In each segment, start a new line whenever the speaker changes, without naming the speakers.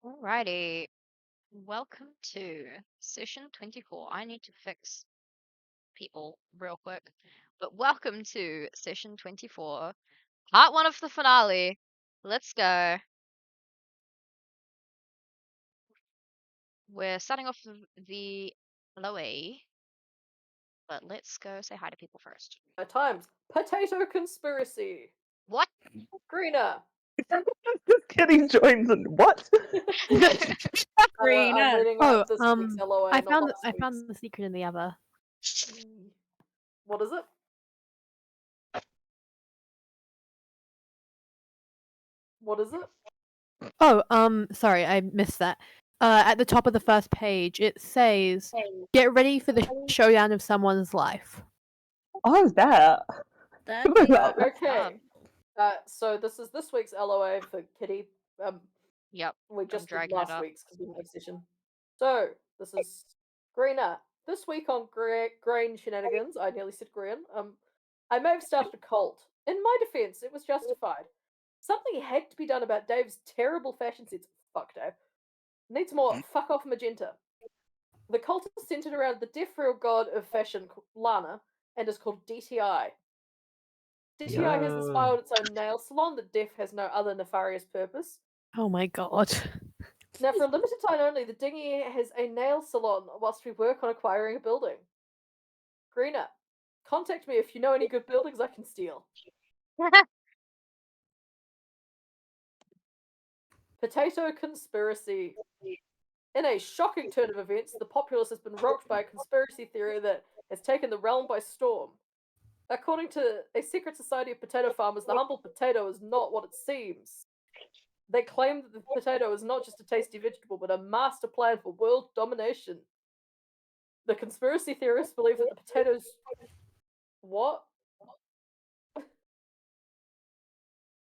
Alrighty, welcome to session 24. I need to fix people real quick, but welcome to session 24, part one of the finale. Let's go. We're starting off the LOA, but let's go say hi to people first.
At times, potato conspiracy.
What?
Greener.
Kitty joins and what?
I'm reading out this week's LOA,
I
not
found
last
I
week's.
found the secret in the other.
What is it? What is it?
Oh, sorry, I missed that. At the top of the first page, it says, "Get ready for the showdown of someone's life."
Oh, that.
Okay. So this is this week's LOA for Kitty.
Yep.
We just did
dragging it
last
up.
week's because we didn't have a session. So this is Greener. This week on Grain Shenanigans, I nearly said Green. I may have started a cult. In my defense, it was justified. Something had to be done about Dave's terrible fashion sense. Fuck Dave. Needs more fuck off magenta. The cult is centered around the deaf real god of fashion, Lana, and is called DTI. DTI has inspired its own nail salon that Deaf has no other nefarious purpose.
Oh my god.
Now, for a limited time only, the dinghy has a nail salon whilst we work on acquiring a building. Greener, contact me if you know any good buildings I can steal. Potato conspiracy. In a shocking turn of events, the populace has been rocked by a conspiracy theory that has taken the realm by storm. According to a secret society of potato farmers, the humble potato is not what it seems. They claim that the potato is not just a tasty vegetable, but a master plan for world domination. The conspiracy theorists believe that the potatoes... What?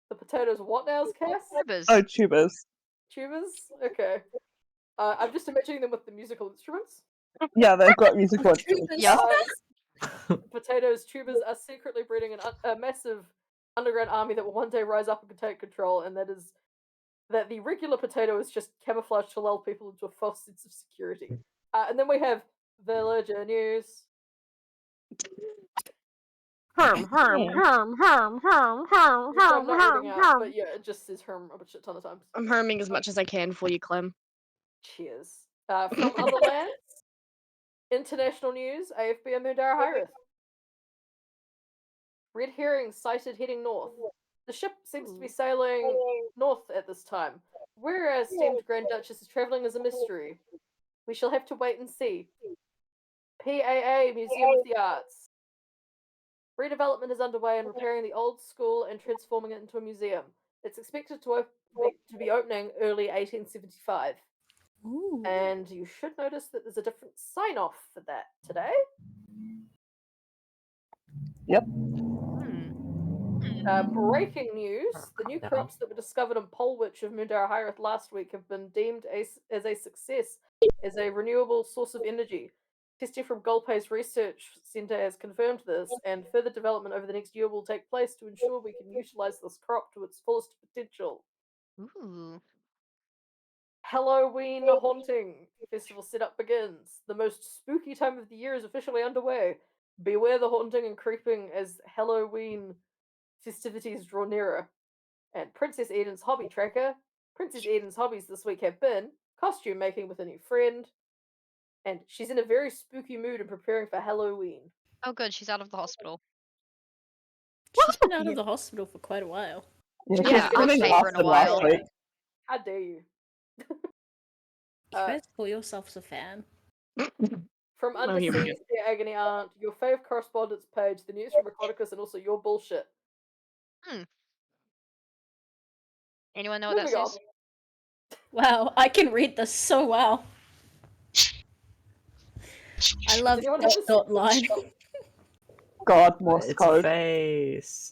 The potatoes what now, Cass?
Tubers.
Oh, tubers.
Tubers? Okay. I'm just imagining them with the musical instruments.
Yeah, they've got musical instruments.
Yeah.
Potatoes, tubers are secretly breeding a massive underground army that will one day rise up and take control, and that the regular potato is just camouflage to lull people into a false sense of security. And then we have villager news.
Herm.
I'm not reading out, but yeah, it just says herm a shit ton of times.
I'm herming as much as I can for you, Clem.
Cheers. From other lands, international news, AFB and Mundara Hyrith. Red herring sighted heading north. The ship seems to be sailing north at this time. Where our esteemed Grand Duchess is travelling is a mystery. We shall have to wait and see. PAA, Museum of the Arts. Redevelopment is underway in repairing the old school and transforming it into a museum. It's expected to be opening early 1875.
Ooh.
And you should notice that there's a different sign-off for that today.
Yep.
Breaking news, the new crops that were discovered in Polwich of Mundara Hyrith last week have been deemed as a success as a renewable source of energy. Testing from Golpay's Research Centre has confirmed this, and further development over the next year will take place to ensure we can utilise this crop to its fullest potential.
Ooh.
Halloween Haunting Festival setup begins. The most spooky time of the year is officially underway. Beware the haunting and creeping as Halloween festivities draw nearer. And Princess Eden's hobby tracker. Princess Eden's hobbies this week have been costume making with a new friend, and she's in a very spooky mood and preparing for Halloween.
Oh, good. She's out of the hospital.
She's been out of the hospital for quite a while.
Yeah,
Yeah,
she's been
I've seen her in a
exhausted last
while.
week.
How dare you?
You guys call yourselves a fan?
From
Oh, here we
Underseas, Dear Agony Aunt, your fave correspondence page, the news from Aquaticus, and also your bullshit.
Anyone know what that
Moving on.
says?
Wow, I can read this so well. I love
anyone have
that
this-
dot line.
God, Morse
It's a
code.
face.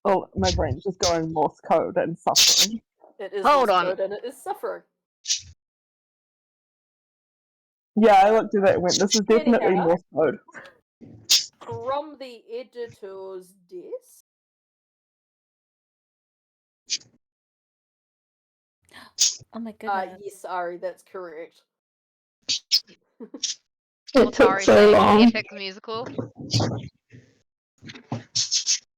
Oh, my brain's just going Morse code and suffering.
It is
Hold
Morse
on.
code and it is suffering.
Yeah, I looked at it and went, this is definitely
Anyhow.
Morse code.
From the editor's desk.
Oh my goodness.
Yes, Ari, that's correct.
It
What's
took
Ari
so
saying?
long.
Epic musical.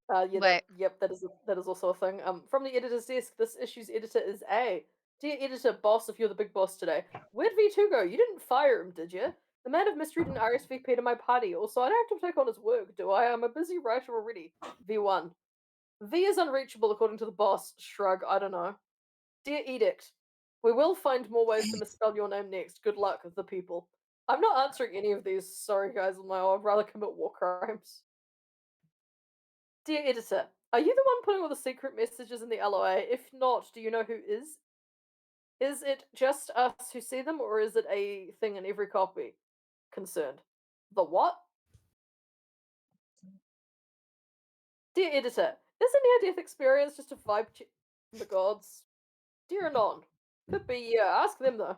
Yeah,
Wait.
yep, that is also a thing. From the editor's desk, this issue's editor is A. Dear editor, boss, if you're the big boss today, where'd V2 go? You didn't fire him, did you? The man of mystery didn't RSVP to my party. Also, I don't have to take on his work, do I? I'm a busy writer already. V1. V is unreachable according to the boss. Shrug, I don't know. Dear edict, we will find more ways to misspell your name next. Good luck, the people. I'm not answering any of these. Sorry, guys. I'd rather commit war crimes. Dear editor, are you the one putting all the secret messages in the LOA? If not, do you know who is? Is it just us who see them, or is it a thing in every copy? Concerned. The what? Dear editor, is a near-death experience just a vibe from the gods? Dear Anon, could be, yeah. Ask them though.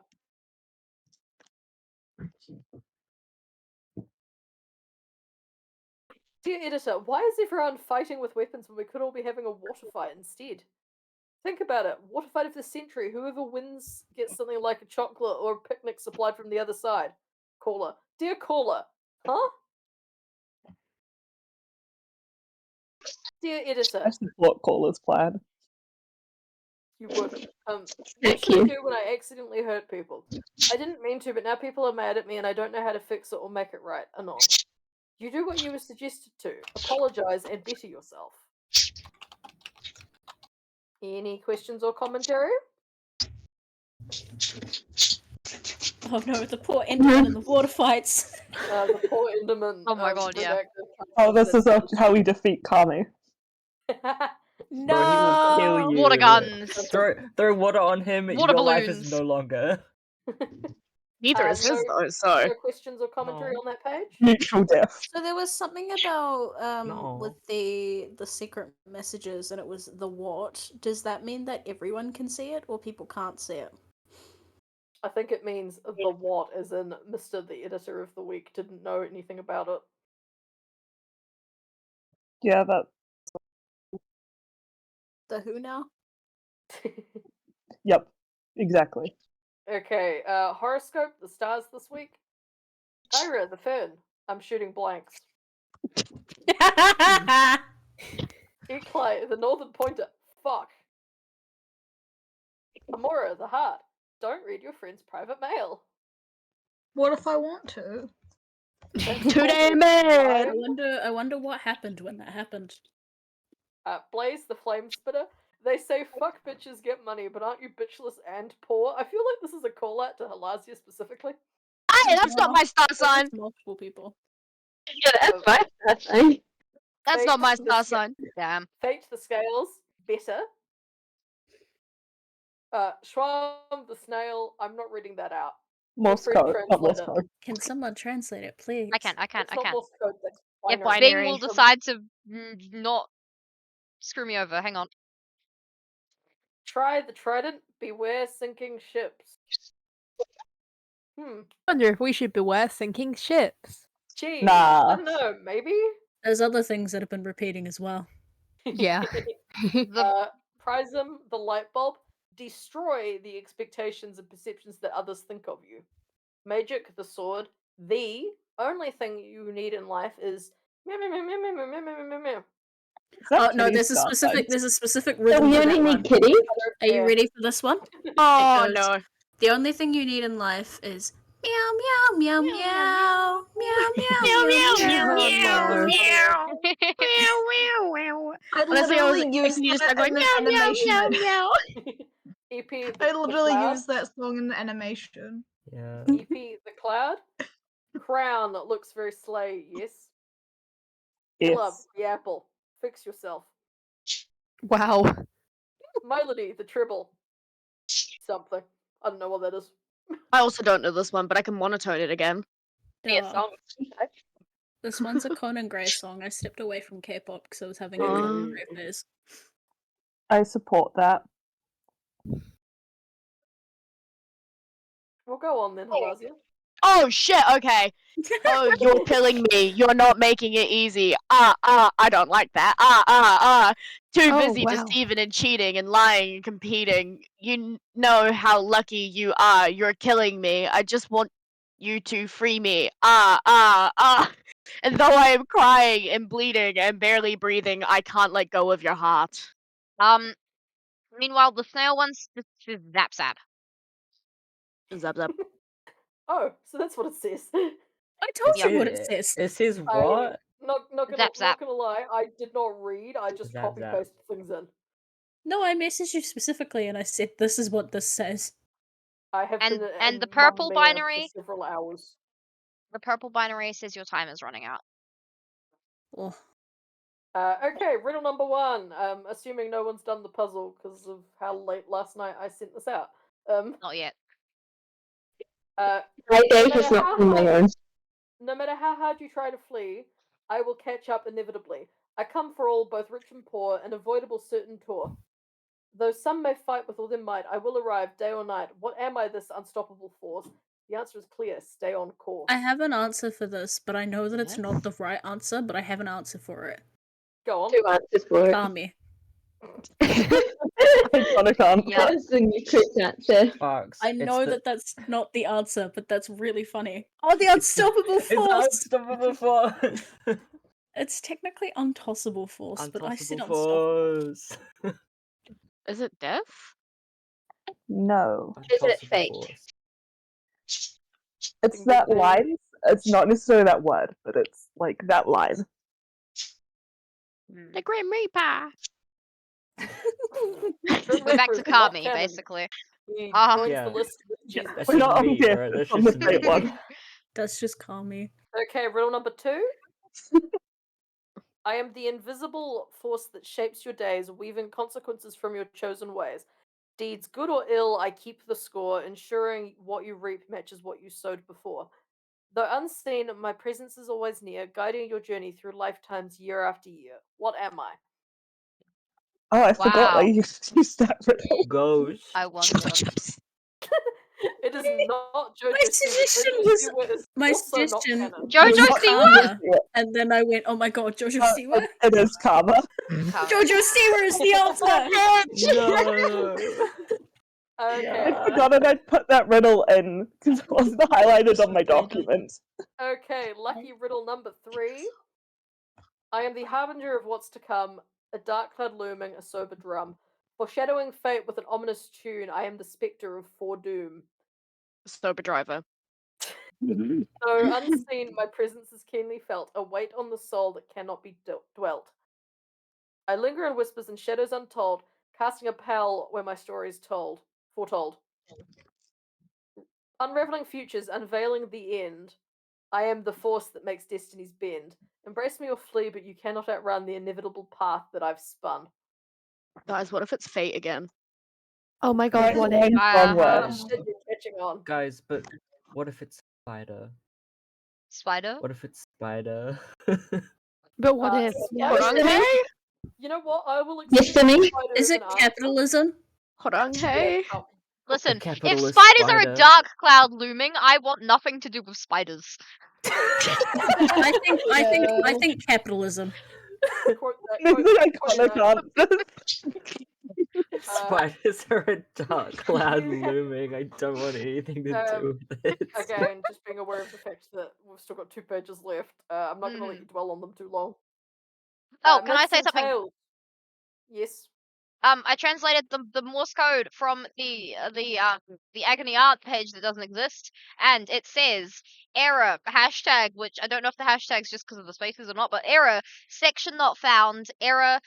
Dear editor, why is everyone fighting with weapons when we could all be having a water fight instead? Think about it. Water fight of the century. Whoever wins gets something like a chocolate or a picnic supplied from the other side. Caller. Dear caller. Huh? Dear
I
editor.
support Caller's plan.
You would. What
Thank
should I
you.
do when I accidentally hurt people? I didn't mean to, but now people are mad at me and I don't know how to fix it or make it right. Anon. You do what you were suggested to. Apologize and better yourself. Any questions or commentary?
Oh no, the poor Enderman in the water fights.
The poor Enderman.
Oh my god, yeah.
Oh, this is how we defeat Kami.
No.
Bro, he will kill you.
Water guns.
Throw water on him.
Water
your life is
balloons.
no longer.
Neither is his though, so.
No questions or commentary
No.
on that page?
Neutral death.
So there was something about
No.
with the secret messages, and it was the what. Does that mean that everyone can see it, or people can't see it?
I think it means the what, as in Mr. the Editor of the Week didn't know anything about it.
Yeah, that.
The who now?
Yep. Exactly.
Okay, horoscope, the stars this week. Ira, the fern. I'm shooting blanks. Eklai, the northern pointer. Fuck. Amora, the heart. Don't read your friend's private mail.
What if I want to?
Too damn bad.
I wonder what happened when that happened.
Blaze, the flame spitter. They say fuck bitches get money, but aren't you bitchless and poor? I feel like this is a call out to Halazia specifically.
Hey, that's not my star sign.
There's multiple people.
Yeah, that's my star sign. That's
Fate
not my
the
star
sca-
sign.
Damn.
Fate the scales. Better. Schwab the snail. I'm not reading that out.
Morse
Feel free to
code. Not Morse
translate it.
code.
Can someone translate it, please?
I can.
It's not Morse code, that's
If
binary.
Bing
Binary.
will decide to not screw me over, hang on.
Try the trident. Beware sinking ships.
Wonder if we should beware sinking ships.
Gee.
Nah.
I don't know. Maybe.
There's other things that have been repeating as well.
Yeah.
Prism the light bulb. Destroy the expectations and perceptions that others think of you. Magic the sword. The only thing you need in life is meow meow meow meow meow meow meow meow meow.
Is that
Oh no,
Kitty's
there's a
star
specific
sign?
rhythm to that one.
Kitty?
Are you ready for this one?
Oh
It goes,
no.
The only thing you need in life is meow meow meow meow meow meow meow meow meow.
I
Honestly, I was
literally used
expecting you to
that
start going
in
meow
an
meow
animation.
meow meow.
EP the
I literally
cloud.
used that song in the animation.
Yeah.
EP the cloud. Crown looks very slay. Yes. Club
Yes.
the apple. Fix yourself.
Wow.
Melody the treble. Something. I don't know what that is.
I also don't know this one, but I can monotone it again.
Duh. This one's a Conan Gray song. I stepped away from K-pop because I was having a Conan Gray phase.
I support that.
We'll go on then, Halazia.
Oh shit, okay. Oh, you're killing me. You're not making it easy. I don't like that. Too
Oh,
busy
wow.
deceiving and cheating and lying and competing. You know how lucky you are. You're killing me. I just want you to free me. And though I am crying and bleeding and barely breathing, I can't let go of your heart.
Meanwhile, the snail one's just zap zap.
Zap zap.
Oh, so that's what it says.
I told
Yep.
you what it says.
It says
I
what?
not
Zap.
gonna lie, I did not read. I just
Zap,
copy
zap.
pasted things in.
No, I messaged you specifically and I said this is what this says.
I have
And-
been
and
in
the purple
Mum Mia
binary?
for several hours.
The purple binary says your time is running out.
Oh.
Okay, riddle number 1. Assuming no one's done the puzzle because of how late last night I sent this out.
Not yet.
Uh,
My
day
day
has
has
not
not
been
been
my
my own.
no matter how hard you try to flee, I will catch up inevitably. I come for all, both rich and poor, an avoidable certain tour. Though some may fight with all their might, I will arrive day or night. What am I, this unstoppable force? The answer is clear. Stay on course.
I have an answer for this, but I know that it's
What?
not the right answer, but I have an answer for it.
Go on.
2 answers for it.
Kami.
Iconic answer.
Yeah.
That's the new quick answer.
Fox.
I
it's
know
the-
that that's not the answer, but that's really funny. Oh, the unstoppable
It's
force!
unstoppable force.
It's technically untossable force, but I said
Untossable
unstoppable.
force.
Is it death?
No.
Is it
Untossable
fate?
force.
It's
Ding,
that
ding, ding.
line. It's not necessarily that word, but it's like that line.
The Grim Reaper.
We're back to Kami, basically.
He
Ah.
joins
Yeah.
the list with
Yeah,
Jesus.
that's
We're
just
not on
me,
here,
bro. That's
it's on the
just
straight
me.
one.
That's just Kami.
Okay, riddle number 2. I am the invisible force that shapes your days, weaving consequences from your chosen ways. Deeds good or ill, I keep the score, ensuring what you reap matches what you sowed before. Though unseen, my presence is always near, guiding your journey through lifetimes year after year. What am I?
Oh, I forgot
Wow.
I used that riddle.
Ghost.
I wonder.
It is not JoJo
My
Siwa.
suggestion
JoJo
was-
Siwa is
My
also not
suggestion
canon.
Jojo
was
Siwa?
Karma, and then I went, oh my god, Jojo Siwa?
It is karma.
Jojo Siwa is the answer!
No.
Okay.
I forgot and I put that riddle in because it wasn't highlighted on my document.
Okay, lucky riddle number 3. I am the harbinger of what's to come, a dark cloud looming, a sober drum. Foreshadowing fate with an ominous tune, I am the spectre of foredoom.
Sober driver.
Though unseen, my presence is keenly felt, a weight on the soul that cannot be dwelt. I linger in whispers and shadows untold, casting a pall where my story is foretold. Unraveling futures, unveiling the end. I am the force that makes destinies bend. Embrace me or flee, but you cannot outrun the inevitable path that I've spun.
Guys, what if it's fate again?
Oh my god, what
One
if?
word.
Oh shit, you're catching on.
Guys, but what if it's spider?
Spider?
What if it's spider?
But what if?
Yeah,
Horange?
you know what? I will accept
Destiny?
spider
Is
as
it
an answer.
capitalism?
Horange?
Yeah,
Listen, if
capitalist
spiders are a
spider.
dark cloud looming, I want nothing to do with spiders.
I think capitalism.
quote that,
This
quote
is
that, quote
iconic
that.
answer.
Spiders are a dark cloud looming. I don't want anything to do with it.
Again, just being aware of the fact that we've still got 2 pages left. I'm not going to let you dwell on them too long.
Oh, can I
Myths
say
and
something?
tales. Yes.
I translated the Morse code from the Agony Art page that doesn't exist, and it says error hashtag, which I don't know if the hashtag's just because of the spaces or not, but error section not found, error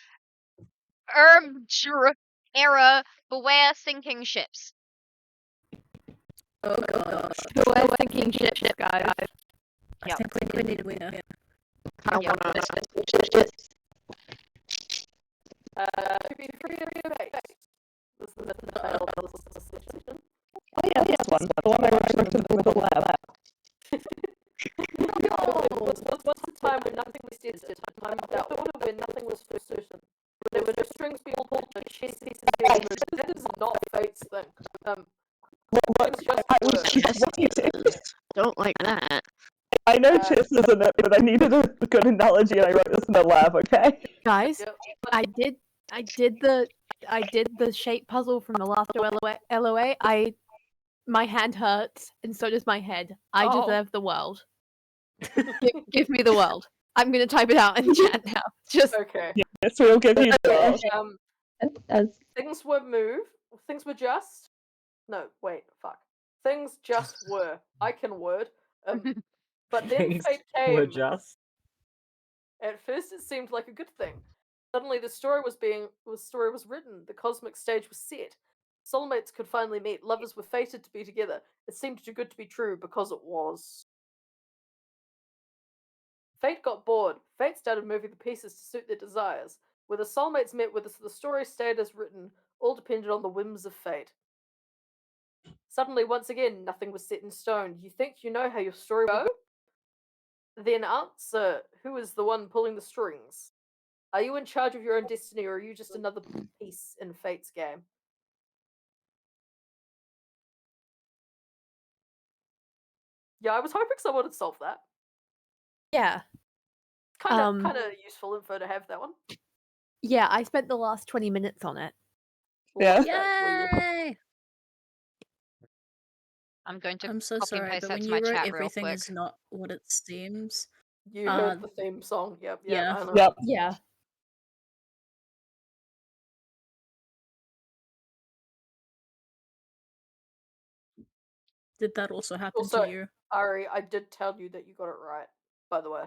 error beware sinking ships.
Oh gosh.
We're sinking ships, guys.
I think we need a winner.
I
Yeah.
want to.
To be free of your face. This is the tale of this session.
Oh yeah, this one. The one I referenced with the lab.
Was the time when nothing was tested, a time without order when nothing was for certain. There were no strings being pulled, no chess pieces being moved. That is not fate's thing.
What?
Things just
I
work.
was what do you say?
Don't like
chips, isn't it? But I needed a good analogy, and I wrote this in the lab. Okay.
Guys,
Yep.
I did the shape puzzle from the last LOA. My hand hurts, and so does my head. I
Oh.
deserve the world. Give me the world. I'm gonna type it out in chat now. Just
Okay.
Yes, we'll give you the
Okay.
world.
As
Things were moved. Things were just. No, wait, fuck. Things just were. I can word. But then
Things
fate
were
came.
just.
At first, it seemed like a good thing. Suddenly, the story was written. The cosmic stage was set. Soulmates could finally meet. Lovers were fated to be together. It seemed too good to be true because it was. Fate got bored. Fate started moving the pieces to suit their desires. Where the soulmates met, where the story stayed as written, all depended on the whims of fate. Suddenly, once again, nothing was set in stone. You think you know how your story will go? Then answer, who is the one pulling the strings? Are you in charge of your own destiny, or are you just another piece in Fate's game? Yeah, I was hoping someone would solve that.
yeah.
Kind of useful info to have, that one.
Yeah, I spent the last 20 minutes on it.
Yeah.
Love that for you.
Yay!
I'm going to
I'm so
copy and
sorry,
paste
but
that
when
to
you
my
wrote
chat real
everything
quick.
is not what it seems.
You heard the theme song. Yep,
yeah.
I know.
Yep.
Yeah.
Did that also happen
Also,
to you?
Ari, I did tell you that you got it right, by the way.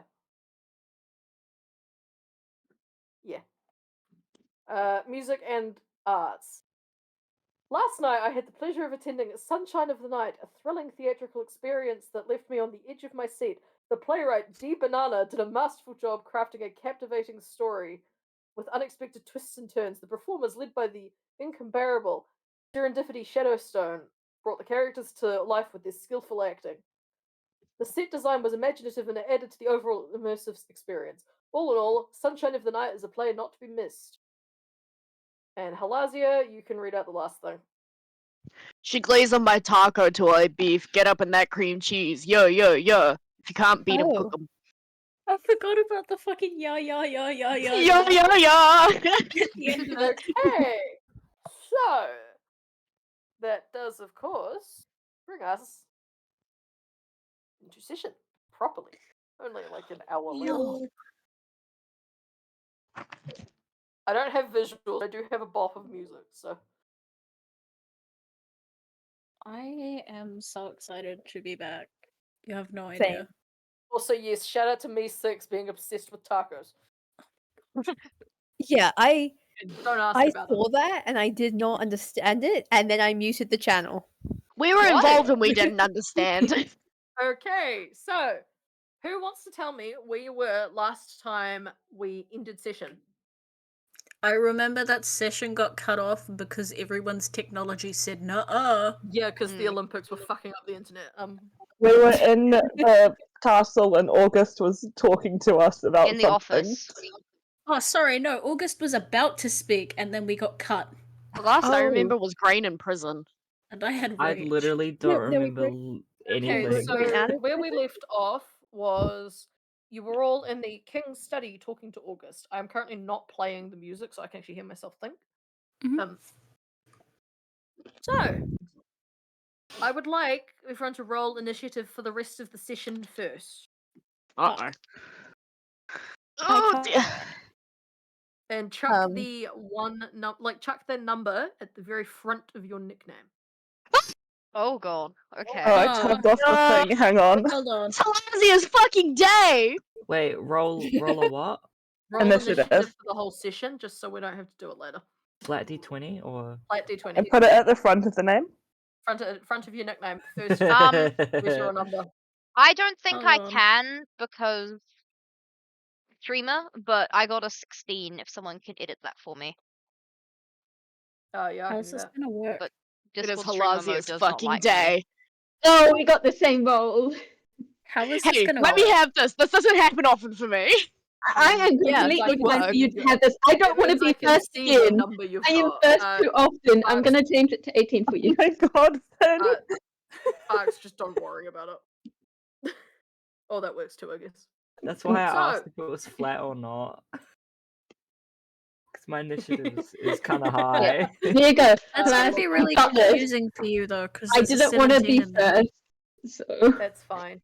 Yeah. Music and arts. Last night, I had the pleasure of attending Sunshine of the Night, a thrilling theatrical experience that left me on the edge of my seat. The playwright D. Banana did a masterful job crafting a captivating story with unexpected twists and turns. The performers, led by the incomparable Serendipity Shadowstone, brought the characters to life with their skillful acting. The set design was imaginative and it added to the overall immersive experience. All in all, Sunshine of the Night is a play not to be missed. And Halazia, you can read out the last thing.
She glazed on my taco till I beef. Get up in that cream cheese. Yo, yo, yo. If you can't beat 'em,
Oh.
cook 'em.
I forgot about the fucking yeah.
Yo, yo, yo.
Okay, so that does, of course, bring us into session properly. Only like an hour left. I don't have visuals. I do have a bop of music, so
I am so excited to be back. You have no
Same.
idea.
also yes, shout out to Me6 being obsessed with tacos.
Yeah, I
Don't ask
I
about
saw
it.
that and I did not understand it, and then I muted the channel.
We were
What?
involved and we didn't understand.
Okay, so who wants to tell me where you were last time we ended session?
I remember that session got cut off because everyone's technology said nuh-uh.
Yeah, because the Olympics were fucking up the internet.
We were in the castle, and August was talking to us about
In the
something.
office.
Oh, sorry, no. August was about to speak, and then we got cut.
The last I
Oh.
remember was Grain in prison.
And I had
I
rage.
literally
No,
don't
no, we
remember anything.
Okay, so
Wait, Adam?
where we left off was you were all in the king's study talking to August. I'm currently not playing the music, so I can actually hear myself think.
Mhm.
So I would like everyone to roll initiative for the rest of the session first,
Uh-oh. Oh, dear.
and chuck
Um,
the chuck the number at the very front of your nickname.
Oh god. Okay.
Oh, I
Oh,
turned off the
no.
thing. Hang on.
Hold on.
It's Halazia's fucking day!
Wait, roll a what?
Roll
Initiative.
initiative for the whole session, just so we don't have to do it later.
Flat D20 or?
Like D20.
And put it at the front of the name.
Front of your nickname first. Where's your number?
I don't think
Hold
I
on.
can because streamer, but I got a 16 if someone can edit that for me.
Oh yeah, I can
How's
do
this
that.
gonna work?
But
It is
Discord streamer mode
Halazia's
does not
fucking
like
day.
me.
Oh, we got the same roll.
How is this
Hey,
gonna
let
work?
me have this. This doesn't happen often for me.
I am
Yeah,
completely
that
fine for
worked.
you to have this. I don't want to be first
see what
in.
number you've
I am
got.
first too often. I'm
Bugs.
gonna change it to 18 for you.
My God, then.
Bugs, just don't worry about it. Oh, that works too, I guess.
That's why I
So-
asked if it was flat or not. Because my initiative is kind of high.
Here you go.
That's
Can I
gonna be really
got this?
confusing for you though, because
I didn't want to be first, so
That's fine.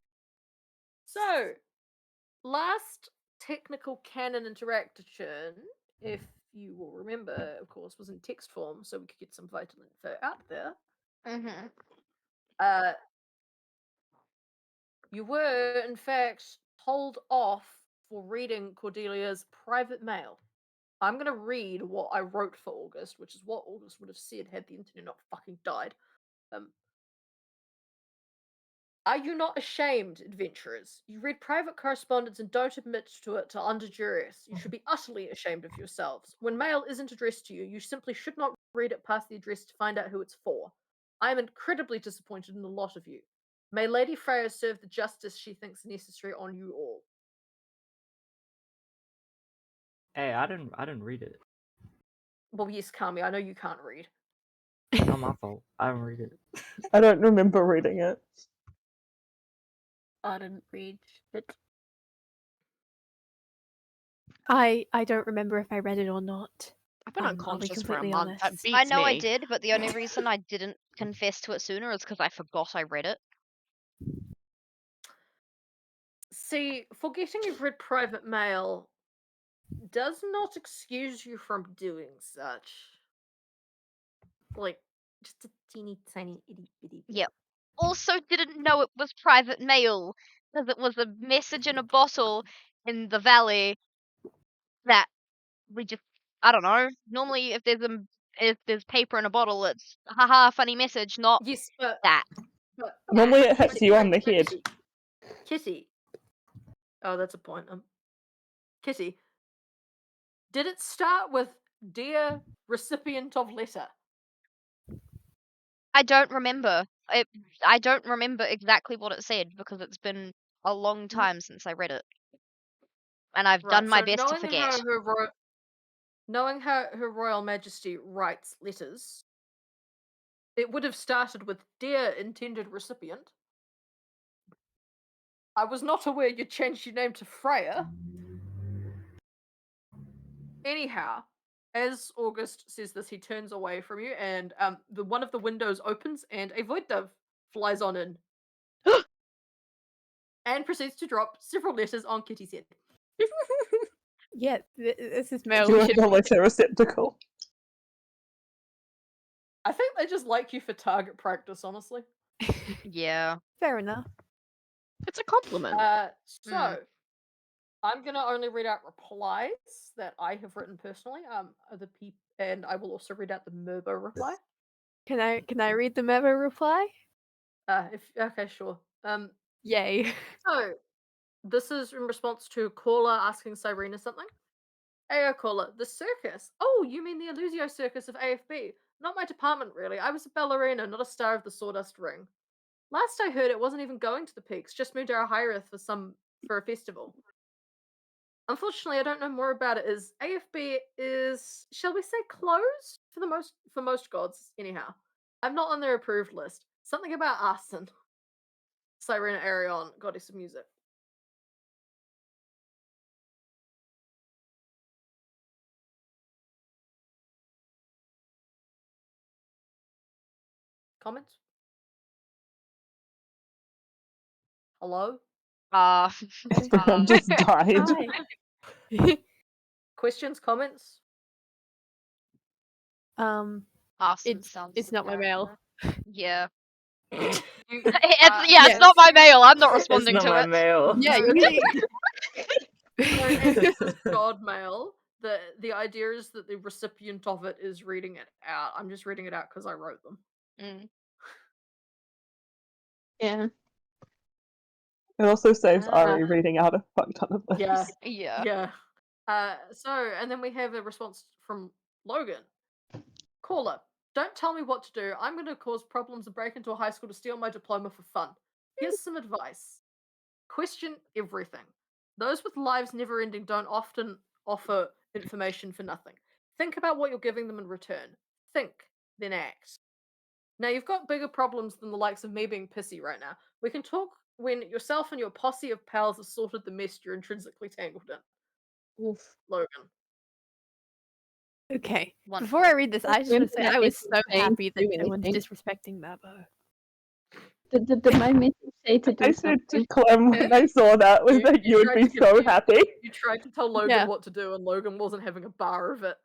So, last technical canon interaction, if you will remember, of course, was in text form, so we could get some vital info out there.
Mm-hmm.
You were, in fact, told off for reading Cordelia's private mail. I'm going to read what I wrote for August, which is what August would have said had the internet not fucking died. Are you not ashamed, adventurers? You read private correspondence and don't admit to it till under duress. You should be utterly ashamed of yourselves. When mail isn't addressed to you, you simply should not read it past the address to find out who it's for. I am incredibly disappointed in the lot of you. May Lady Freya serve the justice she thinks necessary on you all.
Hey, I didn't read it.
Well, yes, Kami, I know you can't read.
Not my fault. I didn't read it.
I don't remember reading it.
I didn't read it.
I don't remember if I read it or not.
I've been
I'll be
unconscious for a
completely
month. That
honest.
beats
I know I
me.
did, but the only reason I didn't confess to it sooner is because I forgot I read it.
See, forgetting you've read private mail does not excuse you from doing such. Like, just a teeny tiny itty bitty bit.
Yep. Also didn't know it was private mail because it was a message in a bottle in the valley that we just, I don't know. Normally if there's paper in a bottle, it's haha funny message, not
Yes, but
that.
Normally it hits
Kitty,
you on the head.
Kitty. Oh, that's a point. Kitty. Did it start with "Dear recipient of letter"?
I don't remember. I don't remember exactly what it said because it's been a long time since I read it. And I've done my best to forget.
Knowing how Her Royal Majesty writes letters, it would have started with "Dear intended recipient." I was not aware you changed your name to Freya. Anyhow, as August says this, he turns away from you, and one of the windows opens, and a void dove flies on in, and proceeds to drop several letters on Kitty's head.
Yeah, this is mail.
Do
We
you
should...
acknowledge a receptacle?
I think they just like you for target practice, honestly.
Yeah.
Fair enough.
It's a compliment.
So I'm gonna only read out replies that I have written personally. Other people, and I will also read out the Murbo reply.
Can I read the memo reply?
Okay, sure.
Yay.
So this is in response to a caller asking Cyrena something. Hey, caller, the circus. Oh, you mean the Illusio Circus of AFB? Not my department, really. I was a ballerina, not a star of the Sawdust Ring. Last I heard, it wasn't even going to the peaks. Just moved to Ahirath for a festival. Unfortunately, I don't know more about it. Is AFB is, shall we say, closed for most gods? Anyhow, I'm not on their approved list. Something about arson. Cyrena Arion, goddess of music. Comments? Hello?
Everyone just died.
Hi.
Questions? Comments?
Arson sounds
It's not my mail.
Yeah.
You,
It's not my mail. I'm not
It's
responding
not
to
my
it.
mail.
Yeah, you're getting...
God mail. The idea is that the recipient of it is reading it out. I'm just reading it out because I wrote them.
yeah.
It also saves Ari reading out a fuck ton of this.
Yeah.
Yeah.
So, and then we have a response from Logan. Caller, don't tell me what to do. I'm going to cause problems and break into a high school to steal my diploma for fun. Here's some advice. Question everything. Those with lives never ending don't often offer information for nothing. Think about what you're giving them in return. Think, then act. Now, you've got bigger problems than the likes of me being pissy right now. We can talk when yourself and your posse of pals have sorted the mess you're intrinsically tangled in.
Oof.
Logan.
Okay.
Wonderful.
Before I read this, I just want to say
Internet
I was
isn't
so
saying
happy that
do
no one's
anything.
disrespecting Mabo.
Did my message say to do
I said to
something?
Clem when I saw that was
You-
that
you
you would
tried
be
to give
so
me-
happy.
You tried to tell Logan
Yeah.
what to do, and Logan wasn't having a bar of it.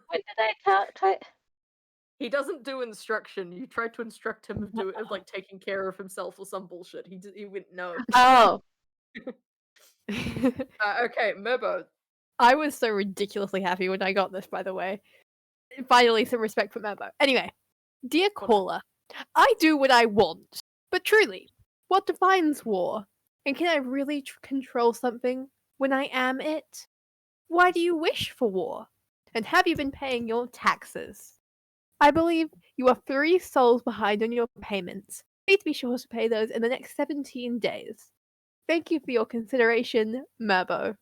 When did I try?
He doesn't do instruction. You tried to instruct him of like taking care of himself or some bullshit. He went no.
Oh,
Okay, Murbo.
I was so ridiculously happy when I got this, by the way. Finally, some respect for Mabo. Anyway, dear caller, I do what I want, but truly, what defines war? And can I really control something when I am it? Why do you wish for war? And have you been paying your taxes? I believe you are 3 souls behind on your payments. Please be sure to pay those in the next 17 days. Thank you for your consideration, Murbo.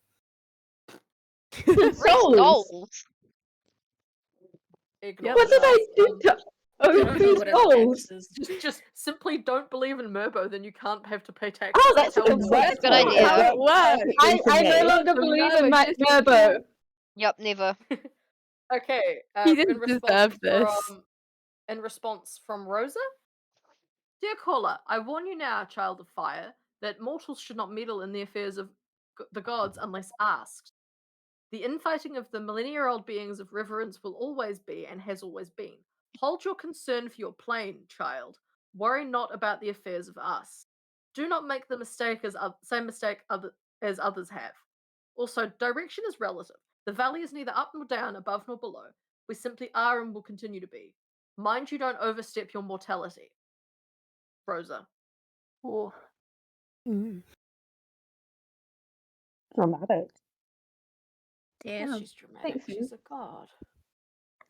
3 souls.
Ignore
what did I do to
I don't know
Opie's
what
souls?
it is.
Just simply don't believe in Murbo, then you can't have to pay taxes.
Oh, that's
how
a
it
good
works.
Good idea.
How it works.
I no longer
So
believe
Murbo
in my
just-
Murbo.
Yep, never.
Okay,
He
in
didn't
response
deserve this.
in response from Rosa, dear caller, I warn you now, child of fire, that mortals should not meddle in the affairs of the gods unless asked. The infighting of the millennia-old beings of reverence will always be and has always been. Hold your concern for your plane, child. Worry not about the affairs of us. Do not make the same mistake as others have. Also, direction is relative. The valley is neither up nor down, above nor below. We simply are and will continue to be. Mind you don't overstep your mortality. Rosa.
Oh,
Mm.
Dramatic.
Yes,
damn.
she's dramatic.
Thanks,
She's a god.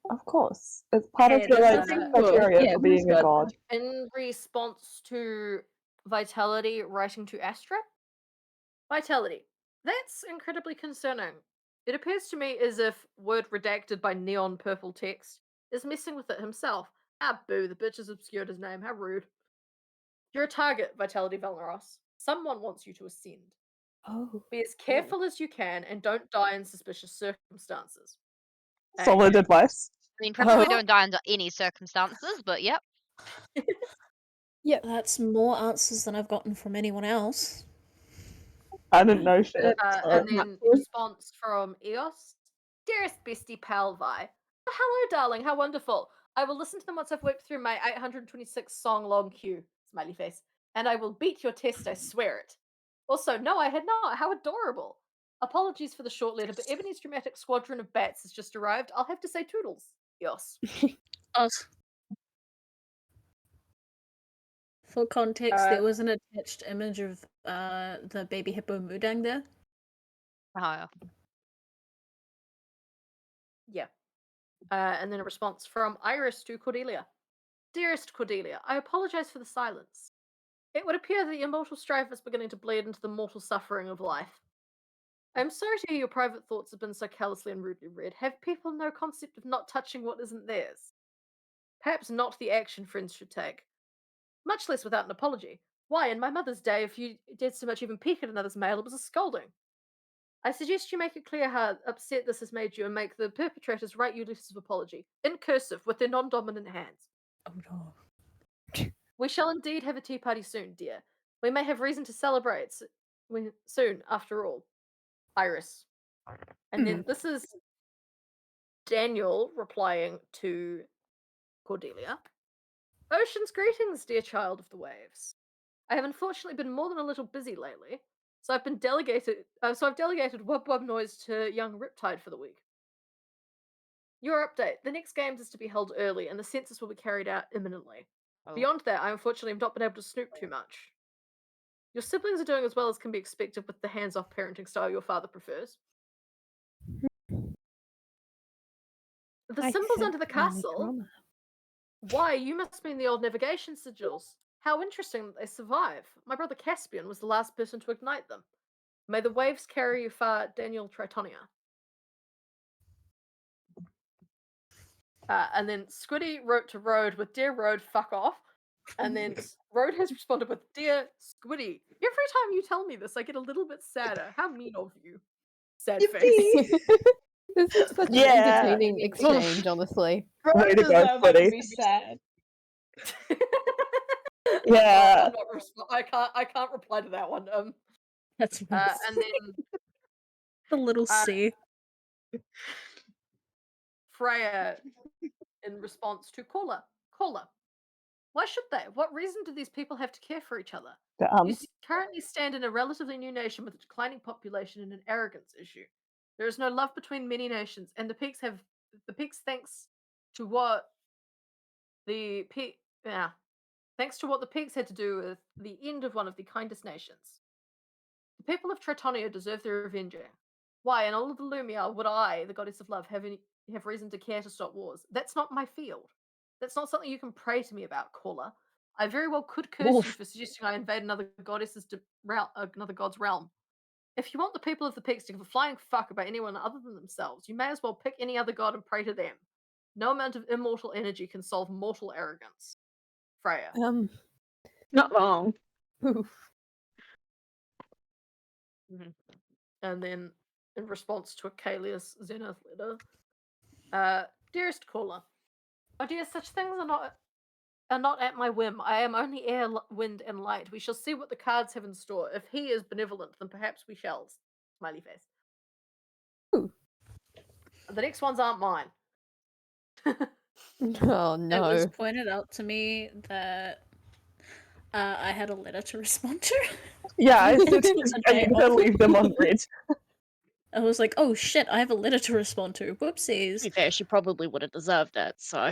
Of course. It's part
Hey,
of the
there's
like
nothing-
criteria
yeah,
for being a
who's got
god.
In response to Vitality writing to Astra, Vitality, that's incredibly concerning. It appears to me as if word redacted by neon purple text is messing with it himself. Ah, boo, the bitch has obscured his name. How rude. You're a target, Vitality Valneros. Someone wants you to ascend.
Oh.
Be as careful as you can and don't die in suspicious circumstances.
Solid advice.
I mean, preferably
Oh.
don't die under any circumstances, but yep.
That's more answers than I've gotten from anyone else.
I didn't know shit.
And then response from Eos. Dearest bestie pal Vi. Oh, hello, darling. How wonderful. I will listen to them once I've worked through my 826 song long queue. Smiley face. And I will beat your test, I swear it. Also, no, I had not. How adorable. Apologies for the short letter, but Ebony's dramatic squadron of bats has just arrived. I'll have to say toodles. Eos.
Us. For context, there
Uh,
was an attached image of the baby hippo Mudang there.
Oh,
Yeah. And then a response from Iris to Cordelia. Dearest Cordelia, I apologize for the silence. It would appear that the immortal strife is beginning to bleed into the mortal suffering of life. I am sorry to hear your private thoughts have been so callously and rudely read. Have people no concept of not touching what isn't theirs? Perhaps not the action friends should take. Much less without an apology. Why, in my mother's day, if you did so much even peek at another's mail, it was a scolding. I suggest you make it clear how upset this has made you and make the perpetrators write you letters of apology, in cursive, with their non-dominant hands.
Oh no.
We shall indeed have a tea party soon, dear. We may have reason to celebrate soon, after all. Iris. And then this is Daniel replying to Cordelia. Ocean's greetings, dear child of the waves. I have unfortunately been more than a little busy lately, so I've delegated Wub Wub Noise to young Riptide for the week. Your update. The next games is to be held early, and the census will be carried out imminently.
oh.
Beyond that, I unfortunately have not been able to snoop too much. Your siblings are doing as well as can be expected with the hands-off parenting style your father prefers. The
I
symbols
said
under the
Granny
castle?
Grandma.
Why, you must mean the old navigation sigils. How interesting that they survive. My brother Caspian was the last person to ignite them. May the waves carry you far, Daniel Tritonia. And then Squiddy wrote to Road with Dear Road, fuck off. And then Road has responded with, "Dear Squiddy, every time you tell me this, I get a little bit sadder. How mean of you." Sad face.
This is such
Yeah.
an entertaining exchange, honestly.
Way to go,
deserve to
Squiddy.
be sad.
Yeah.
I'm not I can't reply to that one.
That's nice.
And then
The little
uh,
C.
Freya, in response to Caller, why should they? What reason do these people have to care for each other? You currently stand in a relatively new nation with a declining population and an arrogance issue. There is no love between many nations, and the peaks, thanks to what the peaks had to do with the end of one of the kindest nations. The people of Tritonia deserve their revenge. Why, in all of the Lumia, would I, the goddess of love, have reason to care to stop wars? That's not my field. That's not something you can pray to me about, Caller. I very well could curse you for suggesting I invade another god's realm. If you want the people of the peaks to give a flying fuck about anyone other than themselves, you may as well pick any other god and pray to them. No amount of immortal energy can solve mortal arrogance. Freya.
Not wrong.
Oof.
And then, in response to a Kalius Zenith letter, dearest Caller, oh dear, such things are not at my whim. I am only air, wind, and light. We shall see what the cards have in store. If he is benevolent, then perhaps we shall. Smiley face.
Ooh.
The next ones aren't mine.
Oh
It was
no.
pointed out to me that I had a letter to respond to.
Yeah, I
This
said
was a
I
day
need to
off.
leave them on read.
I was like, oh shit, I have a letter to respond to.
To
Whoopsies.
be fair, she probably would have deserved it, so.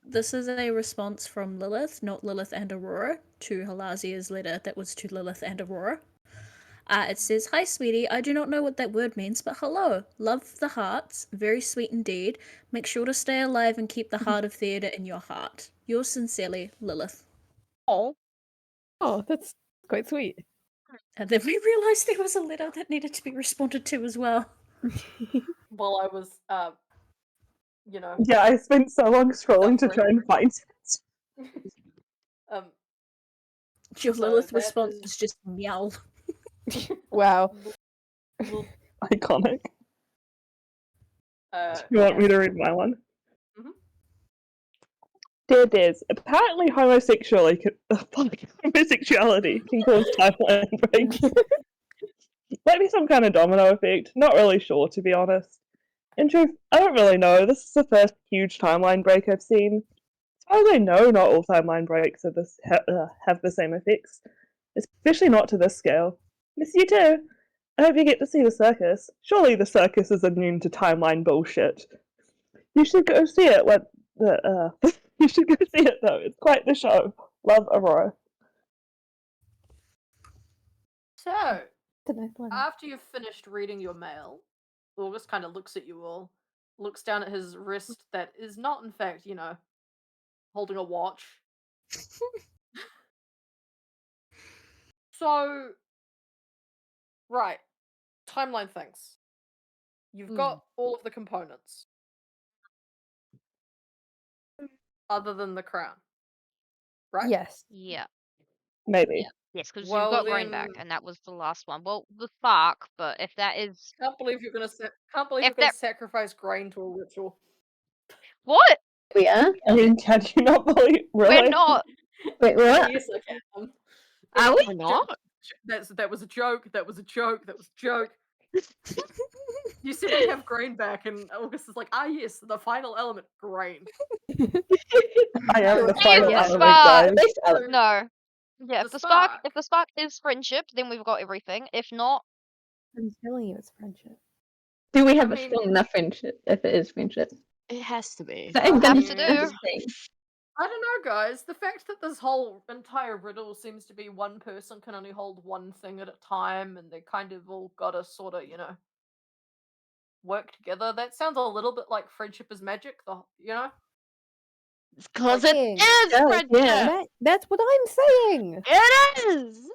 This is a response from Lilith, not Lilith and Aurora, to Halazia's letter that was to Lilith and Aurora. It says, "Hi, sweetie. I do not know what that word means, but hello. Love the hearts. Very sweet indeed. Make sure to stay alive and keep the heart of theatre in your heart. Yours sincerely, Lilith."
Oh.
Oh, that's quite sweet.
And then we realised there was a letter that needed to be responded to as well.
While I was,
Yeah, I spent so long scrolling to try and find it.
Your
So
Lilith
that
response
is-
is just meow.
Wow.
Iconic. You want me to read my one?
Mhm.
Dear Des, apparently homosexuality can cause timeline breaks. Might be some kind of domino effect. Not really sure, to be honest. In truth, I don't really know. This is the first huge timeline break I've seen. As far as I know, not all timeline breaks have the same effects, especially not to this scale. Miss you too. I hope you get to see the circus. Surely the circus is immune to timeline bullshit. You should go see it. You should go see it though. It's quite the show. Love, Aurora.
So,
The next one.
after you've finished reading your mail, August kind of looks at you all, looks down at his wrist that is not, in fact, holding a watch. So, right, timeline things. You've got all of the components. Other than the crown. Right?
Yes.
Yeah.
Maybe.
Yes, because
Well,
you've got Grain back,
then-
and that was the last one. Well, the spark, but if that is
Can't believe you're gonna
that-
sacrifice grain to a ritual.
what?
We are?
I mean, can you not believe? Really?
We're not.
Wait, what?
Yes, I can.
Are we?
We're not?
That was a joke. That was a joke. That was a joke. You said we have grain back, and August is like, yes, the final element, grain.
I am the
Hey,
final
the
element,
spark.
guys.
No. Yeah, if
The
the spark is friendship, then we've got everything. If not,
I'm telling you, it's friendship.
Do we have
I
a
mean-
strong enough friendship if it is friendship?
It has to be.
That I'm
Have
gonna
to
that's
do.
the thing.
I don't know, guys. The fact that this whole entire riddle seems to be one person can only hold one thing at a time, and they kind of all gotta sort of, work together. That sounds a little bit like friendship is magic.
Because
Fucking-
it is
Yeah,
friendship!
yeah.
That's what I'm saying.
It is!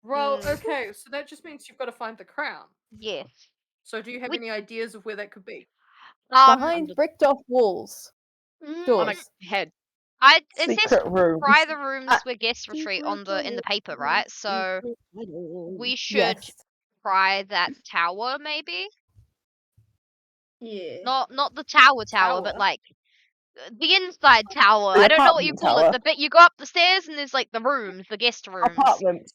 Well,
Mm.
okay, so that just means you've got to find the crown.
yes.
So, do you have
We-
any ideas of where that could be?
Behind bricked off walls.
mm,
On a
Doors.
head.
It says
Secret rooms.
try the rooms where guests retreat in the paper, right? So we should
Yes.
try that tower, maybe.
Yeah.
Not the tower,
Tower?
but like the inside tower.
The
I don't know what you
apartment
call it.
tower.
The bit you go up the stairs and there's like the rooms, the guest rooms.
Apartments.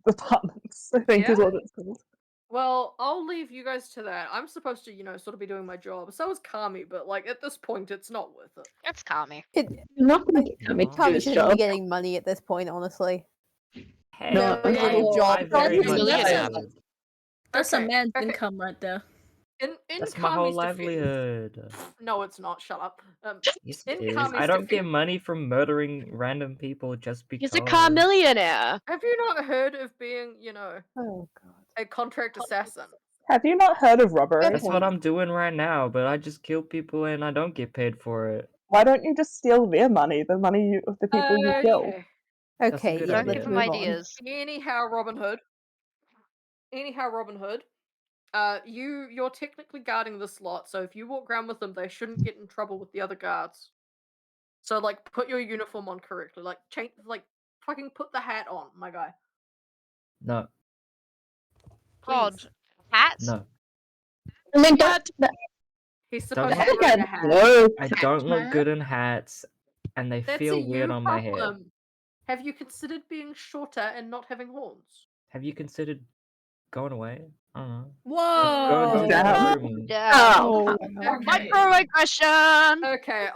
Apartments, I think is
Yeah?
what it's called.
Well, I'll leave you guys to that. I'm supposed to, sort of be doing my job. So is Kami, but like at this point, it's not worth it.
That's Kami.
Not going to get me to do
Probably
this
shouldn't be
job.
getting money at this point, honestly.
Hey,
No,
His little job.
I very
That's
much
a-
would.
That's
Okay,
a man's
okay.
income right there.
In
That's my whole
Kami's defense-
livelihood.
No, it's not. Shut up.
Yes,
In
it is.
Kami's
I don't get
defense-
money from murdering random people just because.
He's a car millionaire.
Have you not heard of being,
Oh god.
a contract assassin?
Have you not heard of robbery?
That's what I'm doing right now, but I just kill people and I don't get paid for it.
Why don't you just steal their money, the money of the people you kill?
Okay.
That's a
Okay,
good
yeah,
Don't
idea.
give
let's
him
move on.
ideas.
Anyhow, Robin Hood. You're technically guarding this lot, so if you walk around with them, they shouldn't get in trouble with the other guards. So, like, put your uniform on correctly. Like, fucking put the hat on, my guy.
No,
God,
Please.
hats?
no.
I mean, that,
He's
Don't
supposed
look
to
look
wear
at
a hat.
no.
I don't look good in hats, and they
That's
feel
a
weird
you
on my head.
problem. Have you considered being shorter and not having horns?
Have you considered going away? I don't know.
Whoa!
Go and do
Damn.
that room.
Yeah.
Oh,
Okay.
Microaggression.
Okay,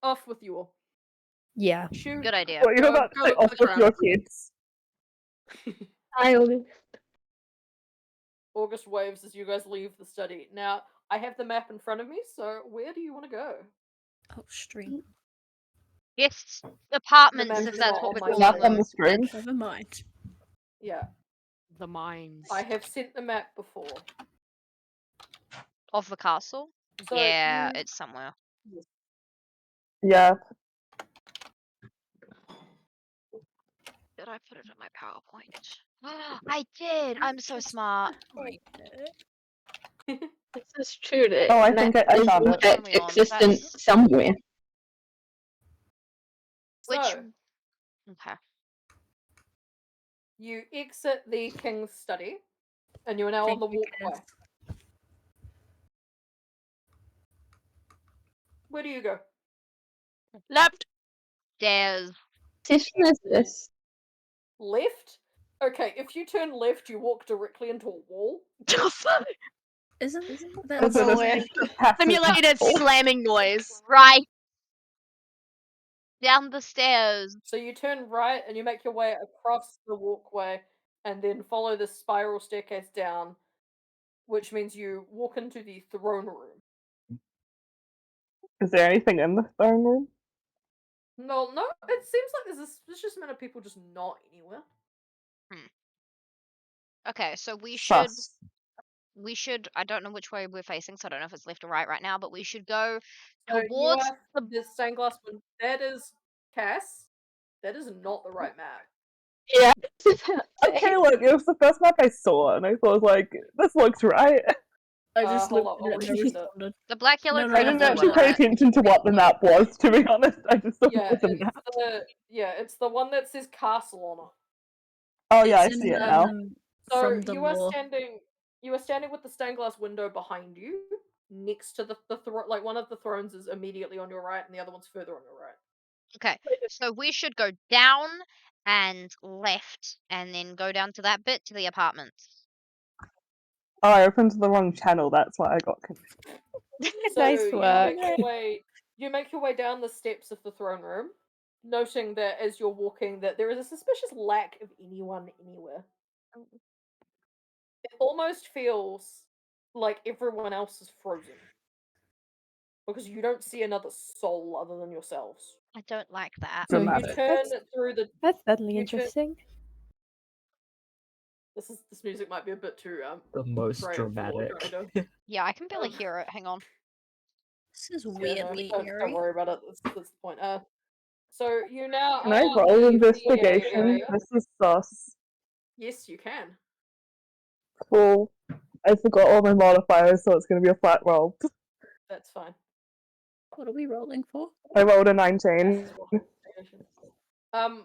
off with you all.
Yeah.
Shoot.
Good idea.
What, you're
Go-
about to
go
say
look
off
for the
with your
ground.
kids?
I always.
August waves as you guys leave the study. Now, I have the map in front of me, so where do you want to go?
Oh, stream.
Guests apartments,
map
if
is
that's
not
what
on
we're
my
calling
Map on
them.
the screen.
Never mind.
Yeah,
The mines.
I have sent the map before.
Of the castle?
So
Yeah,
you-
it's somewhere.
Yeah.
Did I put it in my PowerPoint? I did! I'm so smart.
This is true. That
Oh, I think I
is
found
in
it.
fact
Carry on,
existent
that's-
somewhere.
Which.
So,
Okay.
you exit the king's study, and you are now on the walkway. Where do you go?
Left.
Stairs.
Session is this?
Left? Okay, if you turn left, you walk directly into a wall.
Isn't
Is
that
it a
Nowhere.
passive
Simulated
wall?
slamming noise.
Right. Down the stairs.
So you turn right and you make your way across the walkway and then follow the spiral staircase down, which means you walk into the throne room.
Is there anything in the throne room?
No, it seems like there's a suspicious amount of people just not anywhere.
Okay, so we
Sus.
should I don't know which way we're facing, so I don't know if it's left or right now, but we should go
So you
towards
are the stained glass window. That is Cass. That is not the right map.
Yeah.
Okay, look, it was the first map I saw, and I thought, like, this looks right.
I just
hold
looked
on, I'll
at it
let you
and
see that.
responded.
the black yellow
No, no,
I
crater
didn't
no,
floor
actually
with
pay
it.
attention to what the map was, to be honest. I just thought
Yeah,
it was a map.
it's the one that says castle on it.
Oh yeah, I
It's
see
in,
it now.
So
from the
you are
lore.
standing with the stained glass window behind you, next to the throne. Like one of the thrones is immediately on your right, and the other one's further on your right.
Okay, so we should go down and left, and then go down to that bit to the apartments.
Oh, I opened the wrong channel, that's why I got confused.
So
Nice
you
work.
make your way down the steps of the throne room, noting that as you're walking that there is a suspicious lack of anyone anywhere. It almost feels like everyone else is frozen. Because you don't see another soul other than yourselves.
I don't like that.
So you
Dramatic.
turn through the
That's certainly
You turn-
interesting.
this music might be a bit too
The most
bright for what we're
dramatic.
trying to do.
Yeah, I can barely hear it. Hang on.
This is
Yeah, no,
weirdly
don't
eerie.
worry about it. That's the point. So you now
Can I
are
roll
in the
investigation?
area.
This is sus.
Yes, you can.
Cool. I forgot all my modifiers, so it's gonna be a flat roll.
That's fine.
What are we rolling for?
I rolled a 19.
Um,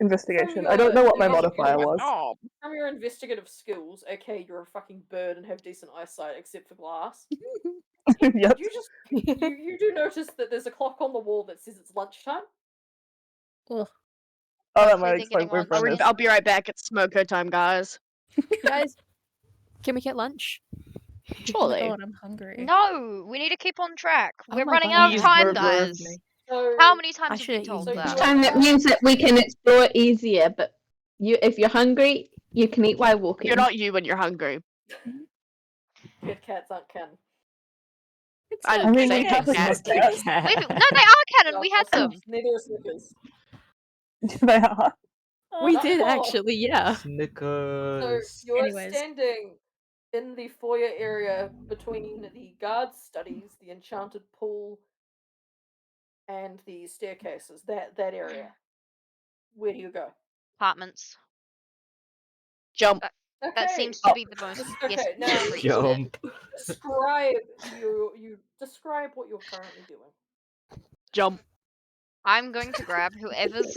Investigation.
From
I don't know what my
your
modifier was.
Oh,
From your investigative skills, okay, you're a fucking bird and have decent eyesight except for glass.
Yep.
You do notice that there's a clock on the wall that says it's lunchtime.
Ugh.
Oh, that
Hopefully
might
they're
explain
getting
where
on
from
soon.
is.
I'll be right back. It's smoker time, guys.
Guys, can we get lunch?
Oh my
Surely.
god, I'm hungry.
No, we need to keep on track.
Oh
We're
my
running
God,
out of
Please
time,
murder
guys.
me.
So
How many times
I
have we
should've
told
eaten
that?
this.
Time that means that we can explore easier, but if you're hungry, you can eat while walking.
You're not you when you're hungry.
Kit Kats aren't canon.
It's
I
not
didn't
mean,
say
we have
Kit
a
Kat.
Kit Kat.
No, they are canon.
No,
We had them.
Neither are Snickers.
They are.
We
Not
did
all.
actually, yeah.
So
Snickers.
you're
Anyways.
standing in the foyer area between the guards' studies, the enchanted pool, and the staircases. That area. Where do you go?
Apartments.
Jump.
Okay.
That seems to be the most
Okay,
yes
now
street.
Jump.
describe you describe what you're currently doing.
Jump.
I'm going to grab whoever's.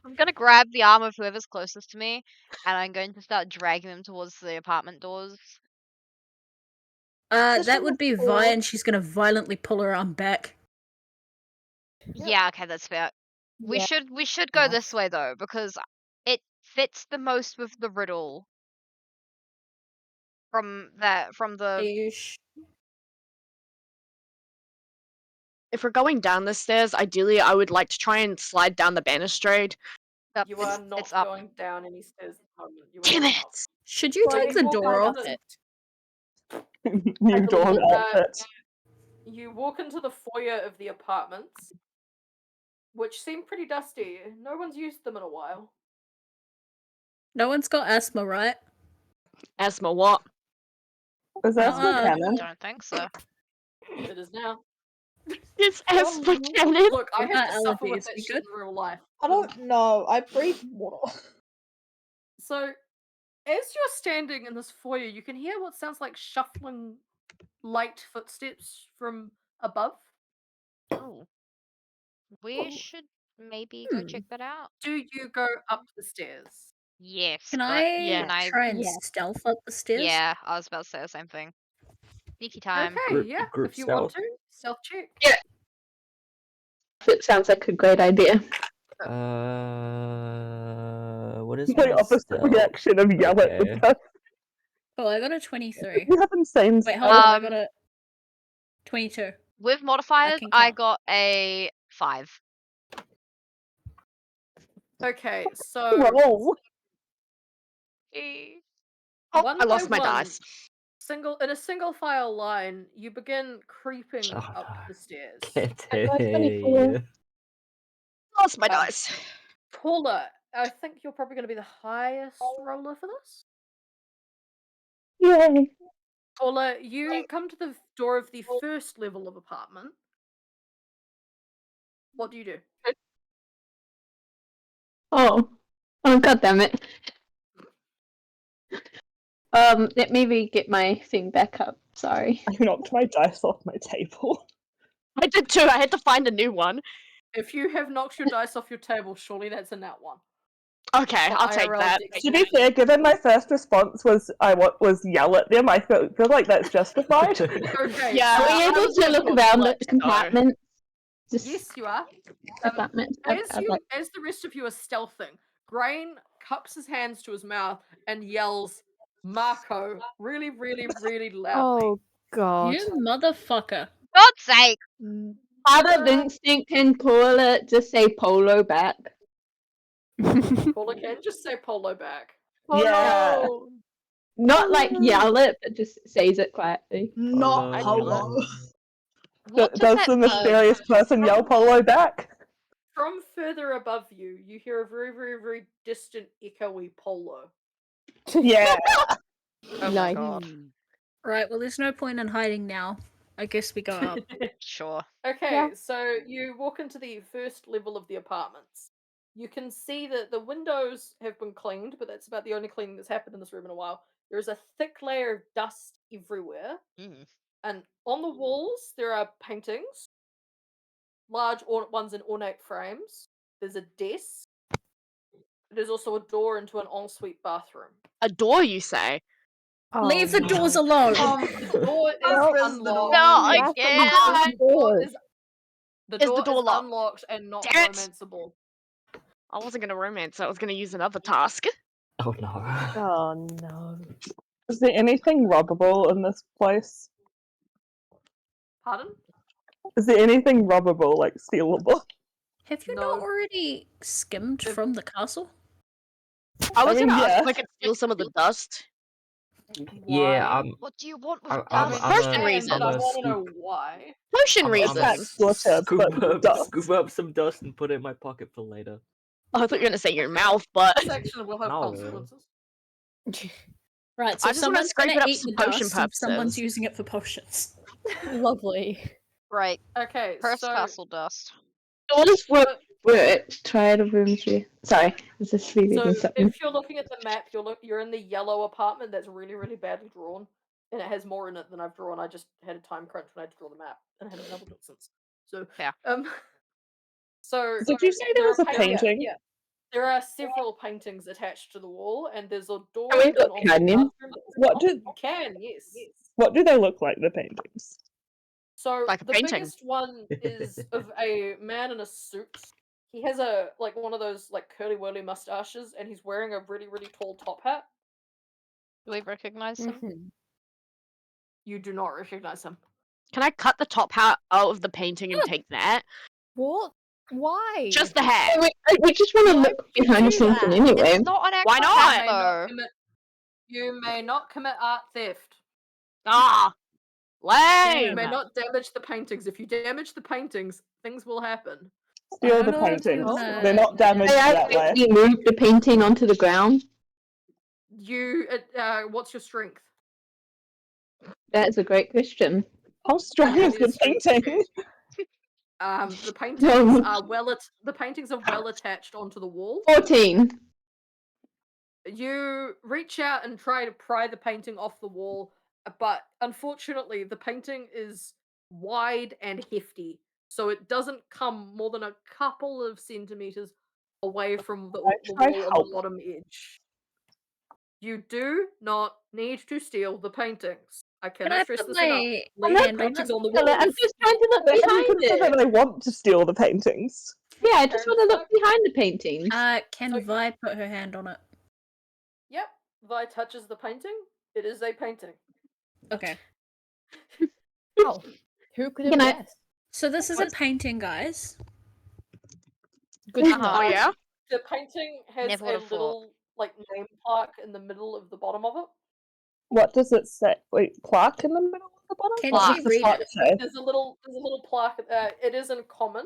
I'm gonna grab the arm of whoever's closest to me, and I'm going to start dragging them towards the apartment doors.
That would be Vi, and she's gonna violently pull her arm back.
Yep.
Yeah, okay, that's fair. We
Yeah.
should go this way though, because it fits the most with the riddle. From the
If we're going down the stairs, ideally I would like to try and slide down the balustrade.
up,
You are not
it's up.
going down any stairs at the moment. You are
Damn
going
it!
up.
Should you
Right,
take the
you walk
door
into
off?
the-
New door
believe that-
outfit.
You walk into the foyer of the apartments, which seem pretty dusty. No one's used them in a while.
No one's got asthma, right?
Asthma what?
Is that
Uh-uh.
I
canon?
don't think so.
It is now.
It's asthma cannon.
Look, I
What
have
about
to suffer with
allergies?
that
We
shit
good?
in real life.
I don't know. I breathe water.
So, as you're standing in this foyer, you can hear what sounds like shuffling, light footsteps from above.
Oh. We should maybe go check that out.
Do you go up the stairs?
Yes.
Can
but
I
can
try and
Yes.
stealth up the stairs?
Yeah, I was about to say the same thing. Sneaky time.
Okay, yeah.
Group
If you want
stealth.
to, stealth check.
It sounds like a great idea.
What is
The
my
opposite
stealth?
reaction of yell at the
Okay.
person.
Oh, I got a 23.
You have insane
Wait, hold on, I
Um,
got a 22.
With modifiers,
can
I
count.
got a 5.
Okay, so
Roll.
Oh,
one
I lost
by
my
one,
dice.
in a single file line, you begin creeping
Oh,
up
no.
the stairs.
Kitty.
Lost my
Um,
dice.
Paula, I think you're probably going to be the highest roller for this.
Yay.
Paula, you come to the door of the first level of apartment. What do you do?
Oh, god damn it. Let me get my thing back up. Sorry.
I knocked my dice off my table.
I did too. I had to find a new one.
If you have knocked your dice off your table, surely that's a nat one.
Okay,
For
I'll take
IRL
that.
dex
To be fair, given my first response was yell at them, I feel like that's justified.
Okay.
Yeah.
Are we
I
able
was
to
gonna
look
go
around
flex,
the
though.
compartment? Just
Yes, you are.
compartment.
As the rest of you are stealthing, Grain cups his hands to his mouth and yells, "Marco!" really, really, really loudly.
Oh god.
You motherfucker.
God's sake!
Out of instinct, can Paula just say polo back?
Paula can just say polo back.
Yeah.
Not like yell it, but just says it quietly.
Not
Polo.
polo.
What does
Does
that
the
mean?
mysterious person yell polo back?
From further above you, you hear a very, very, very distant, echoey polo.
Yeah.
Oh my
Nice.
god.
Right, well, there's no point in hiding now. I guess we go up.
Sure.
Okay,
Yeah.
so you walk into the first level of the apartments. You can see that the windows have been cleaned, but that's about the only cleaning that's happened in this room in a while. There is a thick layer of dust everywhere.
Mm.
And on the walls, there are paintings, large ones in ornate frames. There's a desk. There's also a door into an ensuite bathroom.
A door, you say?
Leave the
no.
doors alone.
The door is
Press the
unlocked.
door.
No, again.
The
Is
door
the door
is
locked?
unlocked and not
Damn it!
romanceable.
I wasn't gonna romance, I was gonna use another task.
Oh no.
Oh no.
Is there anything robbable in this place?
Pardon?
Is there anything robbable, like stealable?
Have you
No.
not already skimmed
If-
from the castle?
I was
mean,
gonna ask
yeah.
if I could steal some of the dust.
Yeah,
Why?
What do you want with
I'm-
dust?
I'm
Potion
a-
reasons.
I
I'm a
want to know
scoop.
why.
Potion
I'm
reasons.
Exploitive, but dust.
scoop up some dust and put it in my pocket for later.
Oh, I thought you were gonna say your mouth, but
This action will have
No.
consequences.
Right, so
I just wanna
someone's
scrape
gonna
it up
eat
for
the
potion
dust and someone's
purposes.
using it for potions.
Lovely.
Right,
Okay,
first
so
castle dust.
What is work? Try to room 3. Sorry, is this reading
so
something?
if you're looking at the map, you're in the yellow apartment that's really, really badly drawn, and it has more in it than I've drawn. I just had a time crunch when I had to draw the map, and I haven't double it since. So
Yeah.
So
Did you say there was a painting?
Yeah. There are several paintings attached to the wall, and there's a door.
Can we
into an
look
ensuite
behind him?
bathroom that's
What
unlocked.
do-
You can? Yes.
What do they look like, the paintings?
So
Like a
the
painting.
biggest one is of a man in a suit. He has one of those like curly whirly mustaches, and he's wearing a really, really tall top hat.
Do we recognize him?
Mhm.
You do not recognize him.
can I cut the top hat out of the painting and take that?
What? Why?
Just the hat.
We just want to
Why
look
would you
behind
do
something
that?
anyway.
It's not an actual
Why not?
hat,
You may not
though.
commit- You may not commit art theft.
Ah,
You
lame.
may not damage the paintings. If you damage the paintings, things will happen.
Steal
don't
the
know if
paintings.
wanna-
They're not damaged
May I
that way.
quickly move the painting onto the ground?
You, what's your strength?
That's a great question.
How strong
Yeah,
is the
it is strength
painting?
The paintings are the paintings are well attached onto the wall.
14.
You reach out and try to pry the painting off the wall, but unfortunately, the painting is wide and hefty, so it doesn't come more than a couple of centimeters away from the
I
wall
try
on
help.
the bottom edge. You do not need to steal the paintings. I
Can
cannot
I
stress
put
this enough.
my
Leave the
hand on
paintings
it?
on the
I'm
walls.
just trying to look
They haven't
behind
considered
it.
they want to steal the paintings.
Yeah, I just
Fair
want to look
enough.
behind the paintings.
Can
So-
Vi put her hand on it?
Yep, Vi touches the painting. It is a painting.
Okay.
Oh, who could have
Can I-
guessed?
So this is a painting, guys.
Good to know.
Uh-huh.
Oh yeah.
The painting has
Never
a
would've thought.
little like name plaque in the middle of the bottom of it.
What does it say? Wait, plaque in the middle of the bottom?
Can
What
she
does the
read
plaque
it?
say?
There's a little plaque. It is in common,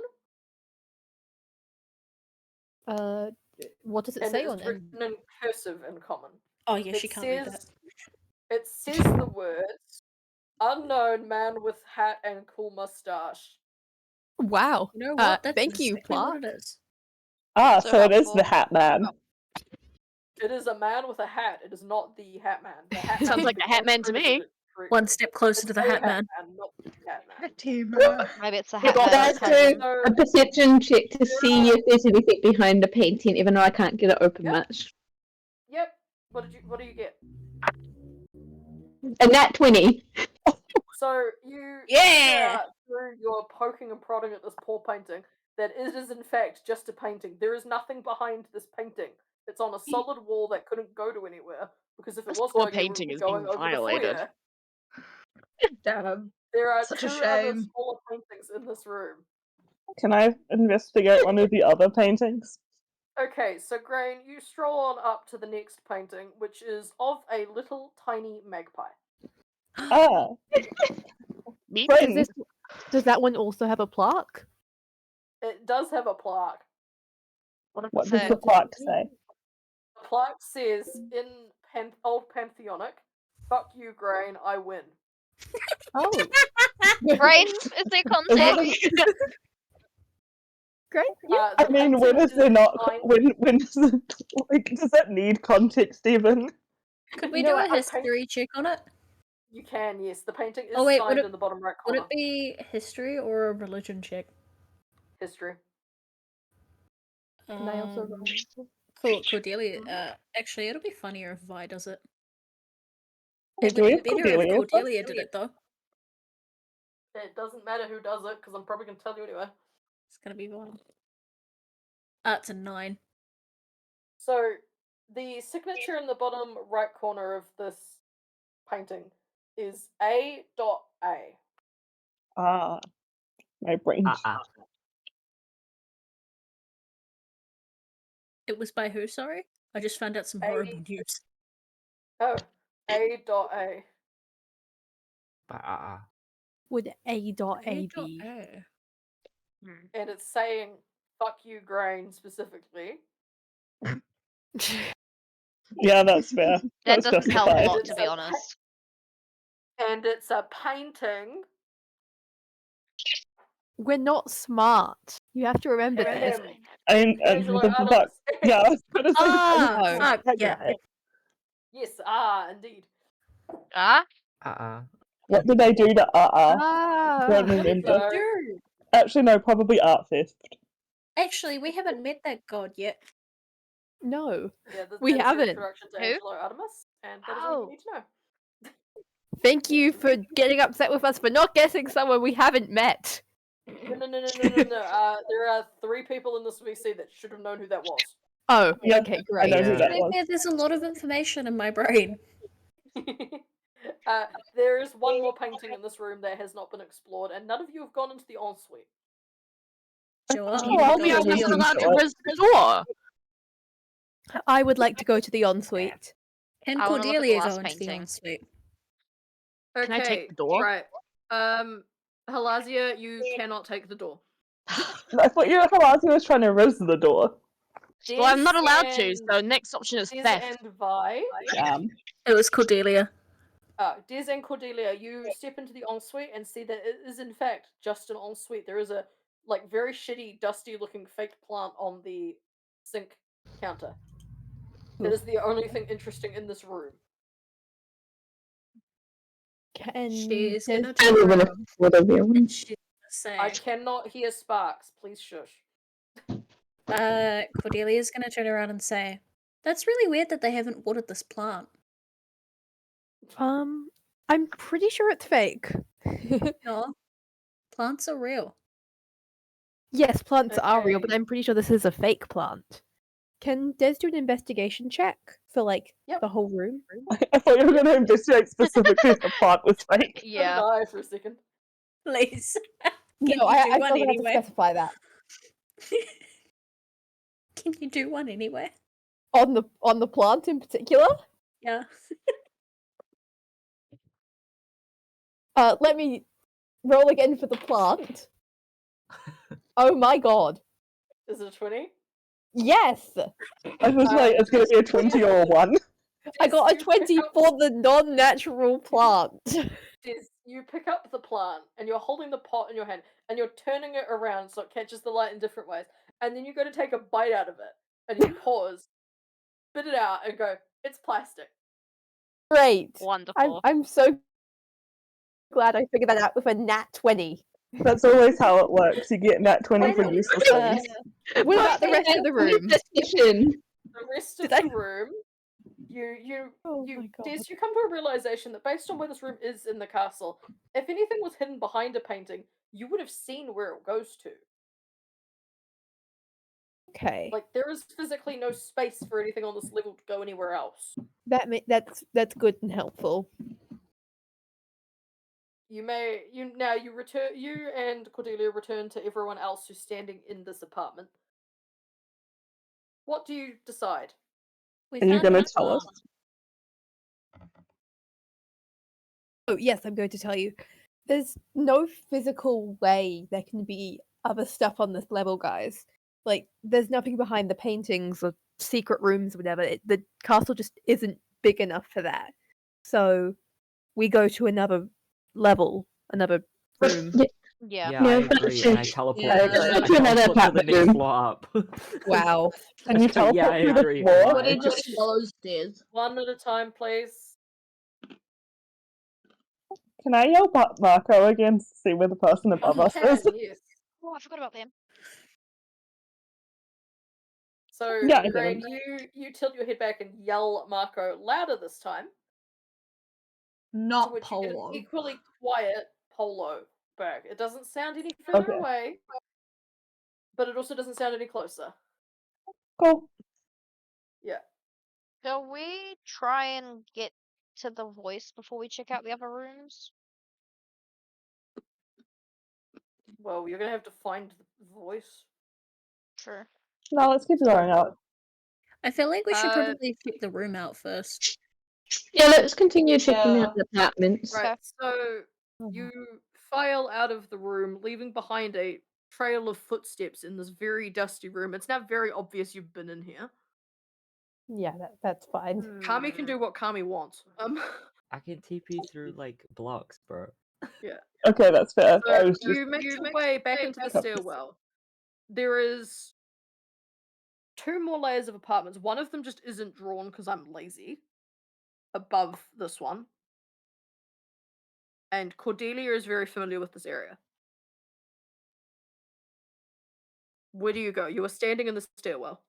What does it
and
say
it's
on it?
written in cursive in common.
Oh yeah, she
It
can't read that.
says, it says the words, "Unknown man with hat and cool mustache."
Wow.
You know what? That's
thank you,
exactly what
Clark.
it is.
Ah,
So
so it is
helpful.
the Hat Man.
It is a man with a hat. It is not the Hat Man. The Hat
Sounds
Man
like
is
the Hat Man to
printed
me.
it correctly.
One step closer
It's
to the
a
Hat Man.
not the Hat Man.
Maybe it's a
You
hat man.
guys
that's
do
So
a perception check to see if there's anything behind the painting, even though I can't get it open
Yep.
much.
yep. What do you get?
And that 20.
So you
Yeah!
figure out through your poking and prodding at this poor painting that it is in fact just a painting. There is nothing behind this painting. It's on a solid wall that couldn't go to anywhere, because if it
This
was
poor
going anywhere,
painting
it would
is
be going
being
over
violated.
the foyer.
Damn.
There are
Such a
two other
shame.
smaller paintings in this room.
Can I investigate one of the other paintings?
Okay, so Grain, you stroll on up to the next painting, which is of a little tiny magpie.
Ah,
Me?
Does,
friend.
this, does that one also have a plaque?
It does have a plaque.
What
What
does
does
it
the
say?
plaque say?
The plaque says in Old Pantheonic, "Fuck you, Grain, I win."
Oh,
Brain? Is there context?
great.
The
I mean, when
painting
is there not?
fine.
When does it, like, does that need context even?
Could we
No,
do
I
a
paint-
history check on it?
You can, yes. The painting is
Oh, wait,
signed in the bottom right
Would
corner.
it be history or a religion check?
History.
Can I also roll?
Cool, Cordelia. Actually, it'll be funnier if Vi does it.
Wait,
It
do
would
we
be
have
better if
Cordelia?
Cordelia did it, though.
It doesn't matter who does it, because I'm probably going to tell you anyway.
It's gonna be Vi. It's a 9.
So, the signature in the bottom right corner of this painting is A.A.
Ah, my brain.
It was by who, sorry? I just found out some horrible news.
Oh, A.A.
Would A.A. be?
And it's saying, fuck you, Grain, specifically.
Yeah, that's fair.
That
That's
doesn't help a
justified.
lot, to be honest.
And it's a painting.
We're not smart. You have to remember this.
And
Angelo
the fuck.
Adams.
Yeah, I was gonna say.
Ah,
No.
fuck,
that
yeah.
guy.
Yes, indeed.
Ah?
What did they do to
Ah.
Don't remember.
So,
Actually, no, probably art theft.
Actually, we haven't met that god yet.
No.
yeah,
We
that is your
haven't.
introduction to
Who?
Angelo Artemis, and that is all you need to know.
Thank you for getting upset with us for not guessing someone we haven't met.
No. There are 3 people in this VC that should have known who that was.
Oh,
Yeah,
okay,
I
great.
know who
Yeah.
that was.
There's a lot of information in my brain.
There is one more painting in this room that has not been explored, and none of you have gone into the ensuite.
Joel,
Oh,
you
I'll
can
be
go
able
to
to
the
do
allowed to
it.
raise the door.
I would like to go to the ensuite.
Can
I wanna look at the
Cordelia
last
go into the
painting.
ensuite?
Okay,
Can I take the door?
Right. Halazia, you cannot take the door.
I thought Halazia was trying to riz the door.
Well, I'm not
Des
allowed to,
and-
so next option is
Des
theft.
and Vi.
It was Cordelia.
Des and Cordelia, you step into the ensuite and see that it is in fact just an ensuite. There is a very shitty, dusty-looking fake plant on the sink counter. That is the only thing interesting in this room.
Can
She is
Des-
gonna turn around and she's gonna
I
say,
cannot hear Sparks. Please shush.
Cordelia's gonna turn around and say, "That's really weird that they haven't watered this plant."
I'm pretty sure it's fake.
No, plants are real.
Yes, plants are real, but
Okay.
I'm pretty sure this is a fake plant. Can Des do an investigation check for
Yep.
the whole room?
I thought you were going to investigate specifically if the plot was fake.
Yeah.
So did I for a second.
Please.
No,
you
I
do
thought
one
I had to
anyway?
specify that
Can you do one anyway?
on the plant in particular.
Yeah.
Let me roll again for the plant. Oh my god!
Is it a 20?
Yes,
I was like, it's going to be a 20 or a 1.
I got a
You pick
20
up-
for the non-natural plant.
You pick up the plant and you're holding the pot in your hand and you're turning it around so it catches the light in different ways. And then you go to take a bite out of it and you pause, spit it out, and go, "It's plastic."
Great.
Wonderful.
I'm so glad I figured that out with a nat 20.
That's always how it works. You get nat 20 for useless things.
What about the rest of the room?
Decision.
The rest of
Did I-
the room, you
Oh my god.
Des, you come to a realization that based on where this room is in the castle, if anything was hidden behind a painting, you would have seen where it goes to.
Okay.
Like, there is physically no space for anything on this level to go anywhere else.
That's good and helpful.
You and Cordelia return to everyone else who's standing in this apartment. What do you decide?
We
Are you
found
going to
another
tell us?
plant.
Oh, yes, I'm going to tell you. There's no physical way there can be other stuff on this level, guys. Like, there's nothing behind the paintings or secret rooms or whatever. The castle just isn't big enough for that. So, we go to another level, another room.
Yeah.
Yeah, I agree, and I teleport.
Yeah,
I
go to another
teleport to the
apartment
next
room.
floor up.
Wow.
Can you teleport
Yeah, I
through the
agree.
floor?
Why?
What did just follows Des?
One at a time, please.
Can I yell Marco again to see where the person above us is?
Yes.
Oh, I forgot about them.
So,
Yeah, I
Grain,
didn't.
you tilt your head back and yell Marco louder this time. To
Not
which you get an
Polo.
equally quiet Polo back. It doesn't sound any further
Okay.
away, but it also doesn't sound any closer.
Cool.
Yeah.
Shall we try and get to the voice before we check out the other rooms?
Well, you're gonna have to find the voice.
Sure.
No, let's keep going out.
I feel like we should
Uh,
probably check the room out first.
Yeah, let's continue checking
Yeah.
out the apartments.
Right.
Okay.
So
Mhm.
you file out of the room, leaving behind a trail of footsteps in this very dusty room. It's now very obvious you've been in here.
Yeah, that's fine.
Kami can do what Kami wants.
I can TP through like blocks, bro.
Okay, that's fair. I
So
was just
you make your way back into the stairwell. There is 2 more layers of apartments. One of them just isn't drawn because I'm lazy. Above this one. And Cordelia is very familiar with this area. Where do you go? You are standing in the stairwell.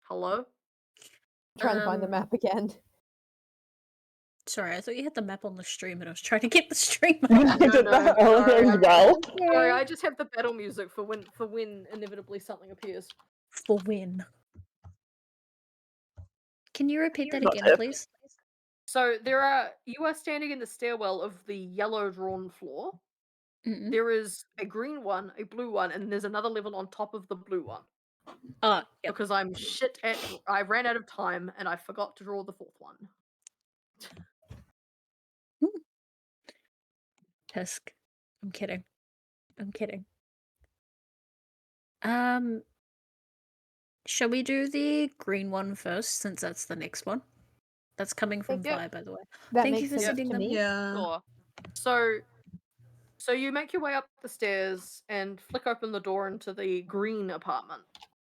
Hello?
Trying to find the map again.
Sorry, I thought you had the map on the stream and I was trying to get the stream
I
up.
did that earlier as well.
Sorry, I just have the battle music for when inevitably something appears.
For win. Can you repeat that
Not
again,
it.
please?
So you are standing in the stairwell of the yellow drawn floor.
Mm-mm.
There is a green one, a blue one, and there's another level on top of the blue one.
Yep.
Because I ran out of time and I forgot to draw the 4th one.
Tisk. I'm kidding. Shall we do the green one first, since that's the next one? That's coming from
Yep.
Vi, by the way.
That
Thank you
makes
for
sense
sending
to
them.
me.
Yeah.
Sure.
So you make your way up the stairs and flick open the door into the green apartment.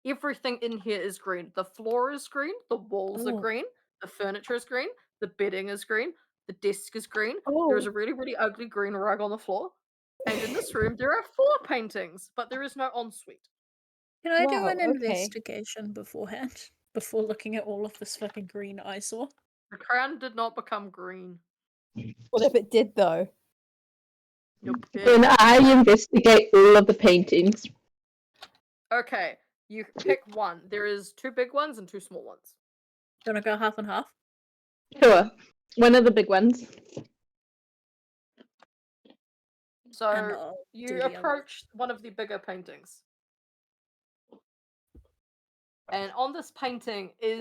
Everything in here is green. The floor is green, the walls are
Oh.
green, the furniture is green, the bedding is green, the desk is green.
Oh.
There's a really, really ugly green rug on the floor. And in this room there are 4 paintings, but there is no ensuite.
Can I do
Wow,
an
okay.
investigation beforehand? Before looking at all of this fucking green eyesore?
The crown did not become green.
What if it did though?
Then I investigate all of the paintings.
Okay, you pick one. There is 2 big ones and 2 small ones.
Do you want to go half and half?
Sure. One of the big ones.
So
I'll do
you
the other.
approach one of the bigger paintings. And on this painting is,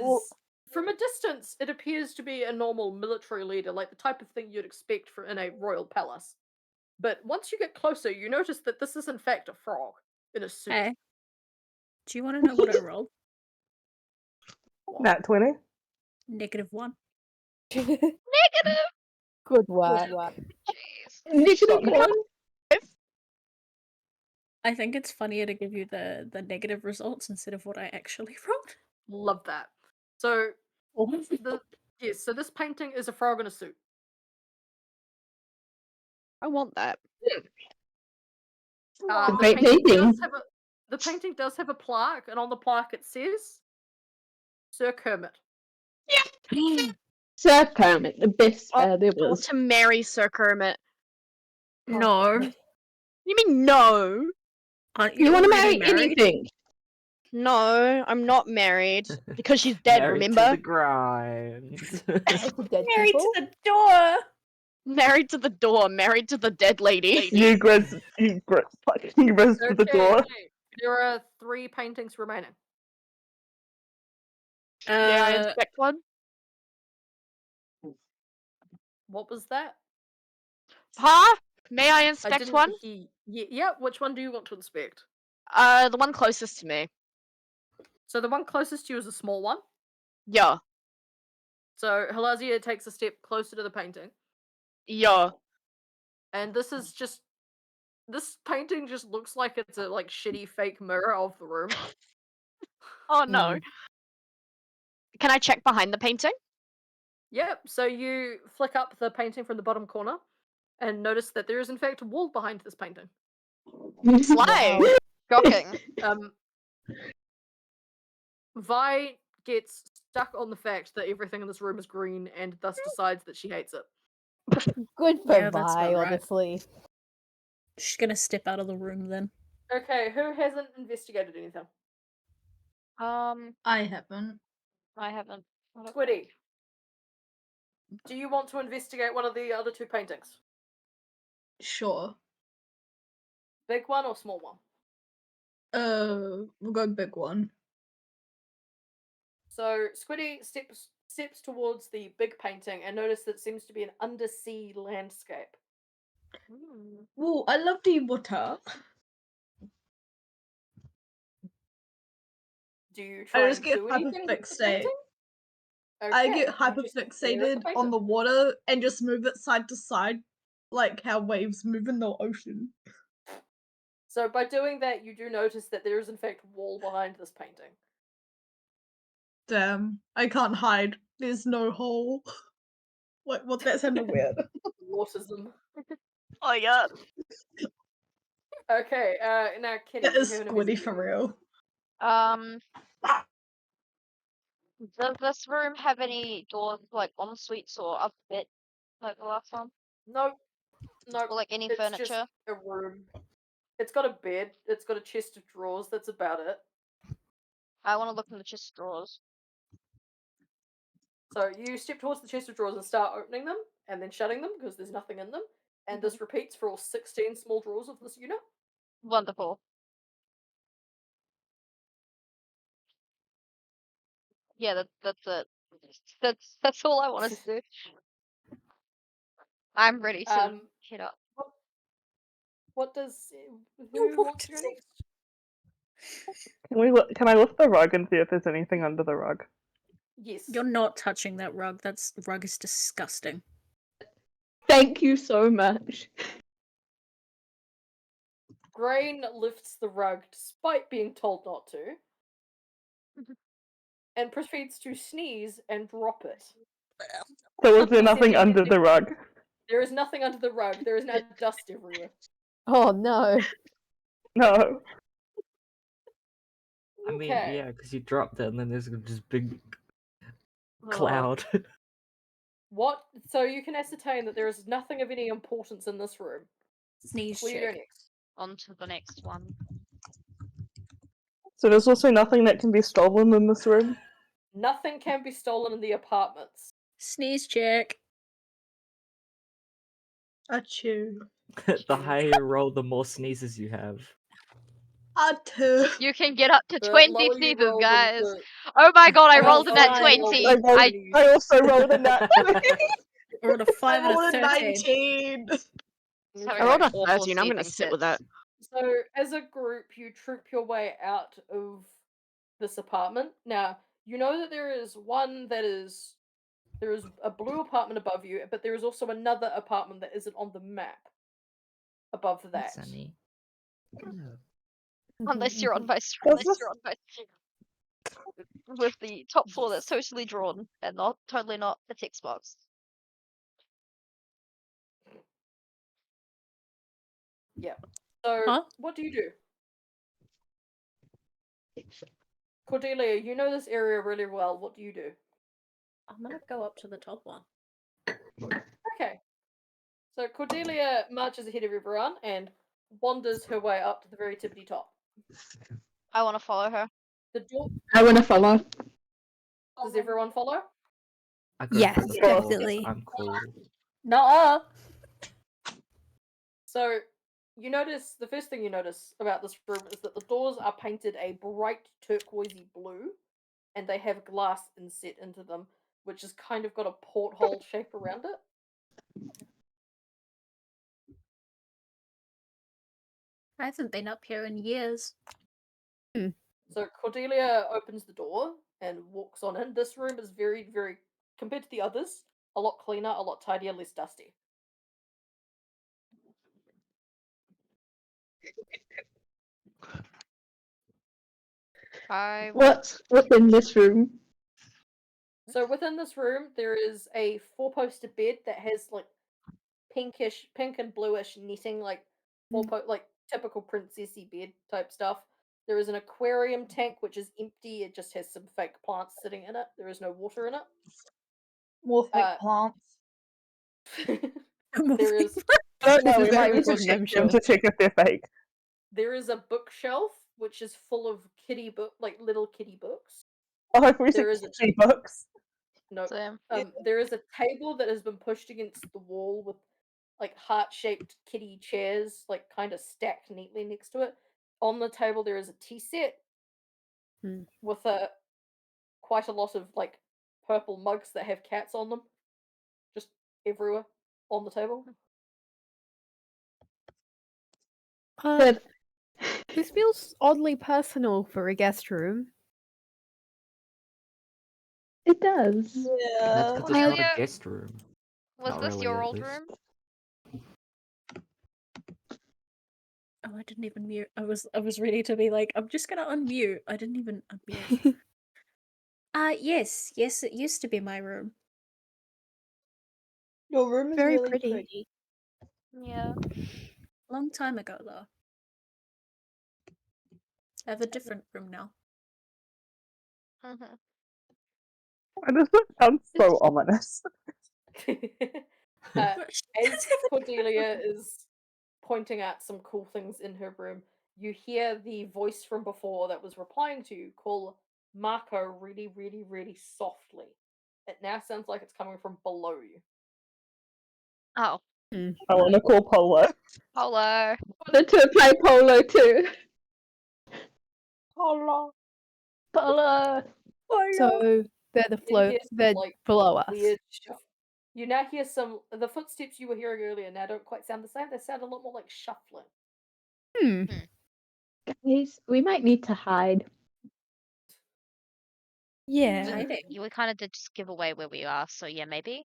from a distance, it appears to be a normal military leader, like the type of thing you'd expect in a royal palace. But once you get closer, you notice that this is in fact a frog in a suit.
Hey. Do you want to know what I rolled?
Nat 20.
-1.
Negative.
Good work.
Jeez.
-1.
I think it's funnier to give you the negative results instead of what I actually rolled.
Love that. So
Oh.
so this painting is a frog in a suit.
I want that.
Great painting.
The painting does have a plaque, and on the plaque it says, Sir Kermit.
Sir Kermit, the best
I
there
want
was.
to marry Sir Kermit.
No.
You mean no?
Aren't
You want to
already
marry
married?
anything?
No, I'm not married. Because she's dead,
Married
remember?
to the grind.
Dead
Married
people?
to the door!
Married to the door, married to the dead lady.
You Grizz to the door.
There are 3 paintings remaining.
May I inspect one?
What was that?
Huh? May I
I
inspect
didn't
one?
hear. Yeah, which one do you want to inspect?
The one closest to me.
So the one closest to you is a small one.
Yeah.
So Halazia takes a step closer to the painting.
Yeah.
And this painting just looks like it's a shitty fake mirror of the room.
Oh no. Can I check behind the painting?
Yep, so you flick up the painting from the bottom corner and notice that there is in fact a wall behind this painting.
Slay!
Shocking.
Vi gets stuck on the fact that everything in this room is green and thus decides that she hates it.
Good for
Yeah, that's
Vi,
about right.
honestly.
She's gonna step out of the room then.
Okay, who hasn't investigated anything?
I haven't.
I haven't.
Squiddy, do you want to investigate one of the other two paintings?
Sure.
Big one or small one?
We'll go big one.
So Squiddy steps towards the big painting and notice that it seems to be an undersea landscape.
Well, I love the water.
Do you try
I just
and
get
do anything with the
hyperfixate.
painting?
I get
Okay, you just stare at
hyperfixated on the water and just move it side to side, like how waves move in the ocean.
So by doing that, you do notice that there is in fact a wall behind this painting.
Damn, I can't hide. There's no hole. What? That sounded weird.
Autism.
Oh yeah.
Okay, now Kenny,
That
you
is
have an
Squiddy for
investigation.
real.
Does this room have any doors like en suites or up bit like the last one?
No,
Or like any
it's
furniture?
just a room. It's got a bed. It's got a chest of drawers. That's about it.
I want to look in the chest drawers.
So you step towards the chest of drawers and start opening them and then shutting them because there's nothing in them. And this repeats for all 16 small drawers of this unit.
Wonderful. Yeah, that's it. That's all I want to do. I'm ready to head up.
What does who wants to go next?
Can I lift the rug and see if there's anything under the rug?
Yes.
You're not touching that rug. That rug is disgusting.
Thank you so much.
Grain lifts the rug despite being told not to. And proceeds to sneeze and drop it.
So is there nothing under the rug?
There is nothing under the rug. There is now dust everywhere.
Oh no.
No.
I mean,
Okay.
yeah, because you dropped it and then there's this big cloud.
What? So you can ascertain that there is nothing of any importance in this room.
Sneeze
Where do you go
check.
next?
On to the next one.
So there's also nothing that can be stolen in this room?
Nothing can be stolen in the apartments.
Sneeze check.
Achoo.
The higher you roll, the more sneezes you have.
Achoo.
You can get up to
The
20
lower you
sneezes,
roll,
guys.
the-
Oh my god, I
the
rolled a nat
lower you roll,
20.
I also rolled a nat 20.
I rolled a 5
I
and
rolled
a
a
13.
19.
I rolled a 13. I'm gonna sit with that.
So as a group, you troop your way out of this apartment. Now, you know that there is a blue apartment above you, but there is also another apartment that isn't on the map above that.
Sunny.
Unless you're on my with the top floor that's totally drawn and totally not a text box.
Yeah. So
Huh?
what do you do? Cordelia, you know this area really well. What do you do?
I'm gonna go up to the top one.
Okay. So Cordelia marches ahead of everyone and wanders her way up to the very tippity top.
I want to follow her.
The door.
I want to follow.
Does everyone follow?
I go
Yes,
for the ball,
definitely.
I'm cool.
Nuh-uh.
So you notice the first thing you notice about this room is that the doors are painted a bright turquoisey blue, and they have glass inset into them, which has kind of got a porthole shape around it.
I haven't been up here in years.
So Cordelia opens the door and walks on in. This room is very, very, compared to the others, a lot cleaner, a lot tidier, less dusty.
I
What's in this room?
So within this room, there is a four-poster bed that has like pink and bluish netting, like like typical princessy bed type stuff. There is an aquarium tank which is empty. It just has some fake plants sitting in it. There is no water in it.
More fake
Uh,
plants.
there is
I don't know.
This
We
is
might
very
need to
important,
check
I'm
them
sure.
to check if they're fake.
there is a bookshelf which is full of like little kitty books.
I hope we see
There is a
kitty books.
no.
Same.
There is a table that has been pushed against the wall with like heart-shaped kitty chairs, like kind of stacked neatly next to it. On the table, there is a tea set
Hmm.
with quite a lot of like purple mugs that have cats on them, just everywhere on the table.
Good.
This feels oddly personal for a guest room.
It does.
That's
Yeah.
because it's not a
Cordelia,
guest room.
was
Not
this
really,
your
at
old
least.
room?
Oh, I didn't even mute. I was ready to be like, I'm just gonna unmute. I didn't even unmute. Yes, it used to be my room.
Your room is
Very
really
pretty.
pretty.
Yeah.
Long time ago though. I have a different room now.
Mhm.
Why does it sound so ominous?
As Cordelia is pointing out some cool things in her room, you hear the voice from before that was replying to you call Marco really, really, really softly. It now sounds like it's coming from below you.
Oh,
I want to call Polo.
hello.
Wanted to play polo too.
Hello.
Polo.
So they're the
You hear some,
they're
like,
below us.
weird stuff. You now hear the footsteps you were hearing earlier now don't quite sound the same. They sound a lot more like shuffling.
Hmm.
Guys, we might need to hide.
Yeah.
Hiding.
We kind of did just give away where we are, so yeah, maybe.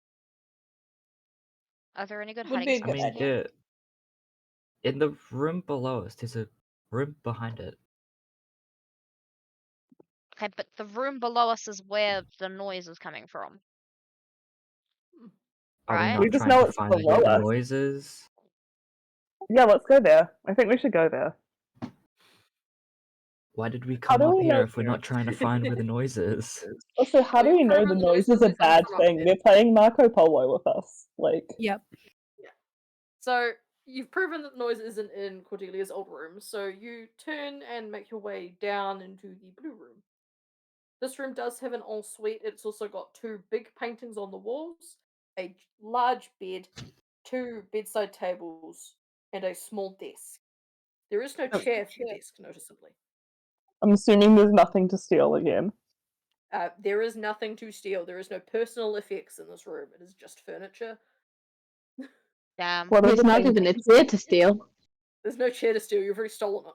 Are there any good
Would
hiding
be a
I
good
spots
mean,
here?
in the room below us, there's a room behind it.
Okay, but the room below us is where the noise is coming from.
Are we
Right?
not
We just
trying
know
to
it's
find
below
where the
us.
noise is?
Yeah, let's go there. I think we should go there.
Why did we
How
come
do
up
we
here
know?
if we're not trying to find where the noise is?
Also, how do
Well,
we
you've
know the
proven the
noise
noise
is a
doesn't come
bad
from up
thing?
there.
We're playing Marco Polo with us. Like,
Yep.
So you've proven that the noise isn't in Cordelia's old room, so you turn and make your way down into the blue room. This room does have an ensuite. It's also got two big paintings on the walls, a large bed, two bedside tables, and a small desk. There is no chair for the desk, noticeably.
I'm assuming there's nothing to steal again.
There is nothing to steal. There is no personal effects in this room. It is just furniture.
Damn.
What are
There's
the
not
things?
even a chair to steal.
There's no chair to steal. You've already stolen it.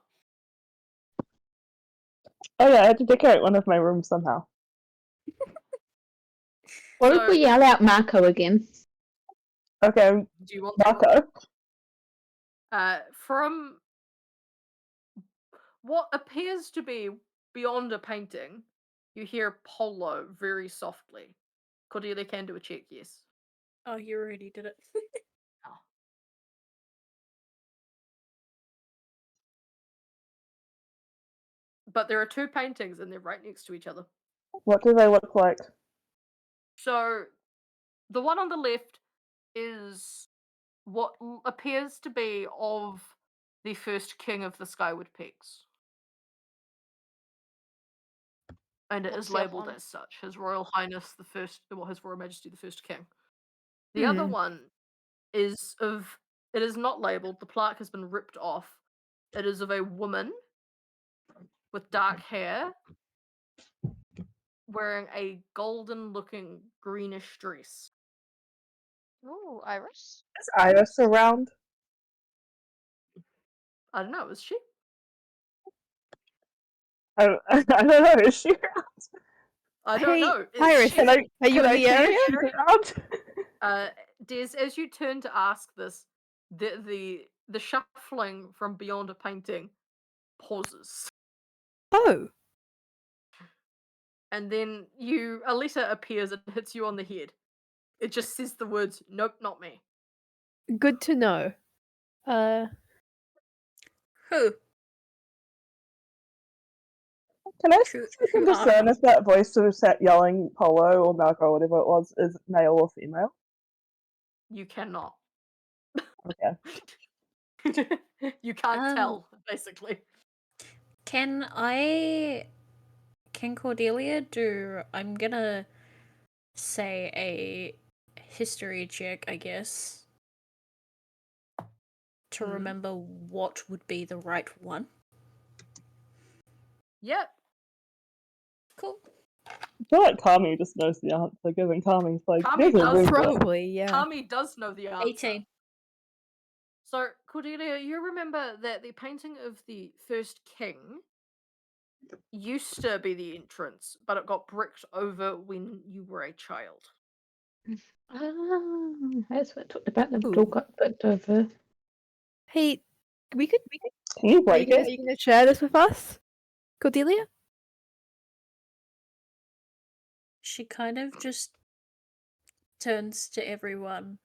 Oh yeah, I had to decorate one of my rooms somehow.
What
So,
if we yell out Marco again?
Okay,
do you want to?
Marco.
From what appears to be beyond a painting, you hear Polo very softly. Cordelia can do a check, yes.
Oh, you already did it.
Oh. But there are two paintings and they're right next to each other.
What do they look like?
So, the one on the left is what appears to be of the first king of the Skyward Peaks. And it
What's
is
the other
labelled
one?
as such. His Royal Highness the First, well, His Royal Majesty the First King. The other one is of, it is not labelled, the plaque has been ripped off. It is of a woman with dark hair wearing a golden looking greenish dress.
Ooh, Iris.
Is Iris around?
I don't know, is she?
I don't know. Is she around?
I don't
Hey,
know. Is
Iris,
she?
Can I?
are you
can
in
I
the
see if
area?
she's around?
Des, as you turn to ask this, the shuffling from beyond a painting pauses.
Oh.
and then a letter appears and hits you on the head. It just says the words, "Nope, not me."
Good to know.
Who?
Can I
Who-
see if I can
who are
discern
you?
if that voice that was sat yelling Polo or Malco or whatever it was is male or female?
You cannot.
Okay.
You can't tell, basically.
Can Cordelia do? I'm gonna say a history check, I guess, to remember what would be the right one.
Yep.
Cool.
I feel like Kami just knows the answer, given Kami's like,
Kami
there's a
does
reason.
Probably, yeah.
Kami does know the answer.
18.
So, Cordelia, you remember that the painting of the first king used to be the entrance, but it got bricked over when you were a child.
That's what I talked about. The
Ooh.
door got bricked over.
Hey, we could.
Can you
Are
break
you
it?
gonna share this with us, Cordelia?
She kind of just turns to everyone,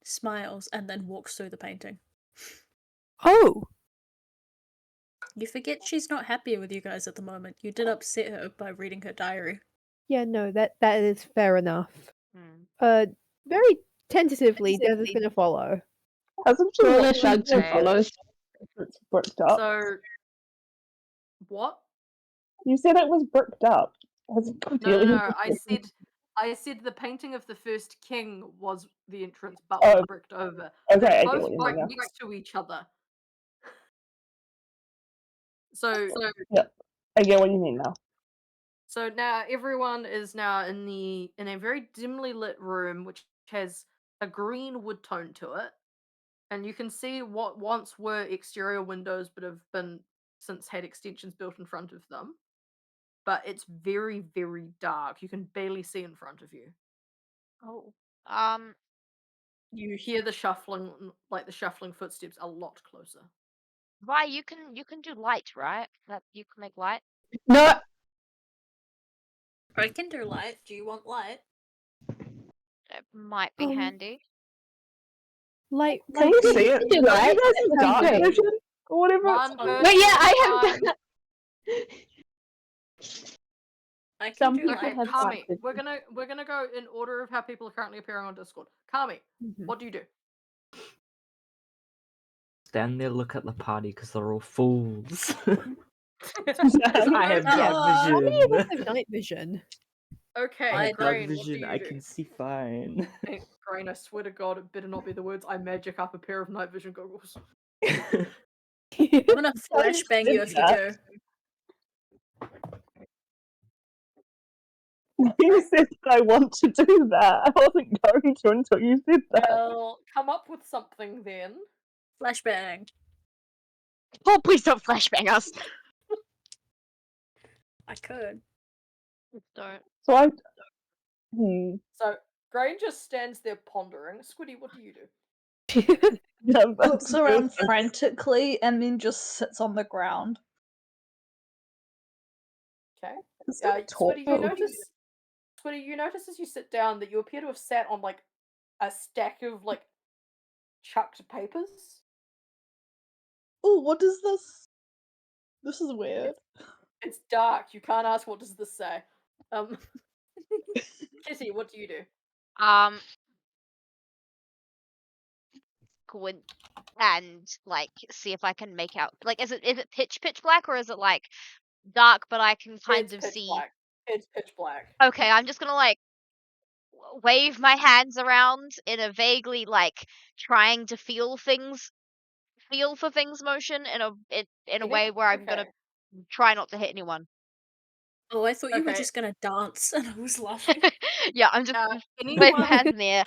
smiles, and then walks through the painting.
Oh,
You forget she's not happy with you guys at the moment. You did upset her by reading her diary.
yeah, no, that is fair enough.
Hmm.
Very tentatively, Dev is gonna follow.
Hasn't she
Roller
looked
shrugs and
Okay.
follows.
it's bricked up?
So, what?
You said it was bricked up. Hasn't
No,
Cordelia
I said the painting of the first king was the entrance, but
Oh,
was bricked over.
okay,
They're
I get
both
what you mean
right
now.
next to each other. So
I get what you mean now.
So now everyone is now in a very dimly lit room which has a green wood tone to it. And you can see what once were exterior windows but have been since had extensions built in front of them. But it's very, very dark. You can barely see in front of you.
Oh.
You hear the shuffling, like the shuffling footsteps a lot closer.
Why you can do light, right? That you can make light.
No,
I can do light. Do you want light?
It might be handy.
Like,
Can you see it?
do
Don't
that.
you guys
That
have
sounds
dark
great.
vision or whatever?
One
it's called?
person
But yeah,
at a
I
time.
have.
I can
Some
do
people
Okay,
light.
have
Kami,
dark
we're
vision.
gonna go in order of how people are currently appearing on Discord. Kami, what do you do?
Stand there, look at the party because they're all fools.
Sam,
I have dark
How
how many of us
vision.
have night vision?
Okay,
I have dark
Grain, what do
vision.
you
I
do?
can see fine.
Hey, Grain, I swear to God, it better not be the words I magic up a pair of night vision goggles.
I'm gonna flashbang you if you do.
You said that I want to do that. I wasn't going to until you said that.
Well, come up with something then.
Flashbang.
Oh, please don't flashbang us.
I could.
Don't.
So I.
So, Grain just stands there pondering. Squiddy, what do you do?
Yeah,
Looks around frantically and then just sits on the ground.
Okay.
Squiddy,
Squiddy, you notice as you sit down that you appear to have sat on like a stack of like chucked papers.
Oh, what is this? This is weird.
It's dark. You can't ask what does this say. Kitty, what do you do?
Squint and like see if I can make out. Like, is it pitch black or is it like dark, but I can kind
It's
of
pitch
see?
black. It's pitch black.
Okay, I'm just gonna like wave my hands around in a vaguely like trying to feel for things motion in a way where I'm gonna try not to hit anyone.
Oh, I thought you were
Okay.
just gonna dance, and I was laughing.
Yeah, I'm just wave my hands in the air.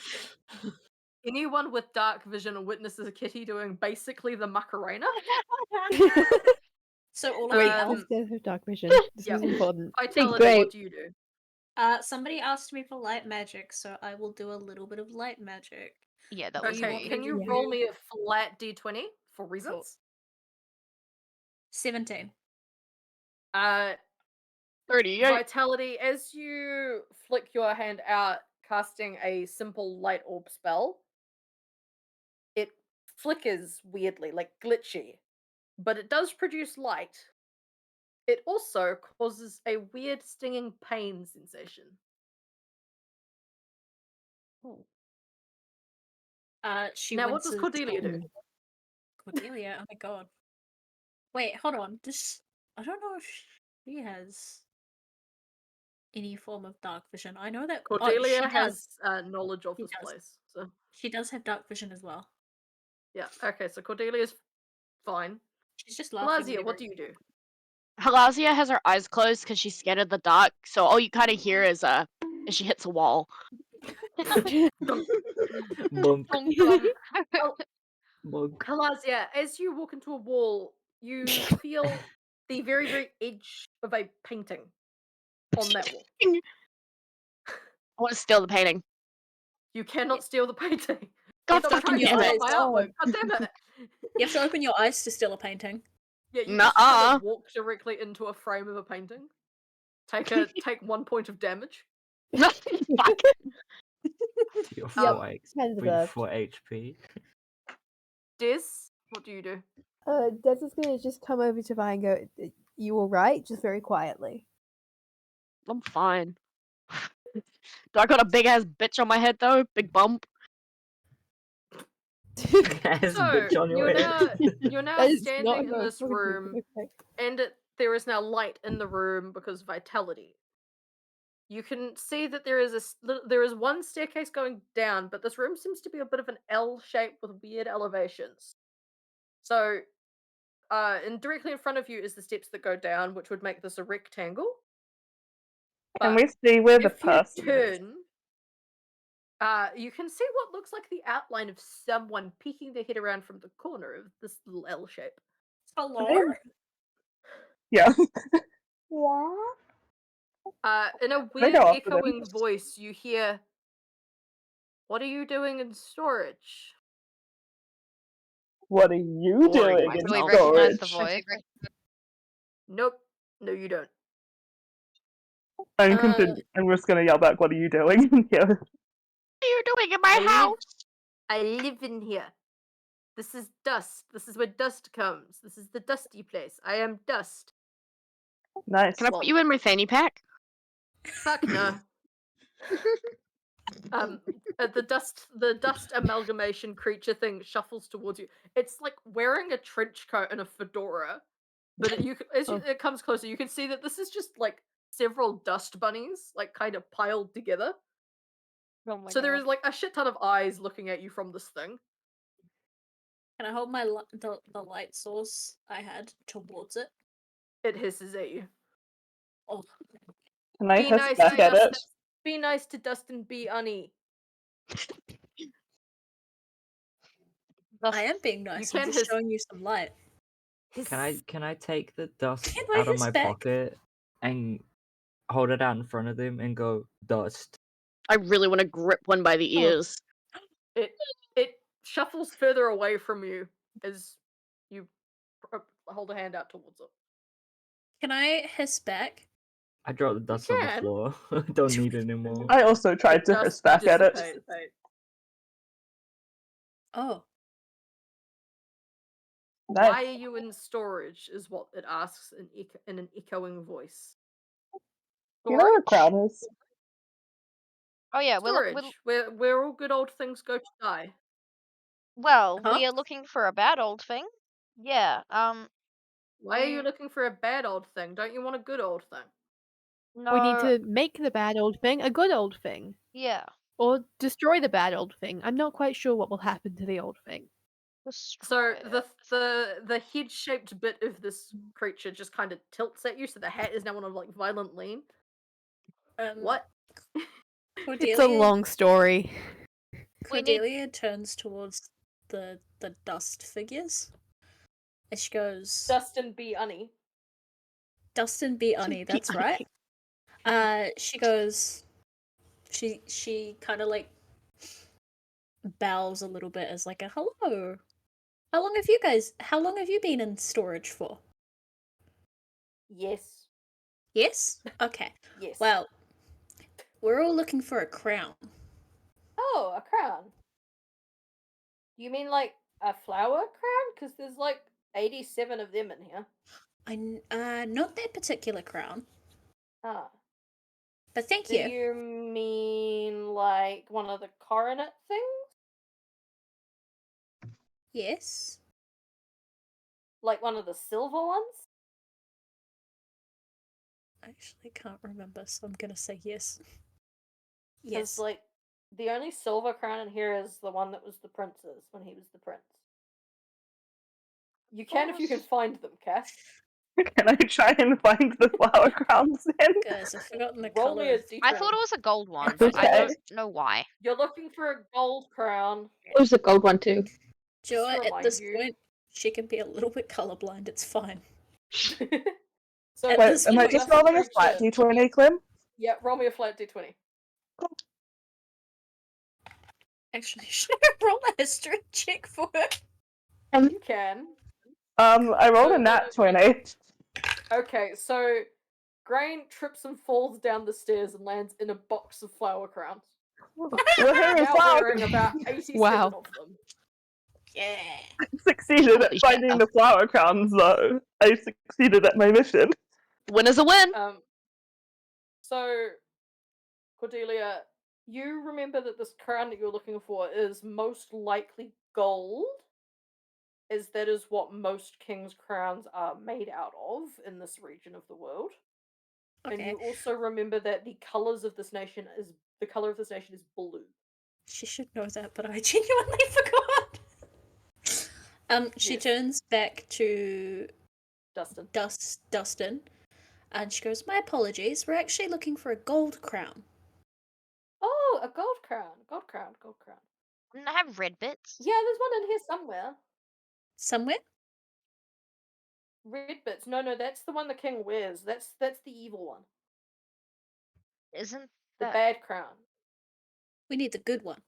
Anyone with dark vision witnesses a kitty doing basically the Macarena.
So all of
Wait,
you elf.
this does have dark vision. This
Yeah.
is important.
Vitality,
Great.
what do you do?
Somebody asked me for light magic, so I will do a little bit of light magic.
Yeah, that was
Okay,
me.
can you
Yeah.
roll me a flat d20 for reasons?
17.
38.
Vitality, as you flick your hand out, casting a simple light orb spell, it flickers weirdly, like glitchy, but it does produce light. It also causes a weird stinging pain sensation.
She
Now, what does
winces.
Cordelia do?
Cordelia, oh my god. Wait, hold on. I don't know if she has any form of dark vision. I know that
Cordelia
she
has knowledge of
She
this
does.
place. So
She does have dark vision as well.
yeah, okay. So Cordelia's fine.
She's just laughing.
Lazia, what do you do?
Halazia has her eyes closed because she's scared of the dark, so all you kind of hear is she hits a wall.
Monk.
Oh,
Monk.
Halazia, as you walk into a wall, you feel the very, very edge of a painting on that wall.
I want to steal the painting.
You cannot steal the painting.
God
Stop
fucking
trying to
damn
steal
it.
my artwork. God damn it.
You have to open your eyes to steal a painting.
Yeah, you just kind
Nuh-uh.
of walk directly into a frame of a painting. Take 1 point of damage.
Fuck.
You're
Yep,
4
kind of deserved.
4 HP.
Des, what do you do?
Des is gonna just come over to Vi and go, "You all right?" Just very quietly.
I'm fine. Do I got a big ass bitch on my head though? Big bump?
Yes, bitch on your head.
You're now
That is
standing
not
in
how
this
it works,
room,
okay.
and there is now light in the room because of vitality. You can see that there is one staircase going down, but this room seems to be a bit of an L shape with weird elevations. So, and directly in front of you is the steps that go down, which would make this a rectangle.
Can
But
we see where the
if you
person is?
turn, you can see what looks like the outline of someone peeking their head around from the corner of this little L shape.
Hello?
Yeah.
In a
They
weird
go after them.
echoing voice, you hear, "What are you doing in storage?"
What are you
Boring
doing
myself.
in
Do we recognize the
storage?
voice?
Nope. No, you don't.
I'm just gonna yell back, what are you doing? Yeah.
What are you doing in my
I live-
house?
I live in here. This is dust. This is where dust comes. This is the dusty place. I am dust.
Nice.
Can I put you in my fanny pack?
Fuck no. The dust amalgamation creature thing shuffles towards you. It's like wearing a trench coat and a fedora, but it comes closer, you can see that this is just like several dust bunnies, like kind of piled together.
Oh my
So there
God.
is like a shit ton of eyes looking at you from this thing.
Can I hold my the light source I had towards it?
It hisses at you.
Oh,
Can I
Be
hiss
nice
back
to
at
dust.
it?
Be nice to Dustin B. Unny.
I am being nice.
You
I'm
can
just
hiss.
showing you some light.
Can I take the dust
Can I
out of
hiss
my
back?
pocket and hold it out in front of them and go dust?
I really want to grip one by the
Oh.
ears.
It shuffles further away from you as you hold a hand out towards it.
Can I hiss back?
I dropped the dust on the
can.
floor. Don't need it anymore.
I also tried to
Dust
hiss back at it.
dissipate.
Oh,
Nice.
Why are you in storage? Is what it asks in an echoing voice.
Do you know where Crown is?
Oh yeah,
Storage, where all good old things go to die.
well,
Huh?
we are looking for a bad old thing. Yeah.
Why are you looking for a bad old thing? Don't you want a good old thing?
No.
We need to make the bad old thing a good old thing.
Yeah.
Or destroy the bad old thing. I'm not quite sure what will happen to the old thing.
So
Destroy it.
the head-shaped bit of this creature just kind of tilts at you, so the hat is now on a like violent lean. What?
Cordelia,
It's a long story.
We need-
Cordelia turns towards the dust figures. And she goes,
Dustin B. Unny.
Dustin B. Unny, that's right. She goes, she kind of like bows a little bit as like a hello. How long have you been in storage for?
Yes.
Yes? Okay.
Yes.
Well, we're all looking for a crown.
Oh, a crown. You mean like a flower crown? Because there's like 87 of them in here.
Not that particular crown,
Ah.
but thank
Do you mean like one of the coronet things?
Yes.
Like one of the silver ones?
I actually can't remember, so I'm gonna say yes.
Because
Yes.
like the only silver crown in here is the one that was the prince's when he was the prince. You can if you can find them, Cass.
Can I try and find the flower crowns then?
Guys, I've forgotten the
Roll
color.
me a
of-
d20.
I thought it was a gold one, but I
Okay.
don't know why.
You're looking for a gold crown.
There's a gold one too.
Do you know
Just
what,
to
at this
remind you.
point, she can be a little bit colorblind. It's fine.
So
At
Wait,
this
am I
point-
just rolling a flat d20, Clem?
Yeah, roll me a flat d20.
Actually, should I roll a history check for her?
You can.
I rolled a nat 20.
Okay, so Grain trips and falls down the stairs and lands in a box of flower crowns.
Woohoo,
Now
flower
wearing about 87
Wow.
of them.
Yeah.
succeeded at
Holy
finding
shit.
the flower crowns, though. I succeeded at my mission.
Win is a win.
So, Cordelia, you remember that this crown that you're looking for is most likely gold, as that is what most kings' crowns are made out of in this region of the world. And
Okay.
you also remember that the color of this nation is blue.
She should know that, but I genuinely forgot. She
Yes.
turns back to
Dustin.
Dustin, and she goes, "My apologies. We're actually looking for a gold crown."
Oh, a gold crown. Gold crown. Gold crown.
Didn't I have red bits?
Yeah, there's one in here somewhere.
Somewhere?
Red bits. No, that's the one the king wears. That's the evil one.
Isn't
The
that...
bad crown.
We need the good one.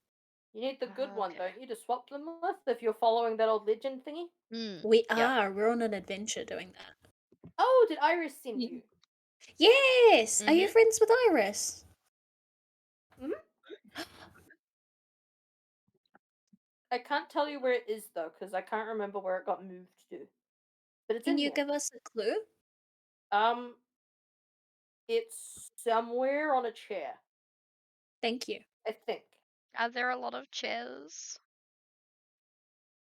You need the good one,
Okay.
don't you, to swap them with if you're following that old legend thingy?
We
Yep.
are. We're on an adventure doing that.
Oh, did Iris send
Yeah.
you?
Yes. Are you friends with Iris?
I can't tell you where it is though, because I can't remember where it got moved to. But it's
Can
in
you
here.
give us a clue?
It's somewhere on a chair,
Thank you.
I think.
Are there a lot of chairs?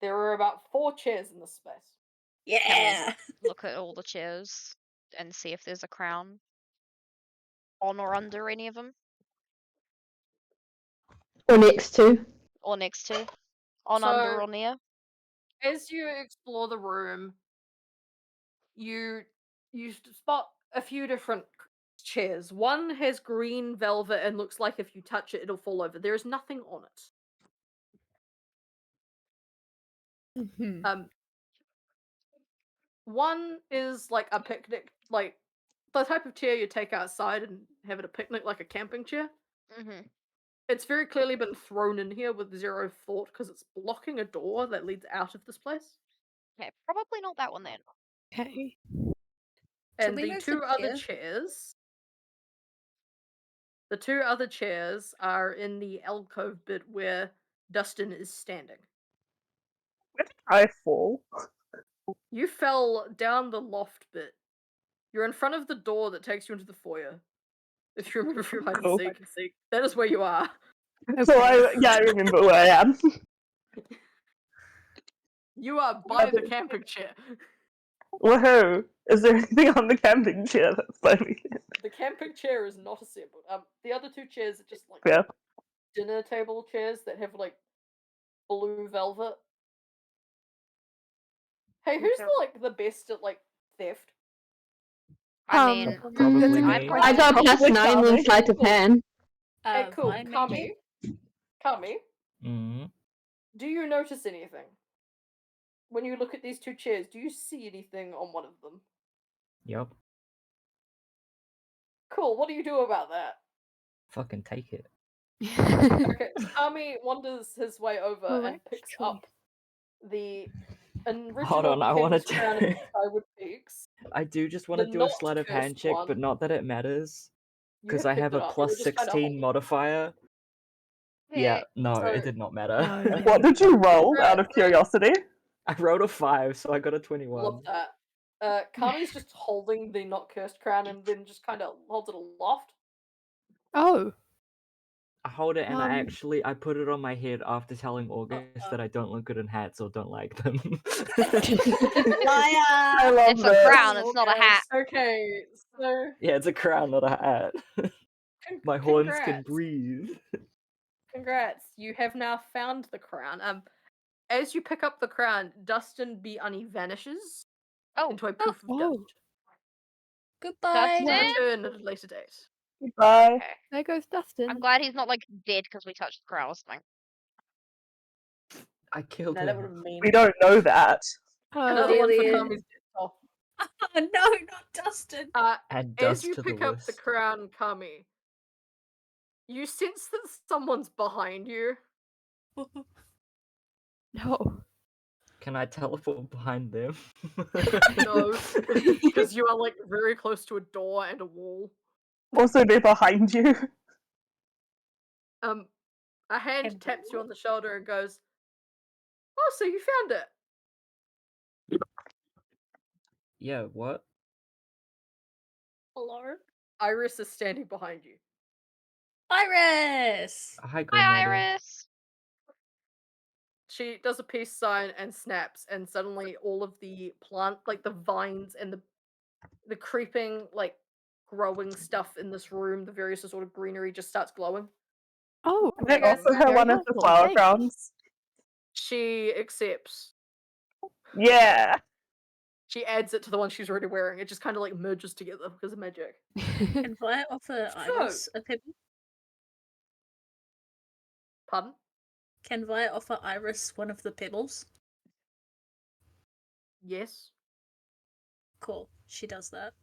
There are about 4 chairs in this space.
Yeah.
Look at all the chairs and see if there's a crown on or under any of them,
Or next to.
or next to, on, under,
So-
or near.
As you explore the room, you spot a few different chairs. One has green velvet and looks like if you touch it, it'll fall over. There is nothing on it. One is like a picnic, like the type of chair you take outside and have at a picnic, like a camping chair.
Mm-hmm.
It's very clearly been thrown in here with zero thought because it's blocking a door that leads out of this place.
Okay, probably not that one then.
Okay.
And
we
the
move the
two other
chair?
chairs, the two other chairs are in the alcove bit where Dustin is standing.
Where did I fall?
You fell down the loft bit. You're in front of the door that takes you into the foyer. If you remember from hide and
Cool.
seek, that is where you are.
So I remember where I am.
You are by the camping chair.
Woohoo! Is there anything on the camping chair that's funny?
The camping chair is not assembled. The other 2 chairs are just like
Yeah.
dinner table chairs that have like blue velvet. Hey, who's the best at like theft?
I mean,
Probably
It's a
me.
I'm
good
pretty
I got
good.
plus
Probably
9
Tommy.
in sleight of hand.
Hey, cool.
Mine
Kami,
maybe?
Mm-hmm.
do you notice anything? When you look at these 2 chairs, do you see anything on one of them?
Yep.
Cool, what do you do about that?
Fucking take it.
Okay, Kami wanders his way over and
Correct
picks
choice.
up the and
Hold on, I
King's
wanted
Crown and
to.
Skyward Peaks.
I do just want to
The
do a
not
sleight of hand
cursed
check,
one.
but not that it matters.
You
Because
have
I
picked
have
it
a
up. You were
plus
just kind of
16
holding.
modifier. Yeah,
Hey.
no,
So-
it did not matter.
No, yeah.
What did you roll out of
Congrats.
curiosity?
I rolled a 5, so I got a 21.
Love that. Kami's just holding the not cursed crown and then just kind of holds it aloft.
Oh.
I hold it and
Um,
I put it on my head after telling August that I don't look good in hats or don't like them.
I love
It's a
that.
crown, it's not a hat.
Okay, so
Yeah, it's a crown, not a hat. My horns can
congrats.
breathe.
Congrats, you have now found the crown. As you pick up the crown, Dustin B. Unny vanishes
Oh,
into a poof of
Oh.
dust.
Goodbye.
Dustin?
Return at a later date.
Bye.
okay.
There goes Dustin.
I'm glad he's not like dead because we touched the crown or something.
I killed
No, that would
him.
have been
We don't know that.
another one for
Delia.
Kami's desktop.
Oh, no, not Dustin.
Add
As
dust
you
to the
pick up the
list.
crown, Kami, you sense that someone's behind you.
No.
Can I teleport behind them?
No, because you are like very close to a door and a wall.
Also, they're behind you.
A hand
And
taps you on the shoulder and goes, "Oh, so you found it."
Yeah, what?
Hello?
Iris is standing behind you.
Iris!
Hi, Green
Hi,
Lady.
Iris.
She does a peace sign and snaps, and suddenly all of the plant, like the vines and the creeping, like growing stuff in this room, the various sort of greenery just starts glowing.
Oh.
Can I also have
Very
one of the
helpful,
flower
thanks.
crowns?
She accepts.
Yeah.
She adds it to the one she's already wearing. It just kind of like merges together because of magic.
Can I offer Iris a pebble?
Pardon?
Can Vi offer Iris one of the pebbles?
Yes.
Cool. She does that.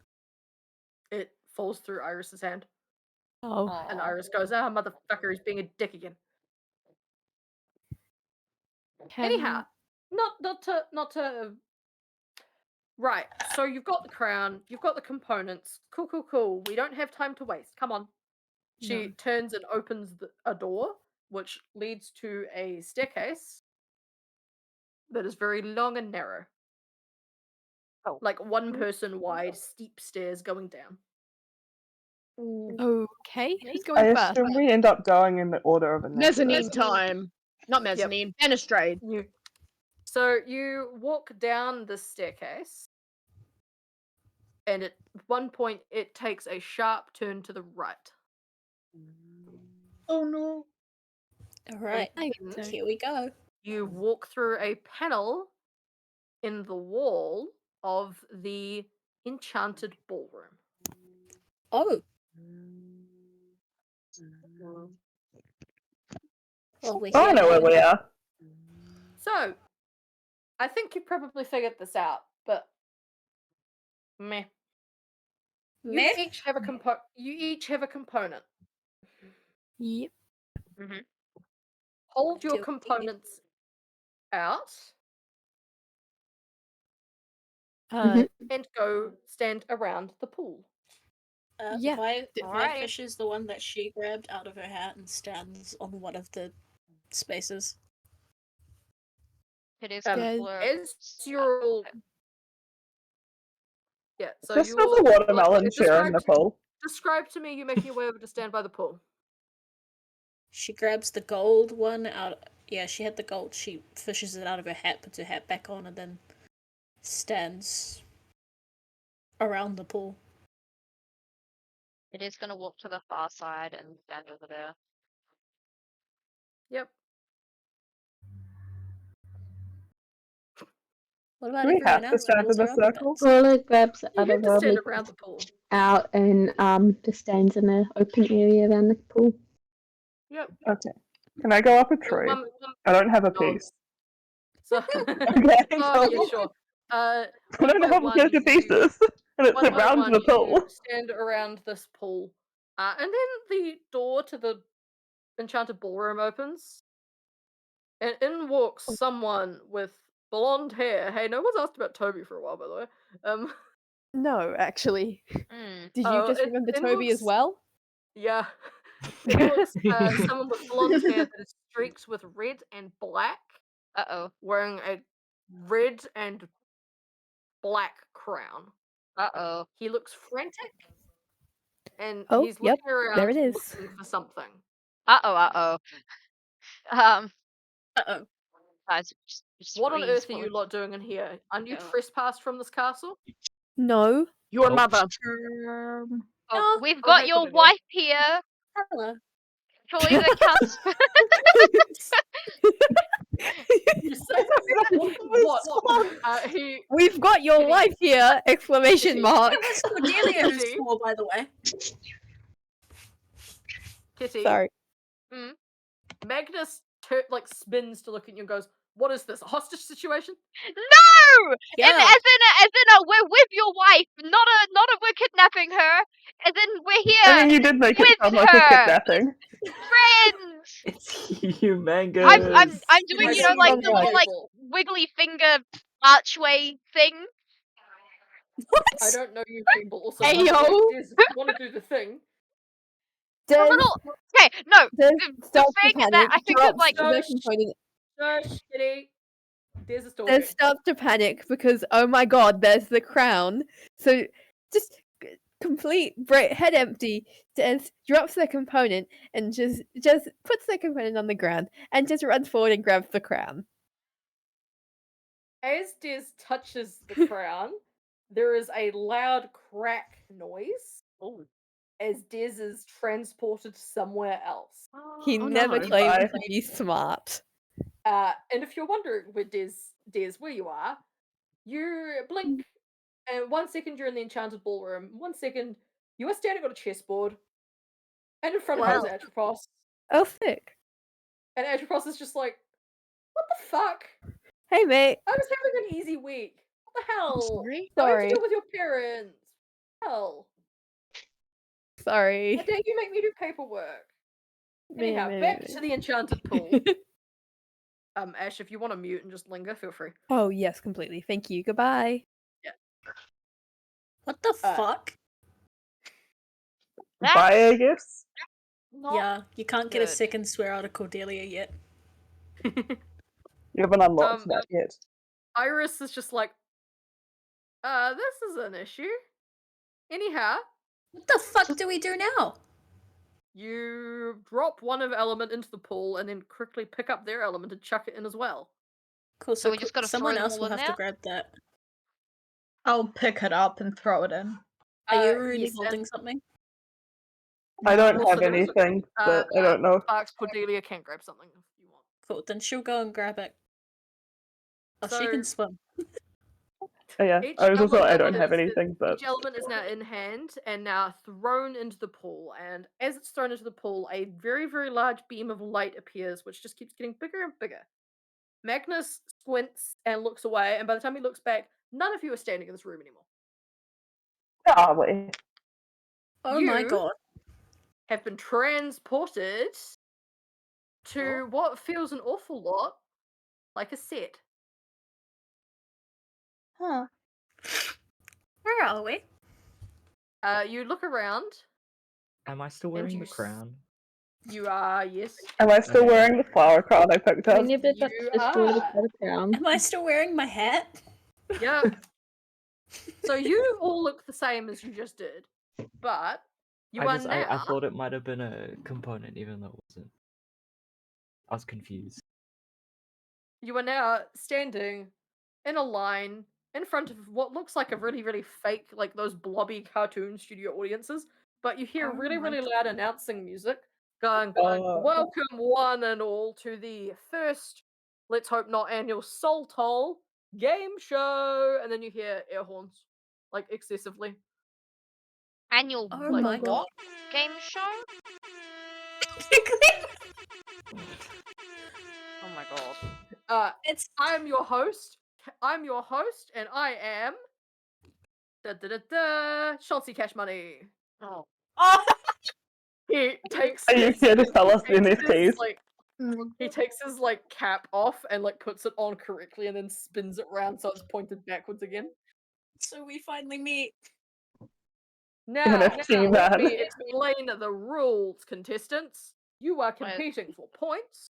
It falls through Iris's hand,
Oh.
and
Aw.
Iris goes, "Ah, motherfucker, he's being a dick again."
Can...
Anyhow, not to. Right, so you've got the crown, you've got the components. Cool. We don't have time to waste. Come on. She
No.
turns and opens a door, which leads to a staircase that is very long and narrow.
Oh.
Like one person wide, steep stairs going down.
Okay. Who's
I
going first?
assume we end up going in the order of
Mezzanine
initiative.
time. Not mezzanine, balustrade.
So you walk down the staircase, and at one point it takes a sharp turn to the right.
Oh no.
Alright,
And
here we go.
you walk through a panel in the wall of the enchanted ballroom.
Oh. Well, we're
Oh, I
here
know where
now.
we are.
So, I think you probably figured this out, but meh.
Meh?
You each have a component.
Yep.
Mm-hmm.
Hold your
Do it.
components out
Mhm.
and go stand around the pool.
Yeah.
Vi
Alrighty.
fishes the one that she grabbed out of her hat and stands on one of the spaces.
It is
Good.
As you're all so
Just
you
with
all
the watermelon chair in the pool.
Describe to me you making your way over to stand by the pool.
She grabs the gold one out. Yeah, she had the gold. She fishes it out of her hat, puts her hat back on, and then stands around the pool.
It is gonna walk to the far side and stand over there.
Yep.
What about
Do we
everyone
have to
else?
stand in
Rules
a
are alphabets.
circle?
Paula grabs
You
out
get
of
to
her
stand
leg
around the pool.
out and just stands in an open area around the pool.
Yep.
Okay. Can I go up a tree? I don't have a
No.
piece.
So
Okay,
oh yeah,
cool.
sure.
I
One
don't
by
have a
one,
piece of pieces. And it's
one by
around
one,
the pool.
you stand around this pool, and then the door to the enchanted ballroom opens, and in walks someone with blonde hair. Hey, no one's asked about Toby for a while, by the way.
No, actually.
Mm.
Did you
Oh,
just
it-
remember
it
Toby as
looks-
well?
Yeah. It looks someone with blonde hair that is streaked with red and black,
Uh-oh.
wearing a red and black crown.
Uh-oh.
He looks frantic, and
Oh,
he's
yep,
looking around
there it is.
looking for something.
Uh-oh, uh-oh.
Uh-oh.
Guys, just
What on
freeze
earth are
for-
you lot doing in here? Are you
Oh.
trespassed from this castle?
No.
Your
Nope.
mother.
Oh, we've
Oh,
got
hey,
your
good idea.
wife here.
Hello.
Surely the counts.
You say what? He
We've got your
Kitty.
wife here! Exclamation mark.
It was Cordelia who
Kitty.
swore, by the way.
Kitty.
Sorry.
Magnus spins to look at you and goes, "What is this? A hostage situation?"
No!
Yeah.
As in a we're with your wife, not a we're kidnapping her. As in we're here,
I mean, you did make it
with
sound like a
her.
kidnapping.
friends.
It's humongous.
I'm doing
I
you know
see
like
you
the little like
people.
wiggly finger archway thing.
I don't know you people. Also,
Hey,
by the way,
yo.
Diz, if you want to do the thing.
The
Des,
little okay, no,
Des
the
starts to
thing that
panic,
I think is
drops
like
the
Shush.
component.
Shush, Kitty. Diz is
Des
talking.
starts to panic because, oh my god, there's the crown. So just complete head empty. Des drops the component and just puts the component on the ground and just runs forward and grabs the crown.
As Diz touches the crown, there is a loud crack noise as Diz is transported somewhere else.
He
Oh,
never
no.
claimed
Bye.
to be smart.
And if you're wondering where Diz where you are, you blink, and 1 second you're in the enchanted ballroom. 1 second you are standing on a chessboard, and in front of you is Atropos.
Oh, sick.
And Atropos is just like, "What the fuck?
Hey, mate.
I was having an easy week. What the hell?
Sorry?
I have to
Sorry.
deal with your parents. Hell.
Sorry.
Why dare you make me do paperwork?" Anyhow,
Meh,
back
meh,
to the enchanted pool. Ash, if you want to mute and just linger, feel free.
Oh, yes, completely. Thank you. Goodbye.
What the fuck?
Bye, I guess.
Not
Yeah, you can't get a
good.
second swear out of Cordelia yet.
You haven't unlocked that yet.
Iris is just like, this is an issue. Anyhow,
What the fuck do we do now?
you drop one of element into the pool and then quickly pick up their element and chuck it in as well.
Cool,
So we just gotta
someone
throw them
else
all
will
in
have to
there?
grab that.
I'll pick it up and throw it in.
Are you really
yes,
holding
and
something?
I don't
also
have
there is a-
anything, but I don't know.
Sparks Cordelia can grab something if you want.
Cool, then she'll go and grab it. Oh, she
So-
can swim.
Oh, yeah,
Each
I was also I don't
element
have
is-
anything, but
Each element is now in hand and now thrown into the pool. And as it's thrown into the pool, a very, very large beam of light appears, which just keeps getting bigger and bigger. Magnus squints and looks away, and by the time he looks back, none of you are standing in this room anymore.
golly.
Oh my
You-
god.
Have been transported to what feels an awful lot like a set.
Huh.
Where are we?
You look around.
Am I still
And
wearing
you
the
s-
crown?
You are, yes.
Am I still
Okay.
wearing the flower crown I picked up?
When you bit up
You
the sword
are.
without a crown.
Am I still wearing my hat?
Yeah. So you all look the same as you just did, but you are now.
I thought it might have been a component, even though it wasn't. I was confused.
You are now standing in a line in front of what looks like a really, really fake, like those blobby cartoon studio audiences. But you hear
Oh
really,
my
really loud announcing music going,
Oh.
"Welcome one and all to the first, let's hope not annual Soul Toll game show." And then you hear air horns, like excessively.
Annual
Oh
Like,
my
what?
god.
game show? Oh my god.
It's
I'm your host. I'm your host, and I am Chauncey Cash Money.
Oh.
oh,
He takes.
Are you
his-
here to sell us
he takes his,
NFTs?
like He takes his like cap off and like puts it on correctly and then spins it round so it's pointed backwards again.
So we finally meet.
Now,
NFT
let
man.
me explain the rules, contestants. You are competing for points.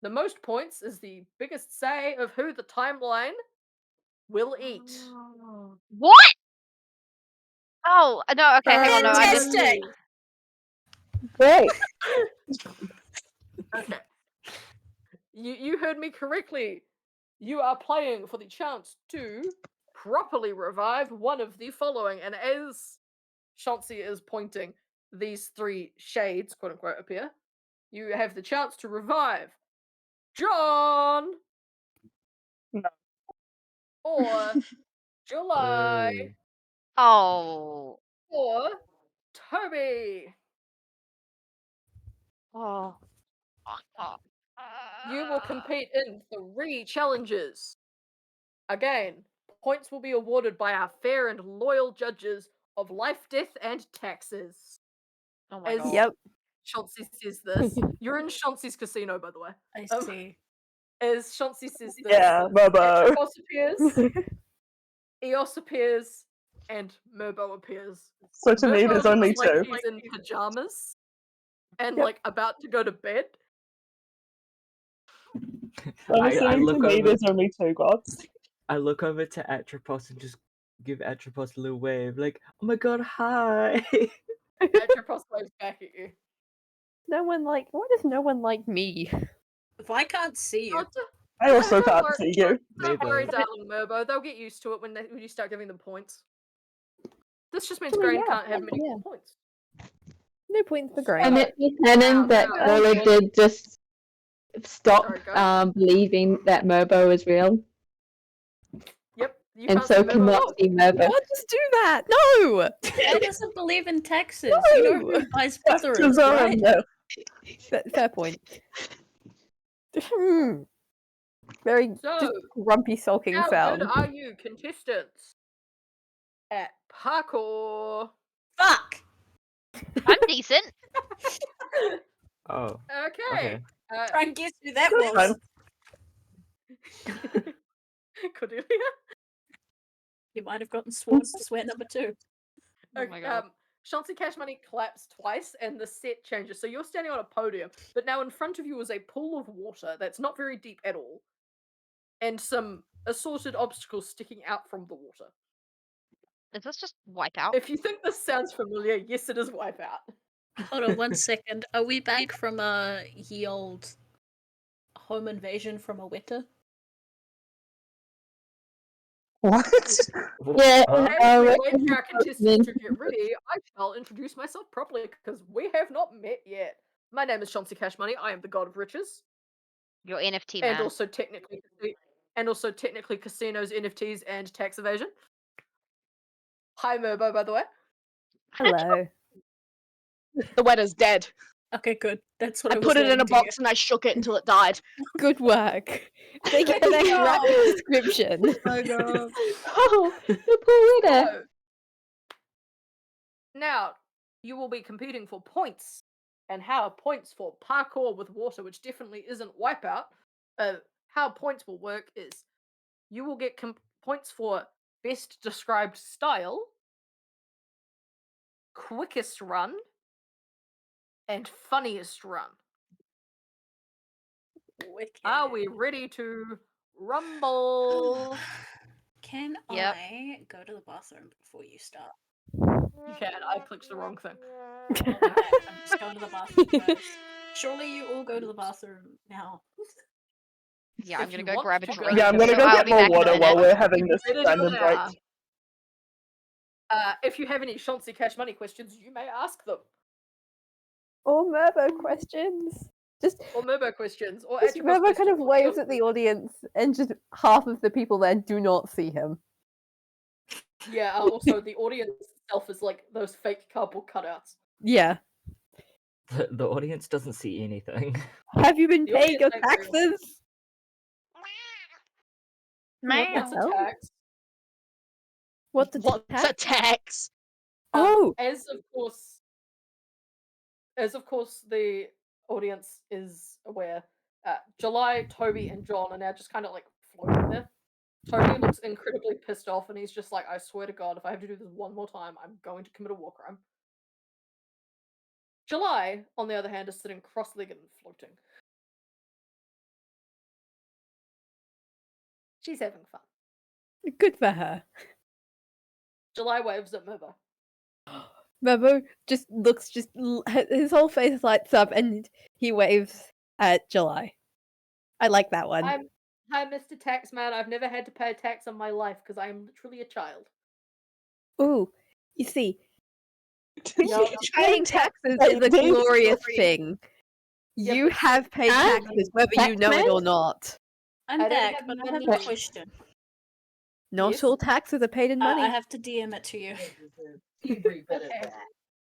The most points is the biggest say of who the timeline will eat.
What? Oh no. Okay, hang on. No, I missed.
Fantastic!
Great.
Okay. You heard me correctly. You are playing for the chance to properly revive one of the following. And as Chauncey is pointing, these three shades, quote unquote, appear. You have the chance to revive John
No.
or July
Hey.
Oh.
or Toby.
Oh.
You will compete in 3 challenges. Again, points will be awarded by our fair and loyal judges of life, death, and taxes.
Oh my
As
god.
Yep.
Chauncey says this. You're in Chauncey's casino, by the way.
I see.
As Chauncey says this,
Yeah, Bobo.
Atropos appears, Eos appears, and Murbo appears.
So to me,
Murbo
there's only
looks like
two.
he's in pajamas and
Yep.
like about to go to bed.
I'm
I
assuming to
look
me,
over.
there's only two gods.
I look over to Atropos and just give Atropos a little wave, like, "Oh my god, hi!"
Atropos waves back at you.
No one like. Why does no one like me?
If I can't see you,
I also
Don't
can't
worry-
see you.
Don't worry,
Neither.
darling Murbo. They'll get used to it when you start giving them points. This just means
Oh,
Grain
yeah,
can't have many
yeah.
points.
No points for
And
Grain.
it be canon that
Now,
Paula did just stop
Sorry, go.
believing that Murbo is real,
Yep. You
and
can't
so
see Murbo at
cannot
all.
see Murbo.
Can't just do that. No.
I doesn't believe in taxes. You know who buys Butherin, right?
No.
Fair point. Hmm. Very just
So,
grumpy sulking
how
sound.
good are you, contestants? At parkour.
Fuck!
I'm decent.
Oh,
Okay.
okay.
Try and guess who that
That's
was.
Cordelia?
You might have gotten sworn to swear number 2.
Oh my god.
Chauncey Cash Money claps twice and the set changes. So you're standing on a podium, but now in front of you is a pool of water that's not very deep at all. And some assorted obstacles sticking out from the water.
Is this just Wipeout?
If you think this sounds familiar, yes, it is Wipeout.
Hold on 1 second. Are we back from a ye old home invasion from a winter?
What?
Yeah,
Huh?
As we
we're
wait for our contestants
then-
to get ready, I shall introduce myself properly because we have not met yet. My name is Chauncey Cash Money. I am the god of riches,
Your NFT man.
and also technically casinos, NFTs, and tax evasion. Hi, Murbo, by the way.
Hello.
The weather's dead.
Okay, good. That's what I
I
was
put it in
waiting
a
to hear.
box and I shook it until it died.
Good work. Thank you for that graphic description.
Oh god.
Oh, the poor widow.
So, now, you will be competing for points. And how points for parkour with water, which definitely isn't Wipeout, how points will work is you will get points for best described style, quickest run, and funniest run.
Wicked.
Are we ready to rumble?
Can
Yep.
I go to the bathroom before you start?
You can. I clicked the wrong thing.
Okay, I'm just going to the bathroom first. Surely you all go to the bathroom now.
Yeah, I'm
If
gonna
you
go
want
grab a
to go
drink.
Yeah, I'm gonna
so
go
I'll
get
be
more
back in a
water
minute.
while we're having this
Ready to
random
go
break.
now. If you have any Chauncey Cash Money questions, you may ask them.
Or Murbo questions. Just
Or Murbo questions. Or
Just
Atropos
Murbo kind of
questions, or
waves
Eos
at the audience, and just half of the people there do not see him.
Yeah, also the audience itself is like those fake cardboard cutouts.
Yeah.
The audience doesn't see anything.
Have you been
The
paying your
audience ain't real.
taxes?
What's a
hell?
tax?
What's the
What's a
tax?
tax?
Oh,
As of course the audience is aware, July, Toby, and John are now just kind of like floating there. Toby looks incredibly pissed off, and he's just like, I swear to God, if I have to do this one more time, I'm going to commit a war crime. July, on the other hand, is sitting cross-legged and floating. She's having fun.
Good for her.
July waves at Mibba.
Memo just looks, his whole face lights up, and he waves at July. I like that one.
Hi, Mr. Taxman. I've never had to pay a tax on my life because I am literally a child.
Ooh, you see,
No,
paying taxes is a glorious thing.
Yeah,
You
but-
have paid taxes, whether you know it or not.
I'm
I don't
back,
have
but I have
money.
a question.
Not
Yes?
all taxes are paid in money.
I have to DM it to you.
Okay.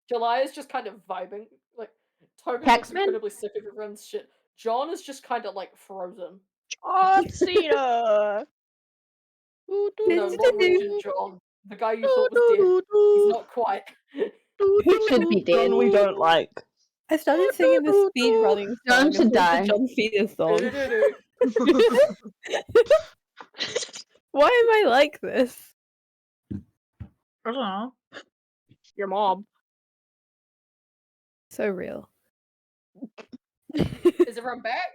July is just kind of vibing. Like, Toby looks
Taxman?
incredibly sick of everyone's shit. John is just kind of like frozen.
John Cena.
No, not Regent John. The guy you thought was dead. He's not quite.
Should be dead.
John we don't like.
I started singing the speed running
John
song.
should die.
The John Cena song.
Do-do-do-do.
Why am I like this?
I don't know.
Your mom.
So real.
Is everyone back?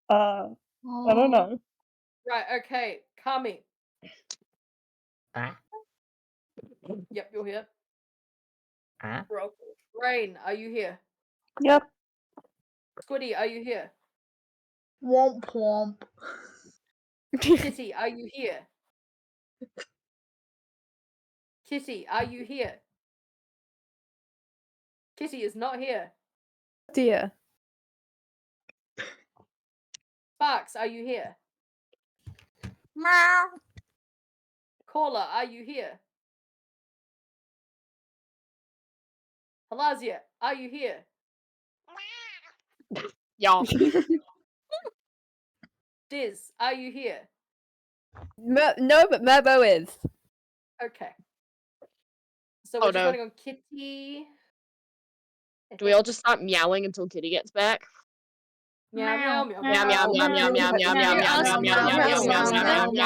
I don't know.
Right, okay. Kami.
Ah,
Yep, you're here.
ah.
Rain, are you here?
Yep.
Squiddy, are you here?
Womp womp.
Kitty, are you here? Kitty, are you here? Kitty is not here.
Dear.
Sparks, are you here?
Meow.
Caller, are you here? Halazia, are you here?
Y'all.
Diz, are you here?
No, but Merbo is.
Okay. So
Oh,
we're just
no.
running on Kitty.
Do we all just start meowing until Kitty gets back?
Meow meow meow
Meow meow meow meow meow meow meow meow meow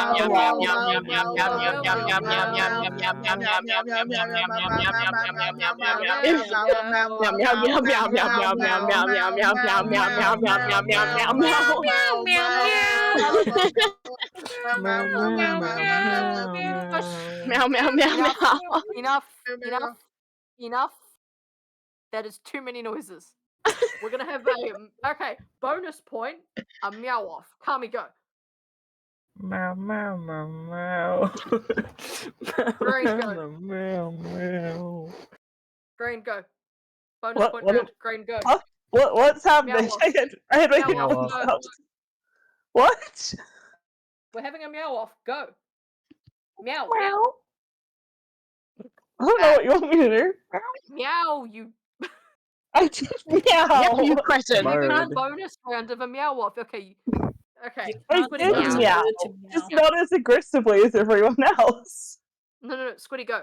Enough. That is too many noises. We're gonna have a bonus point. A meow off. Kami, go.
Meow meow meow meow.
Green, go.
Meow meow.
Green, go. Bonus
What-
point
what-
round. Green, go.
Huh? What's happening?
Meow off.
I had my
Meow
off,
hands
go.
up. What?
We're having a meow off. Go. Meow.
Meow. I don't know what you want me to do.
Meow, you.
I just meow.
Yeah, you question.
We're having a
Bird.
bonus round of a meow off. Okay. Okay.
I
Squiddy,
did
go.
meow.
meow. Just not as aggressively as everyone else.
No. Squiddy, go.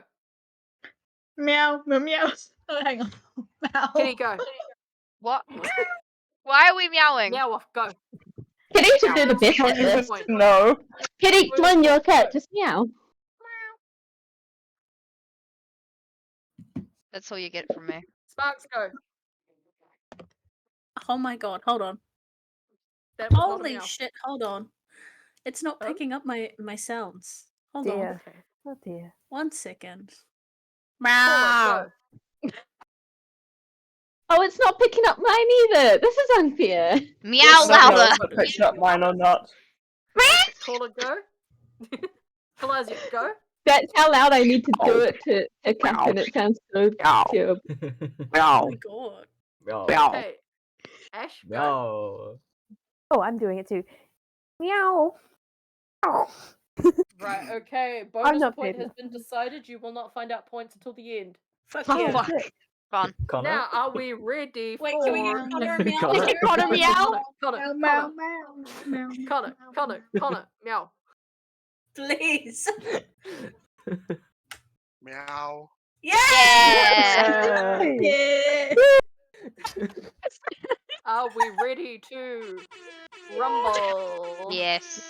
Meow. Meow. Meow. Oh, hang on. Meow.
Kitty, go.
What? Why are we meowing?
Meow off. Go.
Kitty should do the best at this.
Point.
No.
Kitty, come on, you're a cat. Just meow.
That's all you get from me.
Sparks, go.
Oh my god, hold on.
That was not a
Holy
meow.
shit, hold on. It's not
Oh?
picking up my sounds. Hold on.
Dear.
Okay.
Oh dear.
1 second.
Caller, go.
Oh, it's not picking up mine either. This is unfair.
Meow
Don't know
louder.
if it picked up mine or not.
Caller, go. Halazia, go.
That's how loud I need to do it to count, and it sounds so terrible.
Oh
Meow.
my god.
Meow.
Meow.
Okay. Ash, go.
Meow.
Oh, I'm doing it too. Meow. Meow.
Right, okay. Bonus
not
point
paid
has been decided. You will not find out points until the end.
Fuck
Oh,
you.
fuck. Fun.
Connor?
Now, are we ready
Wait,
for...
can we get Connor meow?
Connor?
Connor meow.
Connor,
Meow.
Connor,
Meow. Meow.
Connor, meow.
Please.
Meow.
Yeah.
Yeah.
Are we ready to rumble?
Yes.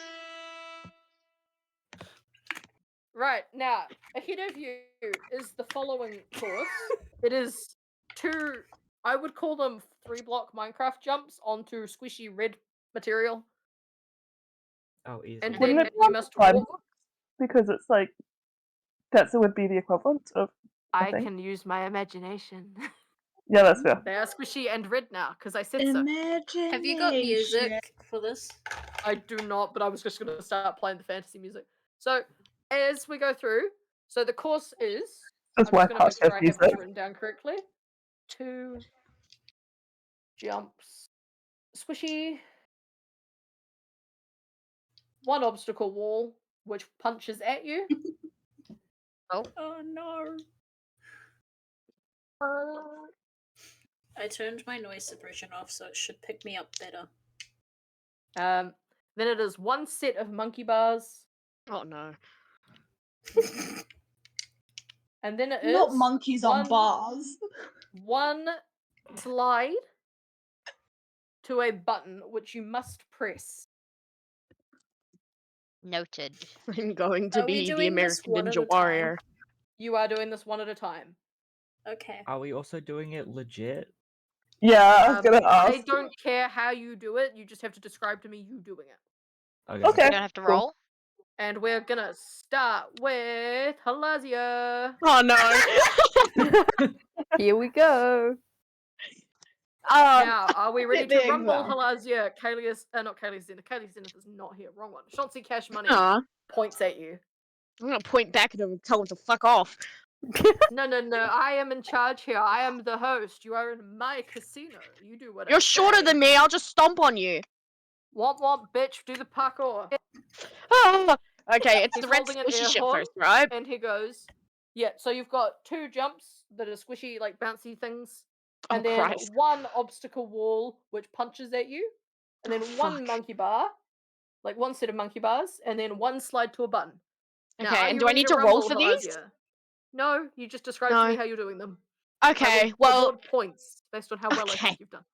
Right, now, ahead of you is the following course. It is 2, I would call them 3-block Minecraft jumps onto squishy red material.
Oh, easy.
And
Wouldn't
then
it be
you
on
must
the
walk.
because it's like that would be the equivalent of.
I
think.
can use my imagination.
Yeah, that's fair.
They are squishy and red now, because I said so.
Imagination.
Have you got music for this?
I do not, but I was just going to start playing the fantasy music. So, as we go through, so the course is,
That's
I'm
why
just going to make
past
sure I have
music.
this written down correctly. 2 jumps, squishy, 1 obstacle wall, which punches at you.
Oh no. I turned my noise suppression off, so it should pick me up better.
Then it is 1 set of monkey bars,
Oh no.
and then it is
Not monkeys on bars.
1 slide to a button which you must press.
Noted.
I'm going to
Are we
be the
doing this
American
one at a
Ninja
time?
Warrior.
You are doing this 1 at a time.
Okay.
Are we also doing it legit?
Yeah, I was gonna
I
ask.
don't care how you do it, you just have to describe to me you doing it.
Okay.
Okay.
You don't have to
cool.
roll.
And we're gonna start with Halazia.
Oh no.
Here we go.
Now, are we ready
Hit the
to rumble
exam.
Halazia? Kalius, not Kalius Zenith. Kalius Zenith is not here. Wrong one. Chauncey Cash Money
Aw,
points at you.
I'm gonna point back at him and tell him to fuck off.
No, I am in charge here. I am the host. You are in my casino. You do what I
You're shorter
say.
than me, I'll just stomp on you.
Womp womp, bitch. Do the parkour.
Ah, okay, it's
He's
the red
holding an
squishy
air
shit
horn,
first, right?
and he goes, yeah, so you've got 2 jumps that are squishy, like bouncy things,
Oh,
and then
Christ.
1 obstacle wall which punches at you, and then
Oh,
1
fuck.
monkey bar, like 1 set of monkey bars, and then 1 slide to a button. Now,
Okay,
are
and
you
do I
ready
need to roll
rumble,
for these?
Halazia? No, you just describe to me
No.
how you're doing them. I
Okay,
will
well,
award points based on how well I
Okay.
think you've done.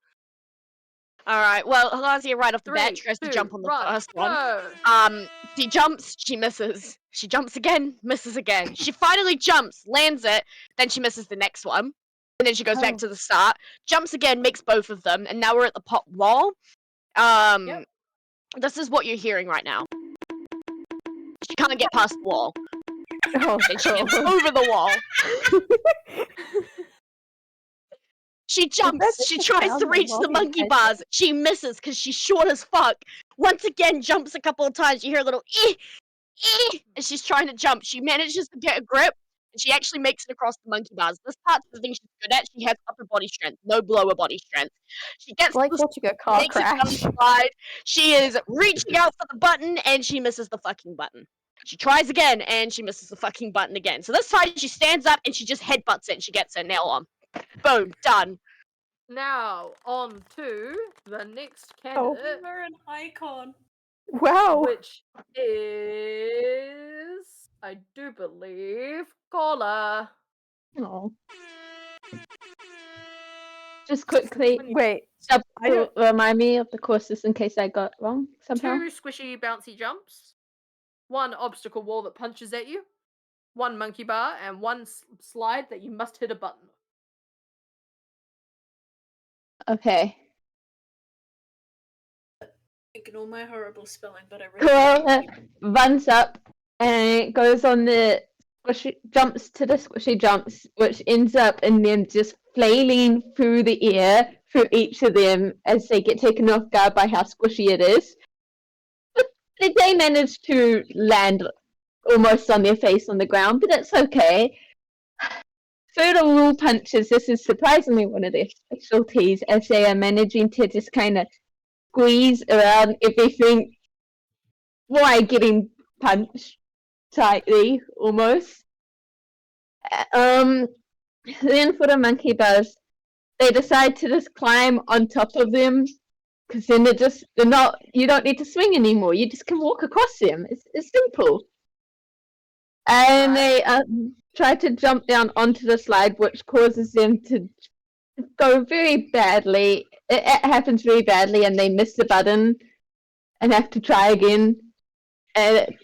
alright, well, Halazia right off the bat
3,
tries to
2,
jump on the
run,
first one.
go!
She jumps, she misses. She jumps again, misses again. She finally jumps, lands it, then she misses the next one. And then she goes back
Oh.
to the start, jumps again, makes both of them, and now we're at the pop wall.
Yep.
This is what you're hearing right now. She can't get past the wall.
Oh,
Then she gets
God.
over the wall. She jumps. She
just
tries
sound
to
like
reach the
Bobby
monkey
Pin?
bars. She misses because she's short as fuck. Once again, jumps a couple of times. You hear a little and she's trying to jump. She manages to get a grip, and she actually makes it across the monkey bars. This part's the thing she's good at. She has upper body strength, no lower body strength. She gets
Like
the
watching a car
makes a jump
crash.
slide. She is reaching out for the button, and she misses the fucking button. She tries again, and she misses the fucking button again. So this time, she stands up, and she just headbutts it, and she gets her nail on. Boom, done.
Now, on to the next
Oh.
candidate,
You're an icon.
Wow.
which is, I do believe, Cola.
Oh. Just quickly,
Wait.
to
I don't-
remind me of the courses in case I got it wrong somehow.
2 squishy bouncy jumps, 1 obstacle wall that punches at you, 1 monkey bar, and 1 slide that you must hit a button.
Okay.
Ignore my horrible spelling, but I really
Corolla runs up and goes on the squishy jumps to the squishy jumps, which ends up in them just flailing through the air through each of them as they get taken off guard by how squishy it is. But they manage to land almost on their face on the ground, but it's okay. Through the rule punches, this is surprisingly one of their specialties, as they are managing to just kind of squeeze around everything while getting punched tightly, almost. Then for the monkey bars, they decide to just climb on top of them, because then they're not, you don't need to swing anymore, you just can walk across them. It's simple. and they try to jump down onto the slide, which causes them to go very badly. It happens very badly, and they miss the button and have to try again. And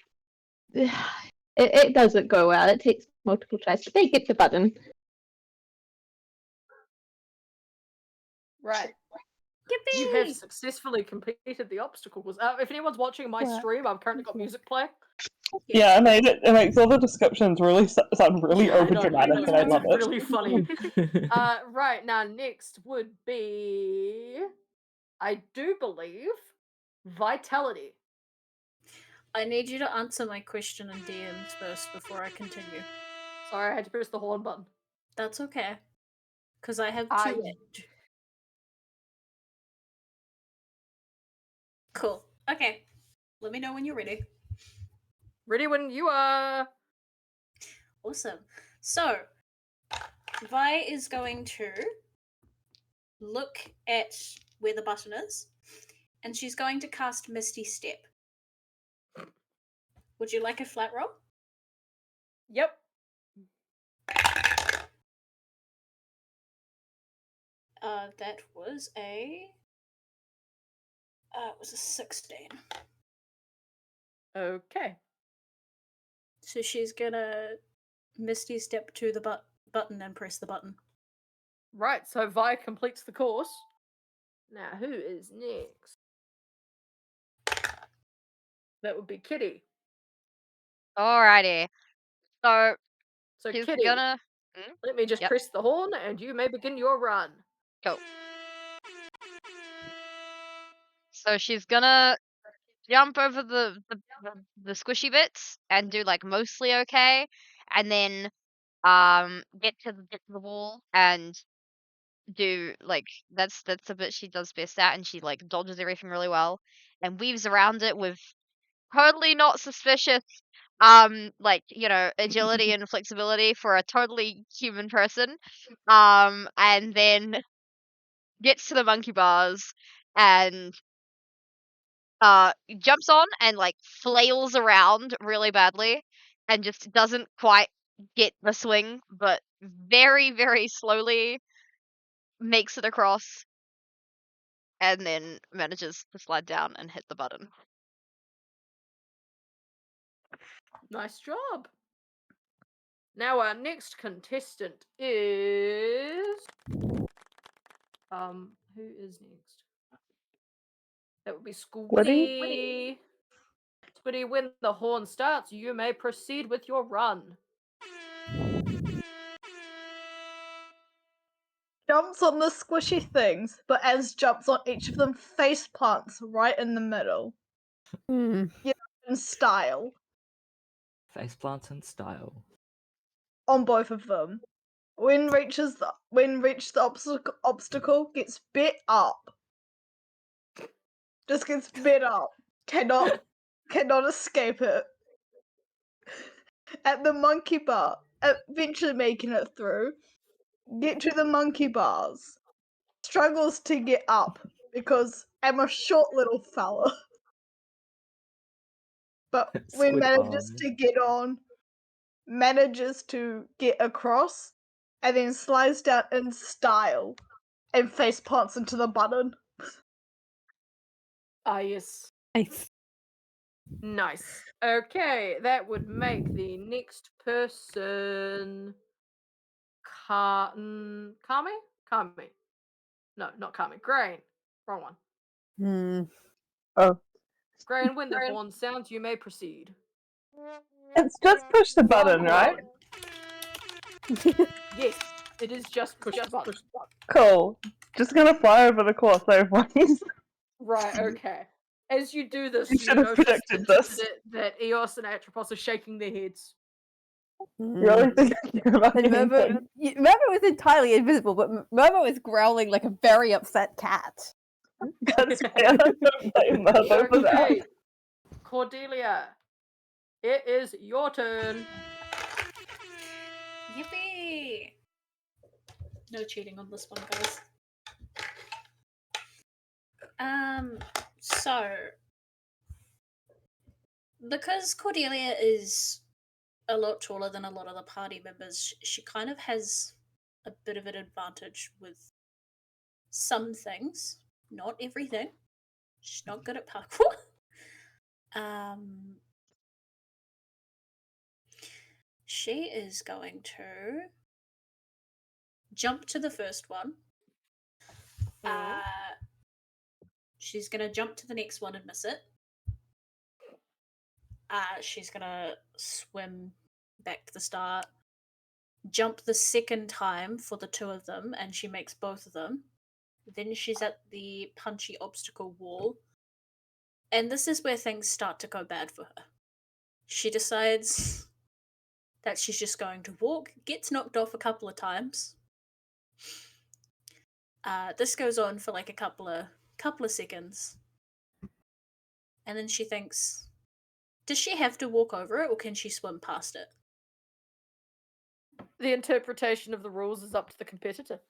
it doesn't go well. It takes multiple tries, but they get the button.
Right. You have successfully completed the obstacles. If anyone's watching my stream, I've currently got music playing.
Yeah, it makes all the descriptions really sound really over dramatic, and I love it.
Really funny. Right, now next would be, I do believe, Vitality.
I need you to answer my question in DMs first before I continue.
Sorry, I had to press the horn button.
That's okay. Because I have two left. Cool. Okay. Let me know when you're ready.
Ready when you are.
Awesome. So, Vi is going to look at where the button is, and she's going to cast Misty Step. Would you like a flat roll?
Yep.
That was a... it was a 16.
Okay.
So she's gonna Misty Step to the button and press the button.
Right, so Vi completes the course. Now, who is next? That would be Kitty.
Alrighty. So she's
Kitty,
gonna...
let me just press the horn and you may begin your run.
Go. So she's gonna jump over the squishy bits and do like mostly okay, and then get to the wall and do like that's the bit she does best at, and she like dodges everything really well and weaves around it with totally not suspicious like, you know, agility and flexibility for a totally human person, and then gets to the monkey bars and jumps on and like flails around really badly and just doesn't quite get the swing, but very, very slowly makes it across and then manages to slide down and hit the button.
Nice job. Now our next contestant is... who is next? That would be Squiddy. Squiddy, when the horn starts, you may proceed with your run.
Jumps on the squishy things, but as jumps on each of them, face plants right in the middle.
Mm.
Yeah, in style.
Faceplants in style.
On both of them. When reaches the obstacle, gets bit up. Just gets bit up. Cannot escape it. At the monkey bar, eventually making it through. Get to the monkey bars. Struggles to get up because I'm a short little fella. But when
Squid
manages
arm.
to get on, manages to get across, and then slides down in style and face plants into the button.
Ah, yes.
Nice.
Nice. Okay, that would make the next person Kami? Kami. No, not Kami. Grain. Wrong one.
Hmm.
Oh,
Grain, when the horn sounds, you may proceed.
it's just push the button, right?
Yes, it is just push the button.
Cool. Just gonna fly over the course, everyone.
Right, okay. As you do this,
You
you
should have
notice
predicted this.
that Eos and Atropos are shaking their heads.
Really thinking about
And Mervo,
anything.
Mervo was entirely invisible, but Mervo is growling like a very upset cat.
That's fair. Don't blame Mervo for that.
Okay, Cordelia, it is your turn.
Yippee! No cheating on this one, guys. So because Cordelia is a lot taller than a lot of the party members, she kind of has a bit of an advantage with some things, not everything. She's not good at parkour. She is going to jump to the first one. She's going to jump to the next one and miss it. She's going to swim back to the start, jump the second time for the two of them, and she makes both of them. Then she's at the punchy obstacle wall. And this is where things start to go bad for her. She decides that she's just going to walk, gets knocked off a couple of times. This goes on for like a couple of seconds. And then she thinks, does she have to walk over it or can she swim past it?
The interpretation of the rules is up to the competitor.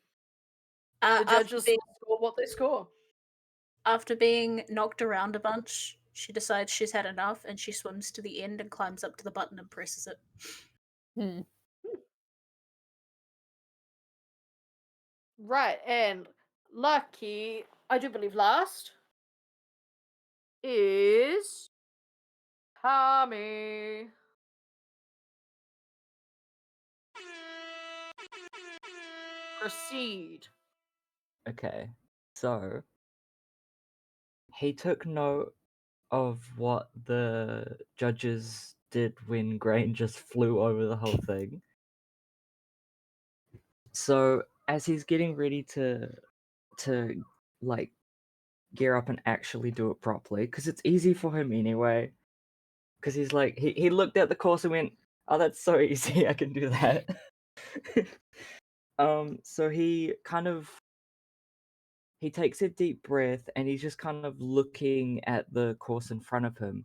The
After
judges
being,
score what they score.
after being knocked around a bunch, she decides she's had enough and she swims to the end and climbs up to the button and presses it.
Right, and lucky, I do believe last, is Tommy. Proceed.
Okay, so he took note of what the judges did when Grain just flew over the whole thing. So as he's getting ready to like gear up and actually do it properly, because it's easy for him anyway. Because he's like he looked at the course and went, "Oh, that's so easy. I can do that." So he takes a deep breath and he's just kind of looking at the course in front of him.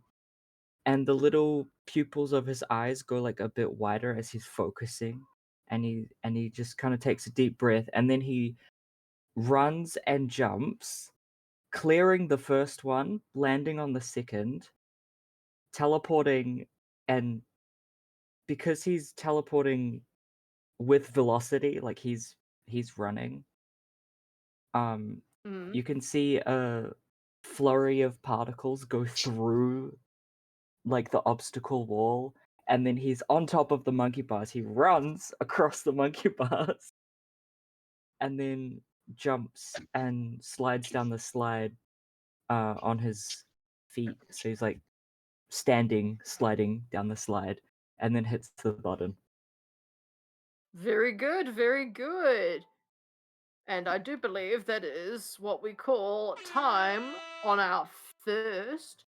And the little pupils of his eyes go like a bit wider as he's focusing. And he just kind of takes a deep breath and then he runs and jumps, clearing the first one, landing on the second, teleporting, and because he's teleporting with velocity, like he's running, you can see a flurry of particles go through like the obstacle wall, and then he's on top of the monkey bars. He runs across the monkey bars and then jumps and slides down the slide on his feet. So he's like standing, sliding down the slide, and then hits the button.
Very good, very good. And I do believe that is what we call time on our first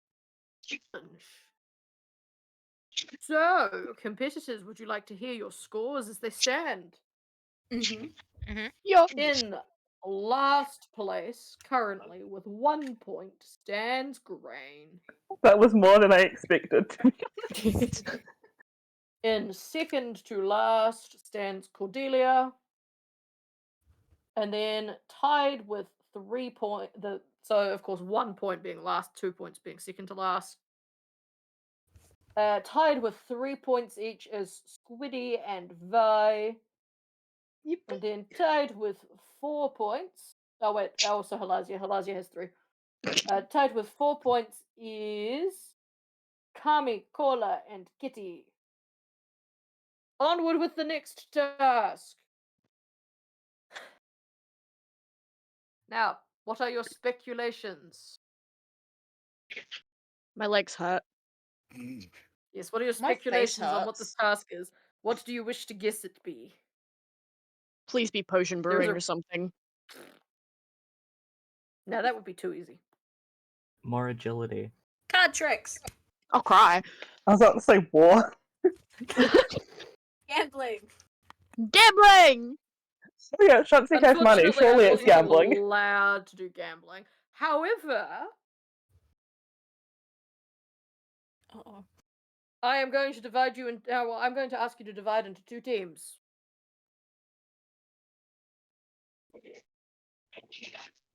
challenge. So, competitors, would you like to hear your scores as they stand?
Yo.
In last place, currently, with 1 point, stands Grain.
That was more than I expected.
In second to last stands Cordelia. And then tied with 3 points, so of course 1 point being last, 2 points being second to last. Tied with 3 points each is Squiddy and Vi. And then tied with 4 points. Oh wait, also Halazia. Halazia has 3. Tied with 4 points is Kami, Kola, and Kitty. Onward with the next task. Now, what are your speculations?
My legs hurt.
Yes, what are your
My face
speculations on what
hurts.
this task is? What do you wish to guess it be?
Please be potion
There is
brewing
a-
or something.
Now that would be too easy.
More agility.
Card tricks!
I'll cry.
I was about to say war.
Gambling!
Gambling!
Oh yeah, Shansi has money.
Unfortunately,
Surely
I
it's
wasn't
gambling.
allowed to do gambling. However,
Uh-oh.
I am going to divide you in. Well, I'm going to ask you to divide into 2 teams.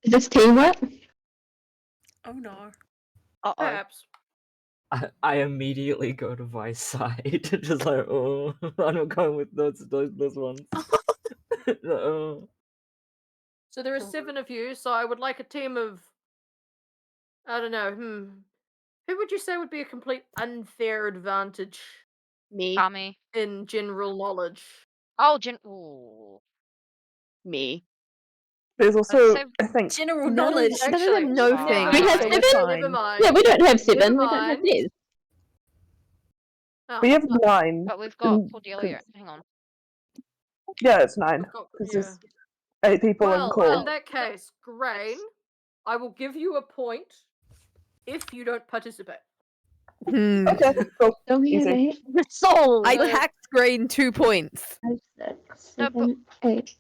Is this teamwork?
Oh no.
Uh-oh.
Perhaps.
I immediately go to Vi's side, just like, oh, I'm not going with those ones. Oh.
So there are 7 of you, so I would like a team of, I don't know, who would you say would be a complete unfair advantage
Me.
Kami.
in general knowledge?
Oh, ooh.
Me.
There's
Let's
also,
say
I think,
General
None of
knowledge.
none of
Actually,
them know
fine.
things.
We have
so
seven?
it's
Never
fine.
mind.
Yeah, we don't have 7.
Never
We don't have
mind.
this.
Oh,
we have 9.
But we've got
Mm,
Cordelia. Hang on.
Yeah, it's 9.
I've got-
Because
yeah.
there's 8 people in
Well,
call.
in that case, Grain, I will give you a point if you don't participate.
Okay, cool.
Don't we have
Easy.
8?
So
I
Uh,
taxed Grain 2 points.
5, 6,
No, but-
7, 8.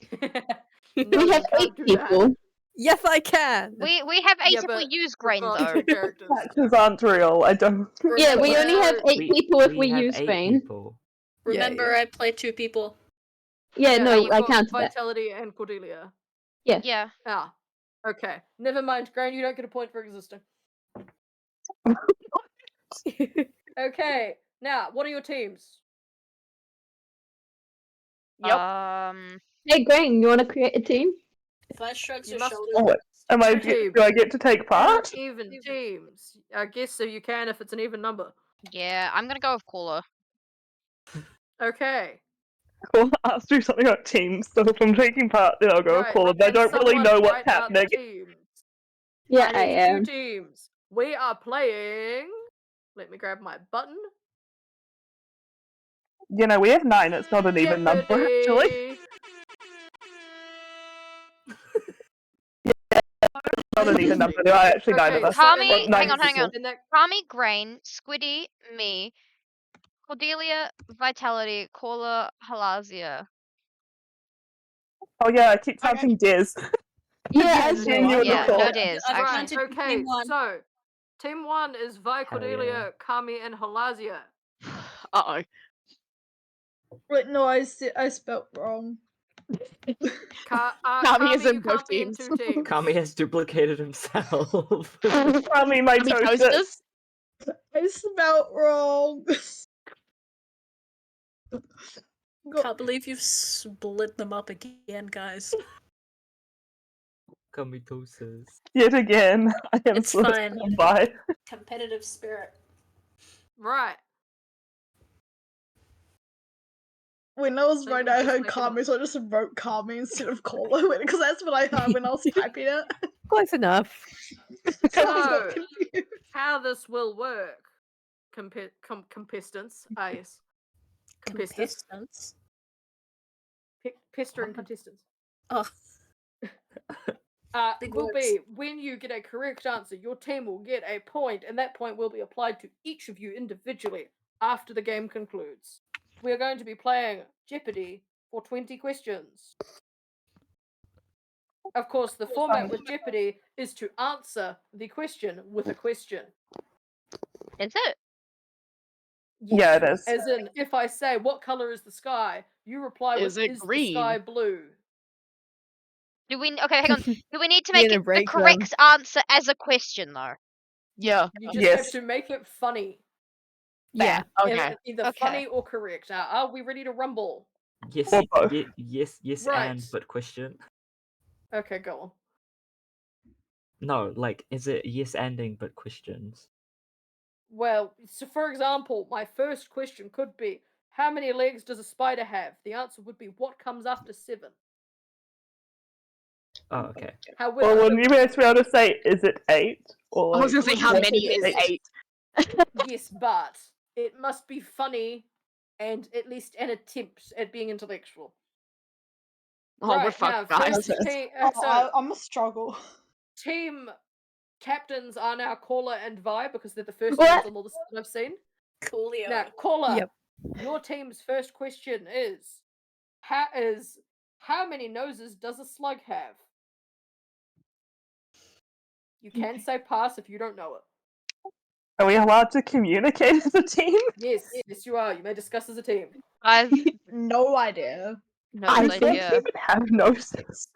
No,
We
you
have
can't
8
do
people.
Yes, I can.
We have 8
Yeah,
if we
but
use
we've
grain
got
though.
2 characters.
Taxes aren't real. I don't.
Yeah, we
Remember-
only have
So-
8 people if we
have
use
8
grain.
people.
Remember, I play 2 people.
Yeah,
Yeah,
no,
you've
I
got
counted that.
Vitality and Cordelia.
Yeah.
Ah, okay. Never mind, Grain, you don't get a point for existing. Okay, now, what are your teams?
Yep.
Hey, Grain, you want to create a team?
Vi shrugs
You
her
must-
shoulders.
Oh, am I?
Team.
Do I get to take part?
Even teams. I guess so you can if it's an even number.
Yeah, I'm gonna go with Caller.
Okay.
Well, I'll do something about teams. So if I'm taking part, then I'll go
Right,
call. I
can
don't really
someone
know what's
write out the
happening.
teams?
Yeah,
I
I
need
am.
2 teams. We are playing. Let me grab my button.
You know, we have 9. It's not an even number, actually.
Jeopardy!
Not an even number. There are actually 9 of
Okay,
us.
so
Kami,
Well, 9
hang on.
people.
In that,
Kami, Grain, Squiddy, me, Cordelia, Vitality, Caller, Halazia.
Oh yeah, I keep
Okay.
counting Diz.
Yeah,
Yeah,
I
no,
do.
you in the
Yeah,
call.
no Diz.
I've
Actually.
counted
okay,
team 1.
so team 1 is Vi,
Hell
Cordelia,
yeah.
Kami, and Halazia.
Uh-oh.
Wait, no, I spelt wrong.
Kami is
Kami,
in
you
both
can't be in
teams.
2 teams.
Kami has duplicated himself.
Tell me, my
Kami
toasters.
toasters?
I spelt wrong.
Can't believe you've split them up again, guys.
Kami toasters.
Yet again, I am
It's
sort of
fine.
stand by.
Competitive spirit.
Right.
When I was
So
writing,
you're
I
just
heard
making
Kami, so I just wrote Kami instead of Cola because that's what I heard when I was typing it.
Close enough.
So I got
So-
confused.
How this will work, contestants, yes. Contestants.
Contestants.
Pestering contestants.
Oh, Big
Will
words.
be when you get a correct answer, your team will get a point, and that point will be applied to each of you individually after the game concludes. We are going to be playing Jeopardy for 20 questions. Of course, the format with Jeopardy is to answer the question with a question.
Is it?
Yeah, it is.
As in, if I say, what color is the sky? You reply
Is
with,
it
is
green?
the sky blue?
Do we? Okay, hang on. Do we need to
You're
make
gonna
it the
break them.
correct answer as a question though?
Yeah.
You just
Yes.
have to make it funny.
Yeah.
Okay.
Either
Okay.
funny or correct. Are we ready to rumble?
Yes,
Or both.
yes,
Right.
and but question.
Okay, go on.
No, like, is it yes anding but questions?
Well, so for example, my first question could be, how many legs does a spider have? The answer would be, what comes after 7?
Oh, okay.
Or
However,
wouldn't you be able to say, is it 8? Or
I was
like,
gonna say, how
Like,
many is
it's-
8?
yes, but it must be funny and at least an attempt at being intellectual.
Oh, we're
Right, now,
fucked, guys.
first team,
I'm a struggle.
team captains are now Caller and Vi because they're the first
What?
ones on the list that I've seen.
coolio.
Now, Caller,
Yep.
your team's first question is how many noses does a slug have? You can say pass if you don't know it.
are we allowed to communicate as a team?
Yes, yes, you are. You may discuss as a team.
I've
No idea.
no
I
idea.
think you would have noses.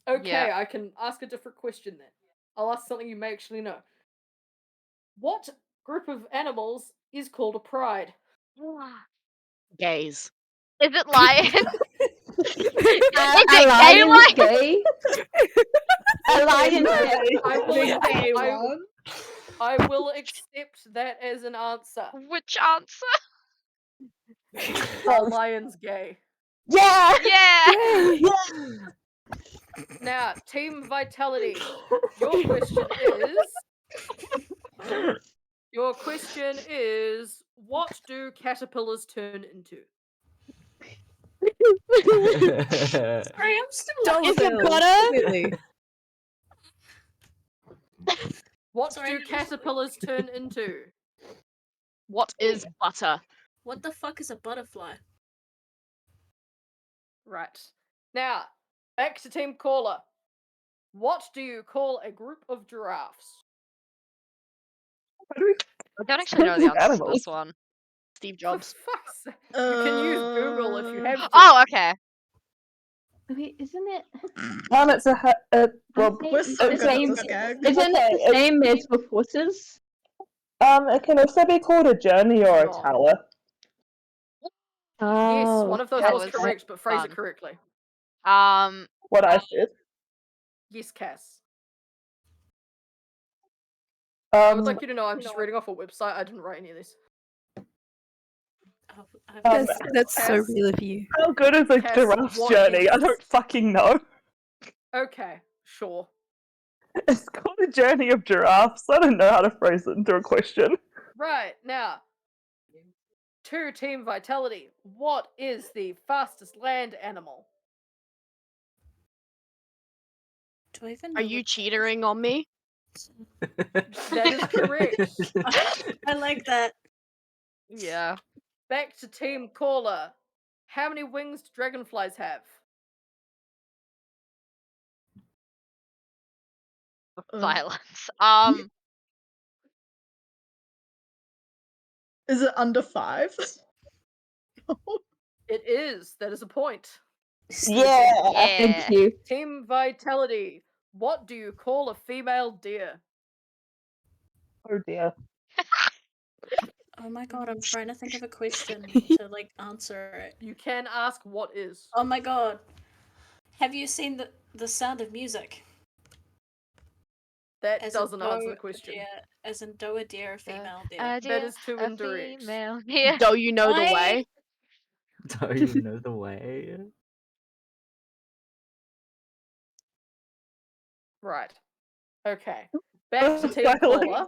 Okay,
Yeah.
I can ask a different question then. I'll ask something you may actually know. What group of animals is called a pride?
Gays.
Is it lion? Is
A
it gay
lion
lion?
gay? A lion
Right,
gay?
I will accept that as an answer.
Which answer?
A lion's gay.
Yeah!
Yeah.
Now, Team Vitality, your question is, what do caterpillars turn into?
Sorry, I'm still
Is it
lost.
butter? Completely.
What
Sorry,
do
I didn't-
caterpillars turn into?
What is butter?
What the fuck is a butterfly?
Right. Now, back to Team Caller. What do you call a group of giraffes?
Why do we
I don't actually know the answer to
animals?
this one.
Steve
For
Jobs.
fuck's sake. You can use Google if you have to.
Oh, okay.
Wait, isn't it?
It's well,
I
We're
think
so
it's
good
the
at
same.
this gag.
Isn't it the same as with horses?
it can also be called a journey or a
Oh.
tower.
Yes,
Oh,
one of those
that
was
was
correct, but phrase
fun.
it correctly.
What I said.
Yes, Cass. I would like
Um,
you to know I'm just reading off a website. I didn't write any of this.
That's so
Cass?
real of you.
how good is a
Cass,
giraffe's
what
journey? I
is-
don't fucking know.
Okay, sure.
It's called a journey of giraffes. I don't know how to phrase it into a question.
Right, now, to Team Vitality, what is the fastest land animal?
Do I even
Are
know
you
what-
cheating on me?
That is correct.
I like that.
Yeah.
Back to Team Caller. How many wings do dragonflies have?
Silence.
Is it under 5?
It is. That is a point.
Yeah.
Yeah.
thank you.
Team Vitality. What do you call a female deer?
Oh dear.
Oh my god, I'm trying to think of a question to like answer it.
You can ask what is.
Oh my god. Have you seen the Sound of Music?
That
As
doesn't
in
answer
do
the question.
Deer, as in do a deer, a female deer.
A deer,
is too
a
indirect.
female deer.
Do you know the
Why?
way?
Do you know the way?
Right. Okay. Back to Team
Silence.
Caller.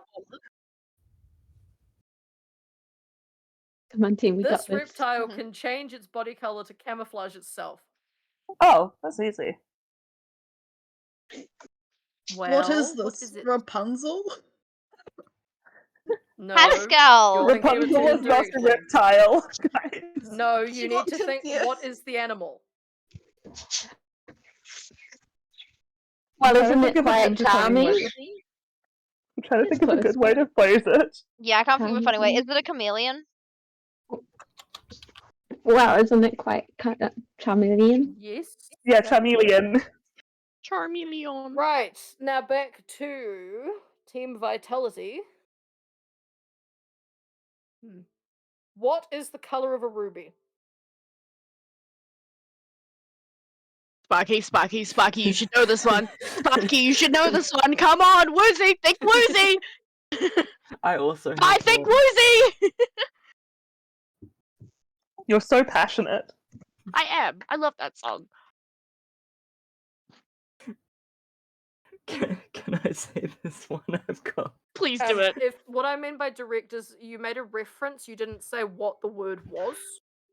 Come on, team, we
This
got this.
reptile
Mhm.
can change its body color to camouflage itself.
Oh, that's easy.
Well,
What is
What
this?
is it?
Rapunzel?
No.
Pascal.
You're thinking of it
Rapunzel
too
is not a
indirectly.
reptile. guys.
No, you
She
need
got
to think
confused.
what is the animal?
Well,
trying to
isn't
think
it
of an
quite
entertaining
charming?
way. I'm trying to
It's
think of a
close.
good way to phrase it.
Yeah, I can't think of a funny way. Is it a chameleon?
Wow, isn't it quite kind of charmeleon?
Yes.
Yeah,
That's it.
chameleon.
Charmeleon.
Right. Now back to Team Vitality. What is the color of a ruby?
Sparky, Sparky, Sparky, you should know this one. Sparky, you should know this one. Come on, Woozy, think Woozy.
I also have
I think
one.
Woozy.
You're so passionate.
I am. I love that song.
Can I say this one I've got?
Please do it.
If what I mean by direct is you made a reference, you didn't say what the word was.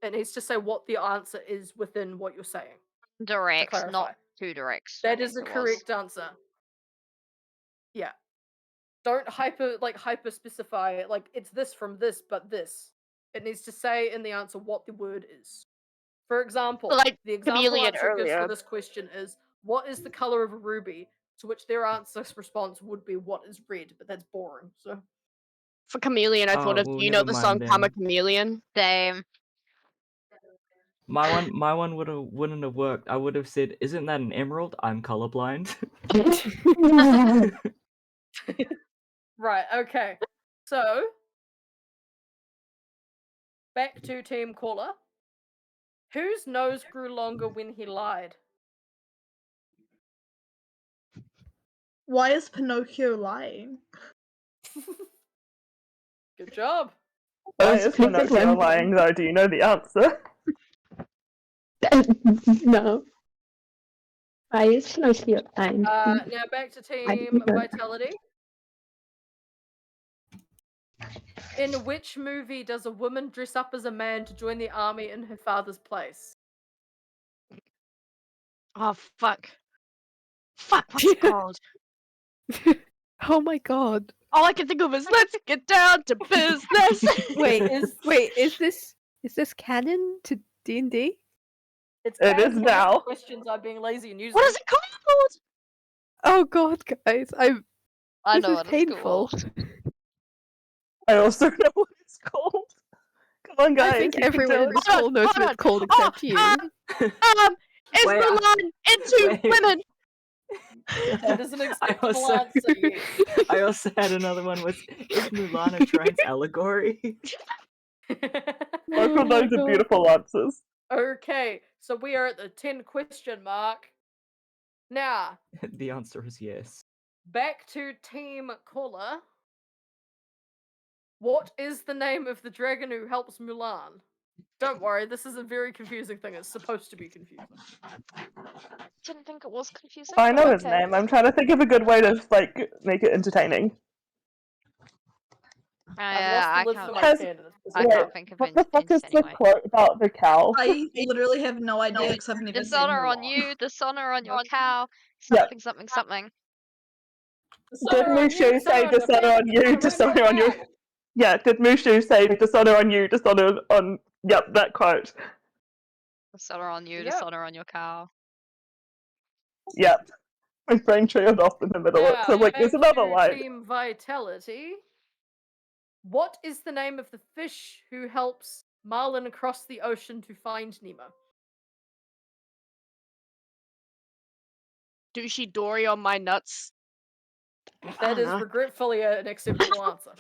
It needs to say what the answer is within what you're saying.
Direct,
clarify.
not two directs.
That is the
it was.
correct answer. Yeah. Don't hyper specify it like it's this from this, but this. It needs to say in the answer what the word is. For example,
Like
the example
chameleon
answer it gives
earlier.
for this question is what is the color of a ruby? To which their answer response would be what is red, but that's boring. So
For chameleon, I thought
Oh,
of.
well,
Do you know
never
the song
mind
"I'm a
then.
Chameleon"?
Same.
My one wouldn't have worked. I would have said, "Isn't that an emerald? I'm colorblind."
right, okay. So, back to Team Caller. Whose nose grew longer when he lied?
Why is Pinocchio lying?
Good job.
Why
was
is
flippant
Pinocchio
one.
lying though? Do you know the answer?
No. Why is Pinocchio lying?
Now back to Team
don't know.
Vitality. In which movie does a woman dress up as a man to join the army in her father's place?
Oh fuck. Fuck, what's it called?
Oh my god.
All I can think of is let's get down to business.
Wait,
Is
is this canon to D&D?
It's
It
canon
is
for the
now.
questions I'm being lazy and using.
What is it called?
Oh god, guys.
I
This
know
is
what it's
painful.
called.
I also know what it's called. Come on, guys.
I think
you can do
everyone in
it.
the school knows what it's called except you.
Is
Wait,
Mulan into
wait.
women?
That is an
I
acceptable
also,
answer, yes.
I also had another one. Is Mulan a trans allegory?
Both of those are beautiful answers.
Okay, so we are at the 10 question mark. Now,
The answer is yes.
back to Team Caller. What is the name of the dragon who helps Mulan? Don't worry, this is a very confusing thing. It's supposed to be confusing.
Didn't think it was confusing.
I know
but
his
okay.
name. I'm trying to think of a good way to make it entertaining.
I've lost
I
the lid
can't.
for my
Has-
candidates.
I
Wait,
can't think of
what the fuck is the
anyway.
quote about the cow?
I literally have no idea because I've never seen
Dishonor on
Mulan.
you, dishonor on your cow,
Yep.
something, something, something.
Did Mushu say dishonor on you, dishonor on your... Yeah, did Mushu say dishonor on you, dishonor on... Yep, that quote.
Dishonor on you,
Yep.
dishonor on your cow.
Yep. My brain trailed off in the middle.
Now,
So, like, there's
back
another
to
line.
Team Vitality. What is the name of the fish who helps Marlin cross the ocean to find Nemo?
Douchey Dory on my nuts.
That is regretfully an acceptable answer.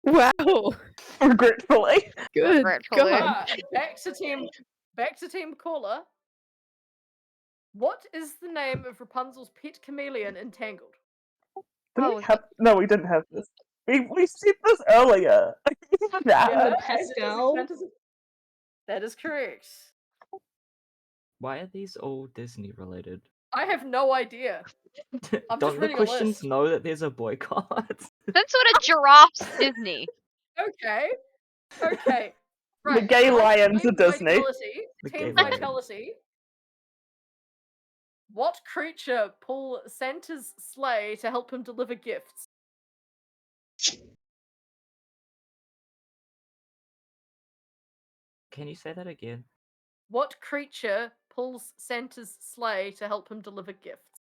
Wow.
Regretfully.
Good
Regretfully.
god.
Back to Team Caller. What is the name of Rapunzel's pet chameleon in Tangled?
Did
Oh,
we have... No, we didn't have this. We said this earlier. That.
Yeah,
Pascal?
that is correct.
Why are these all Disney related?
I have no idea. I'm just
Don't the
reading a
questions
list.
know that there's a boycott?
That's what a giraffe's Disney.
Okay. Okay.
The
Right.
gay
Team
lions are Disney.
Vitality.
The
Team
gay lions.
Vitality. What creature pull Santa's sleigh to help him deliver gifts?
Can you say that again?
What creature pulls Santa's sleigh to help him deliver gifts?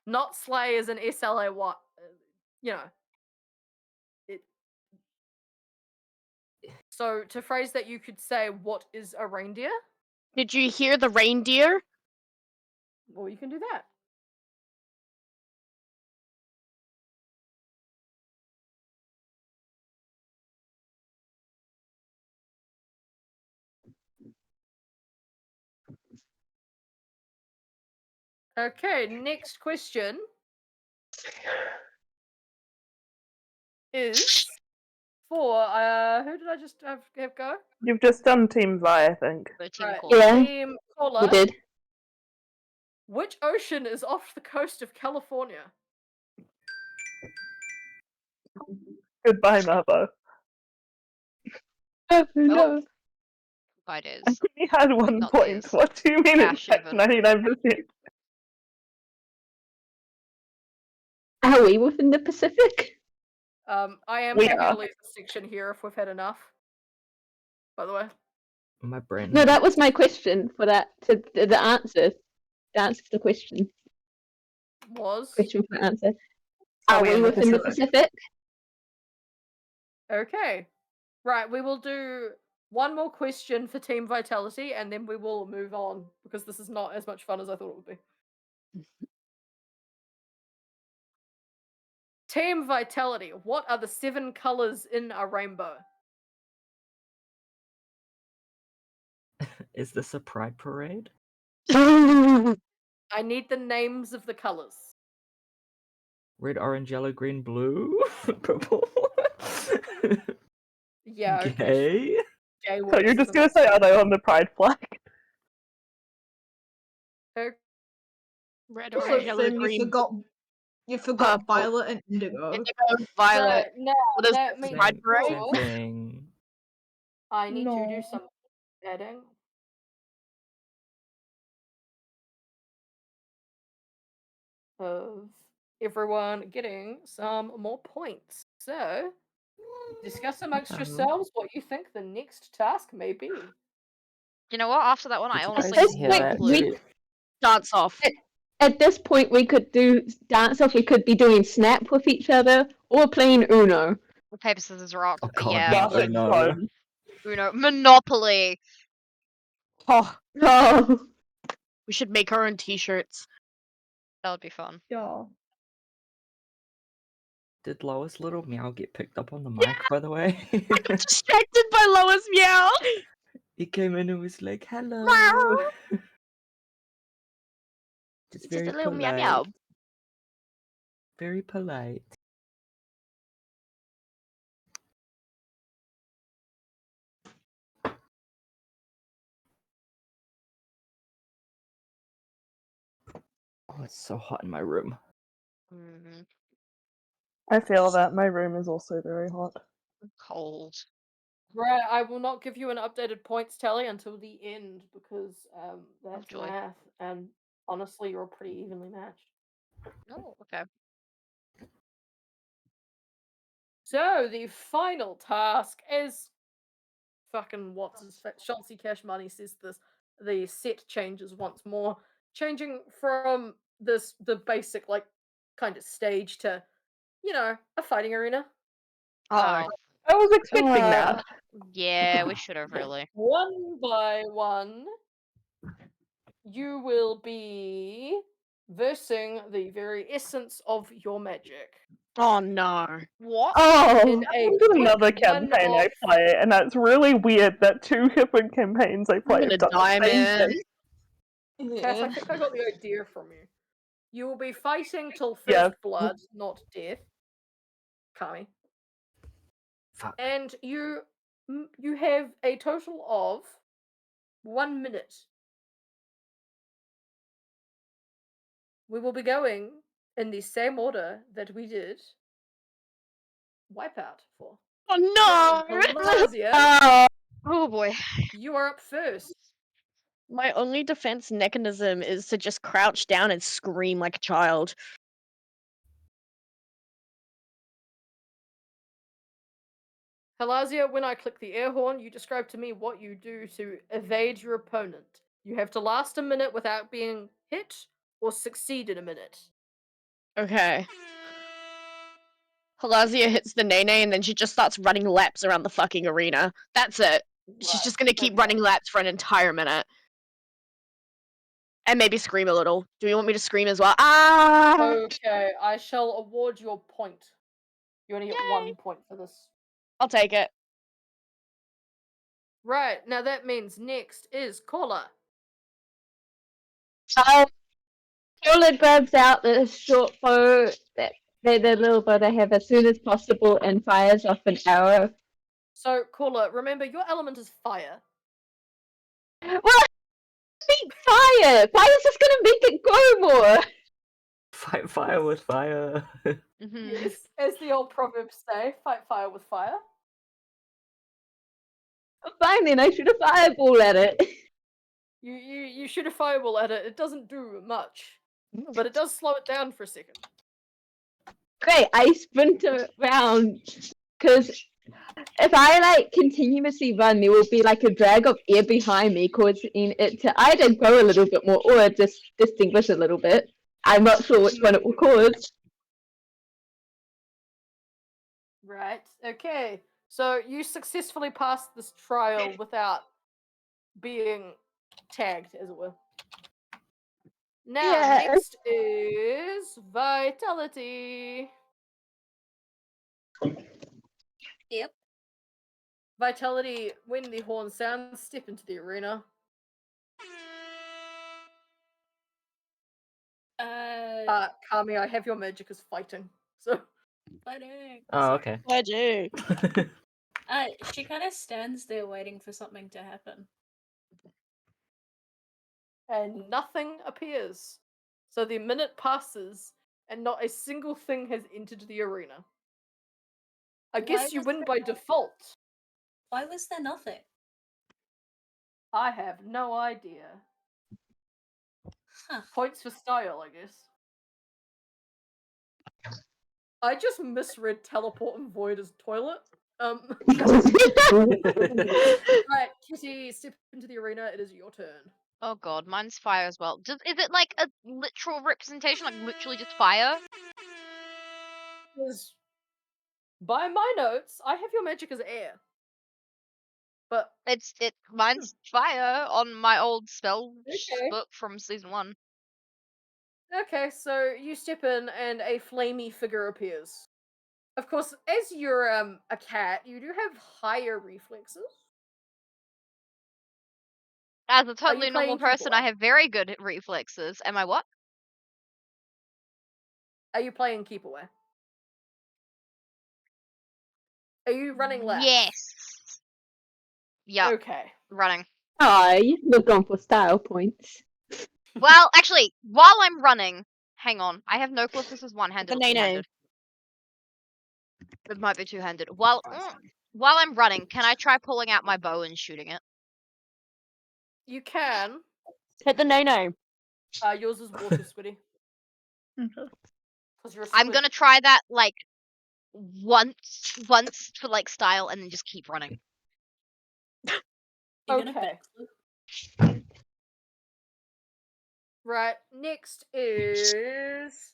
Not sleigh as an S-L-A-Y. You know. So to phrase that, you could say, "What is a reindeer?"
Did you hear the reindeer?
Well, you can do that. Okay, next question is for who did I just have go?
You've just done Team Vi, I think.
For Team
Right,
Caller.
Yeah.
Team Caller.
You did.
Which ocean is off the coast of California?
Goodbye, Mabo.
Oh no.
It
I
is.
only had 1
Not
point.
these.
What do you mean
Ash
it's
even.
99%?
Are we within the Pacific?
I am
We
happy
are.
to leave the section here if we've had enough. By the way.
My brain.
No, that was my question for that. To the answer. The answer to the question.
Was
Question for answer.
Are
Are
we
we
in the
within the
Pacific?
Pacific?
okay. Right, we will do one more question for Team Vitality and then we will move on because this is not as much fun as I thought it would be. Team Vitality, what are the 7 colors in a rainbow?
Is this a pride parade?
I need the names of the colors.
Red, orange, yellow, green, blue, purple.
Yeah, okay.
Gay.
Gay
So
works
you're just
for
gonna
me.
say, are they on the pride flag?
Red,
So
orange, yellow,
Finn,
green,
you forgot
purple.
Violet and Indigo.
Indigo, violet.
Right, now
What is
that
this,
means
pride parade?
Same thing.
I need to do
No.
some adding. Of everyone getting some more points. So, discuss amongst yourselves what you think the next task may be.
You know what? After that one,
Did
I
you
honestly
guys
have
hear
no
that?
clue.
Dance off.
At this point, we could do dance off. We could be doing snap with each other or playing Uno.
Paper, scissors, rock.
Oh god,
Yeah.
not
Classic
Uno.
phone.
Uno. Monopoly.
Oh,
Oh,
we should make our own t-shirts.
That would be fun.
Yeah.
Did Lois Little Meow get picked up on the mic, by the way?
Distracted by Lois Meow.
He came in and was like, hello. Just
It's
very
just a little meow
polite.
meow.
Very polite. Oh, it's so hot in my room.
Mm-hmm.
I feel that my room is also very hot.
Cold.
Right, I will not give you an updated points tally until the end because that's
joy.
math, and honestly, you're pretty evenly matched.
Oh, okay.
So the final task is fucking what's his face? Chauncey Cash Money says this. The set changes once more, changing from the basic like kind of stage to, you know, a fighting arena.
Oh,
I was expecting that.
yeah, we should have really.
One by one, you will be versing the very essence of your magic.
Oh no.
What?
oh,
In a
I've got
quick
another
one
campaign I
off-
play, and that's really weird that 2 different campaigns I play
gonna
have done
die,
the same
man.
thing.
Cass, I think I got the idea from you. You will be fighting till first
Yeah.
blood, not death. Kami.
Fuck.
And you have a total of 1 minute. We will be going in the same order that we did Wipeout for.
Oh no.
Pelazia,
Oh boy.
you are up first.
My only defense mechanism is to just crouch down and scream like a child.
Pelazia, when I click the air horn, you describe to me what you do to evade your opponent. You have to last a minute without being hit or succeed in a minute.
Okay. Halazia hits the nene and then she just starts running laps around the fucking arena. That's it. She's just gonna keep running laps for an entire minute. And maybe scream a little. Do you want me to scream as well? Ah!
Okay, I shall award your point. You only get
Yay.
1 point for this.
I'll take it.
Right, now that means next is Cola.
Paula grabs out the short bow that the little bow they have as soon as possible and fires off an arrow.
So, Cola, remember your element is fire.
Well, beat fire! Fire's just gonna make it grow more!
Fight fire with fire.
Mm-hmm.
Yes, as the old proverbs say, fight fire with fire.
Fine then, I shoot a fireball at it.
You shoot a fireball at it, it doesn't do much. But it does slow it down for a second.
Great, I sprint around, because if I like continuously run, there will be like a drag of air behind me, causing it to either grow a little bit more or just distinguish a little bit. I'm not sure which one it will cause.
Right, okay. So you successfully passed this trial without being tagged, as it were. Now,
Yeah.
next is Vitality.
Yep.
Vitality, when the horn sounds, step into the arena. Kami, I have your magic as fighting. So
Fighting.
Oh,
Sorry.
okay.
Magic.
She kind of stands there waiting for something to happen.
and nothing appears. So the minute passes and not a single thing has entered the arena. I guess you
was
win by default.
Why was there nothing?
I have no idea.
Huh.
Points for style, I guess. I just misread teleport and void as toilet. Right, Kitty, step into the arena. It is your turn.
Oh god, mine's fire as well. Is it like a literal representation, like literally just fire?
Because by my notes, I have your magic as air. But
Mine's fire on my old spell
Okay.
book from season 1.
okay, so you step in and a flamey figure appears. Of course, as you're a cat, you do have higher reflexes.
As a totally normal
playing
person, I
keyboard?
have very good reflexes. Am I what?
Are you playing keep away? Are you running laps?
Yes. Yeah,
Okay.
running.
Oh, you could have gone for style points.
Well, actually, while I'm running, hang on. I have no clue if this is one-handed or
The nene.
two-handed. It might be two-handed. While I'm running, can I try pulling out my bow and shooting it?
You can.
Hit the nene.
Yours is water, Squiddy.
Okay.
'Cause you're a
I'm
squid.
gonna try that like once for like style, and then just keep running.
You're gonna
Okay.
backflip?
Right, next is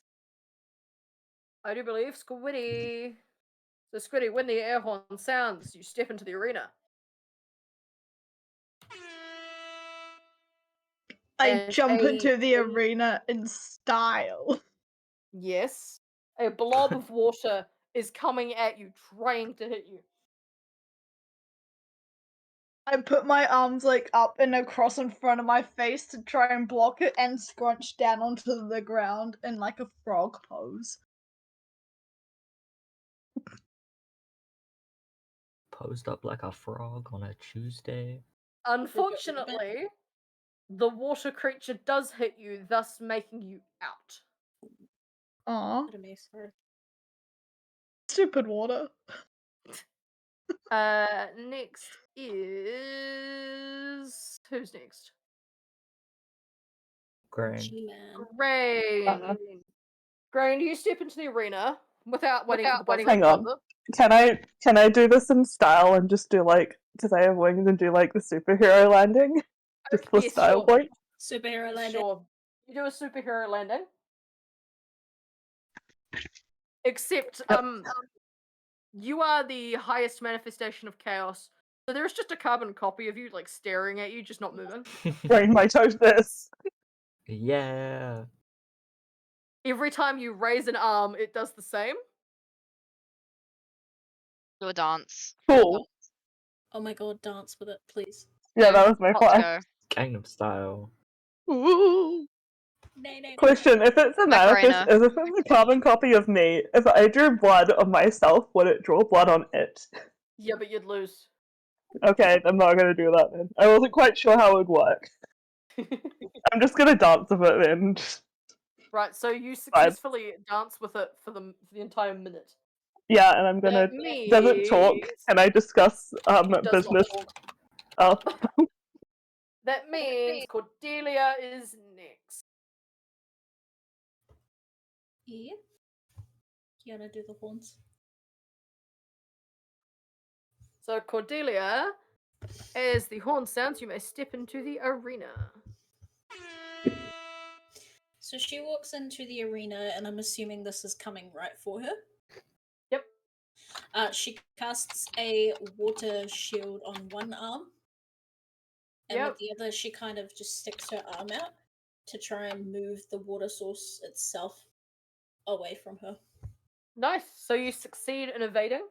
I do believe Squiddy. So Squiddy, when the air horn sounds, you step into the arena.
I
And
jump
a-
into the arena in style.
Yes. A blob of water is coming at you, trying to hit you.
I put my arms like up and across in front of my face to try and block it and scrunch down onto the ground in like a frog pose.
Posed up like a frog on a Tuesday.
Unfortunately, the water creature does hit you, thus making you out.
Aw,
Sorry.
stupid water.
Next is who's next?
Grain.
G-Man.
Grain. Grain, you step into the arena without waiting for the buzzer.
Hang on. Can I do this in style and just do like, because I have wings, and do like the superhero landing? Just for
Yes,
style
sure.
point?
Superhero landing.
Sure. You do a superhero landing. Except, you are the highest manifestation of chaos. So there's just a carbon copy of you, like, staring at you, just not moving.
Grain might touch this.
Yeah.
Every time you raise an arm, it does the same.
Do a dance.
Cool.
Oh my god, dance with it, please.
Yeah, that was my
Let's
plan.
go.
Gangnam Style.
Ooh.
Nay.
Question, if it's a
Macarena.
if it's a carbon copy of me, if I drew blood on myself, would it draw blood on it?
Yeah, but you'd lose.
Okay, I'm not gonna do that then. I wasn't quite sure how it would work. I'm just gonna dance with it then.
Right, so you successfully dance with it for the entire minute.
Yeah, and I'm gonna. Does it talk? Can I discuss
It does not
business?
talk.
Oh,
That means Cordelia is next.
Yeah. Kiana, do the horns.
So Cordelia, as the horn sounds, you may step into the arena.
So she walks into the arena, and I'm assuming this is coming right for her.
Yep.
She casts a water shield on one arm, and with the other, she kind of just sticks her arm out to try and move the water source itself away from her.
Nice. So you succeed in evading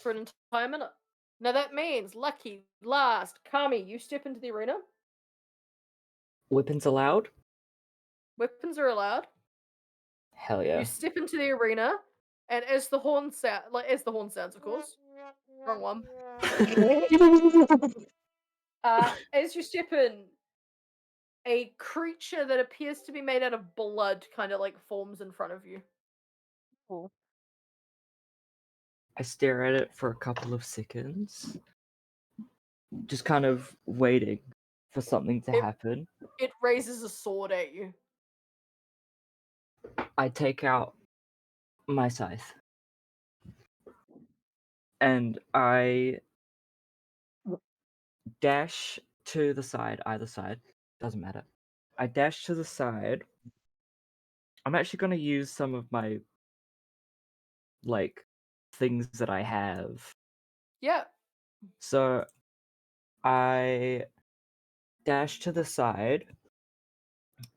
for an entire minute. Now that means Lucky, last, Kami, you step into the arena.
Weapons allowed?
Weapons are allowed.
Hell yeah.
You step into the arena, and as the horn sounds, of course. Wrong one. As you step in, a creature that appears to be made out of blood kind of like forms in front of you.
Cool.
I stare at it for a couple of seconds, just kind of waiting for something to happen.
It raises a sword at you.
I take out my scythe and I dash to the side, either side, doesn't matter. I dash to the side. I'm actually going to use some of my things that I have.
Yeah.
So I dash to the side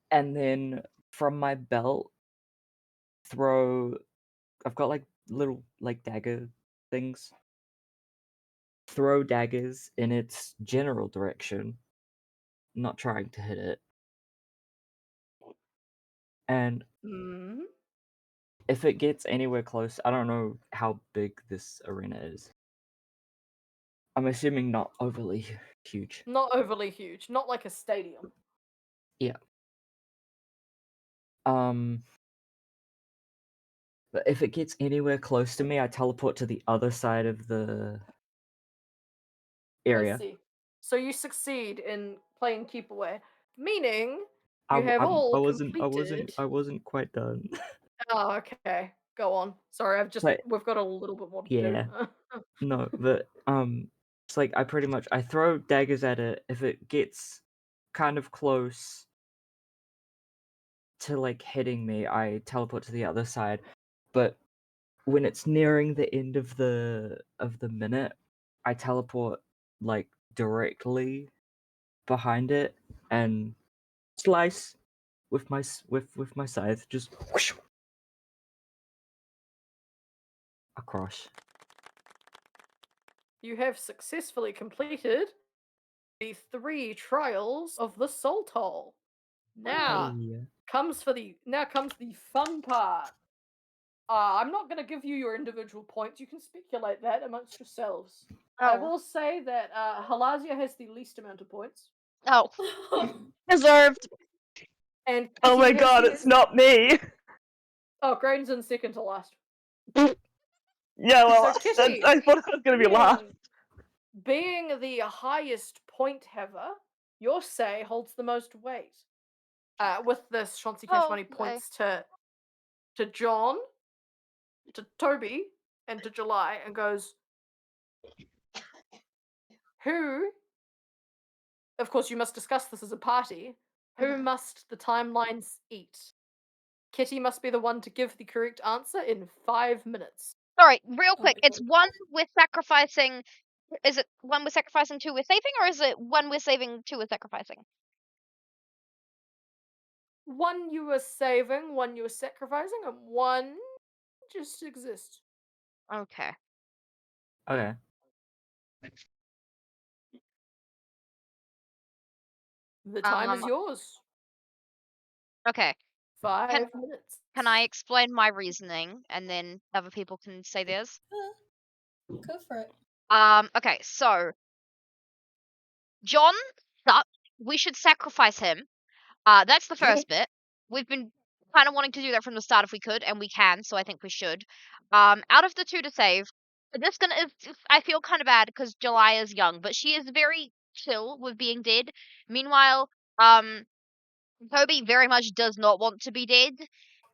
and then from my belt I've got little dagger things. Throw daggers in its general direction, not trying to hit it. And if it gets anywhere close, I don't know how big this arena is. I'm assuming not overly huge.
Not overly huge, not like a stadium.
Yeah. But if it gets anywhere close to me, I teleport to the other side of the area.
I see. So you succeed in playing keep away, meaning
I
you have all
wasn't quite done.
Oh, okay. Go on. Sorry, we've got a little bit more to
Yeah.
do.
No, but it's I throw daggers at it. If it gets kind of close to hitting me, I teleport to the other side. But when it's nearing the end of the minute, I teleport directly behind it and slice with my scythe, just whoosh, across.
You have successfully completed the 3 trials of the Soul Toll. Now
Hey.
comes the fun part. I'm not going to give you your individual points. You can speculate that amongst yourselves. I will say that Halazia has the least amount of points.
Oh.
Deserved.
And
Oh my
Kitty
god,
has
it's not me.
Oh, Graydon's in second to last.
Yeah, well,
So Kitty,
I thought I was going to be last.
Being the highest point haver, your say holds the most weight. With this, Chauncey Cash Money points to John, to Toby, and to July, and goes, who, of course you must discuss this as a party, who must the timelines eat? Kitty must be the one to give the correct answer in 5 minutes.
Sorry, real quick. It's one with sacrificing. Is it one with sacrificing, 2 with saving, or is it 1 with saving, 2 with sacrificing?
1 you were saving, 1 you were sacrificing, and 1 just exists.
Okay.
Okay.
The time is yours.
Okay.
5 minutes.
Can I explain my reasoning and then other people can say theirs?
Go for it.
Okay, so John sucked. We should sacrifice him. That's the first bit. We've been kind of wanting to do that from the start if we could, and we can, so I think we should. Out of the 2 to save, I feel kind of bad because July is young, but she is very chill with being dead. Meanwhile, Toby very much does not want to be dead,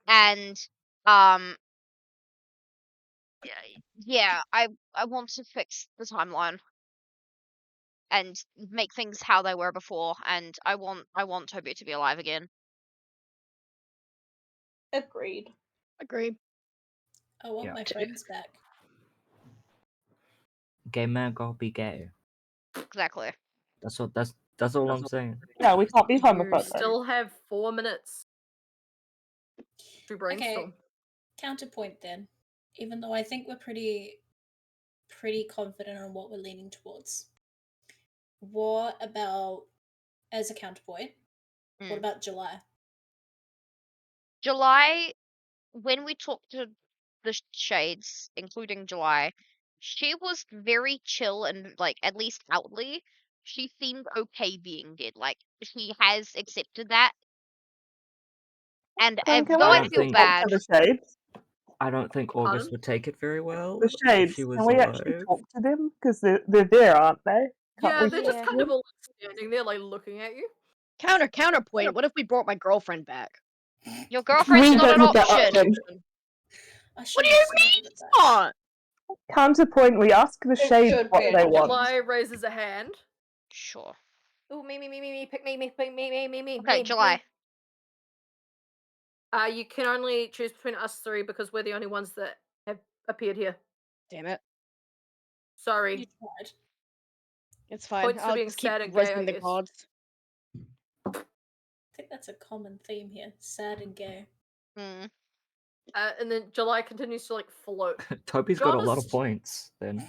and yeah, I want to fix the timeline and make things how they were before, and I want Toby to be alive again.
Agreed.
Agreed.
I want my friends back.
Gay man gotta be gay.
Exactly.
That's all I'm saying.
Yeah, we can't be
You
homophobic.
still have 4 minutes to brainstorm.
Counterpoint then. Even though I think we're pretty confident on what we're leaning towards. What about, as a counterpoint, what about July?
July, when we talked to the Shades, including July, she was very chill and, like, at least outwardly, she seemed okay being dead. Like, she has accepted that. And
Can
though
we
I
actually
feel
talk
bad,
to the Shades?
I don't think August
Pardon?
would take it very well
The
if
Shades,
she was
can we actually
alive.
talk to them? Because they're there, aren't they? Can't
Yeah,
we
they're
talk
just
to
kind of
them?
all standing there, like looking at you.
Counterpoint. What if we brought my girlfriend back?
your girlfriend's
We
not an
don't have that
option.
option.
I
What do you mean it's not?
Counterpoint, we ask the
It
Shades
should
what
be.
they want.
July raises a hand.
Sure.
Oh, me, pick me, pick me.
Okay, July.
You can only choose between us three because we're the only ones that have appeared here.
Damn it.
Sorry.
You tried.
It's fine.
Points for
I'll
being
just keep
sad and gay, I
resting the
guess.
gods.
I think that's a common theme here. Sad and gay.
Hmm.
And then July continues to, like, float.
Toby's got a lot of
Honest-
points then.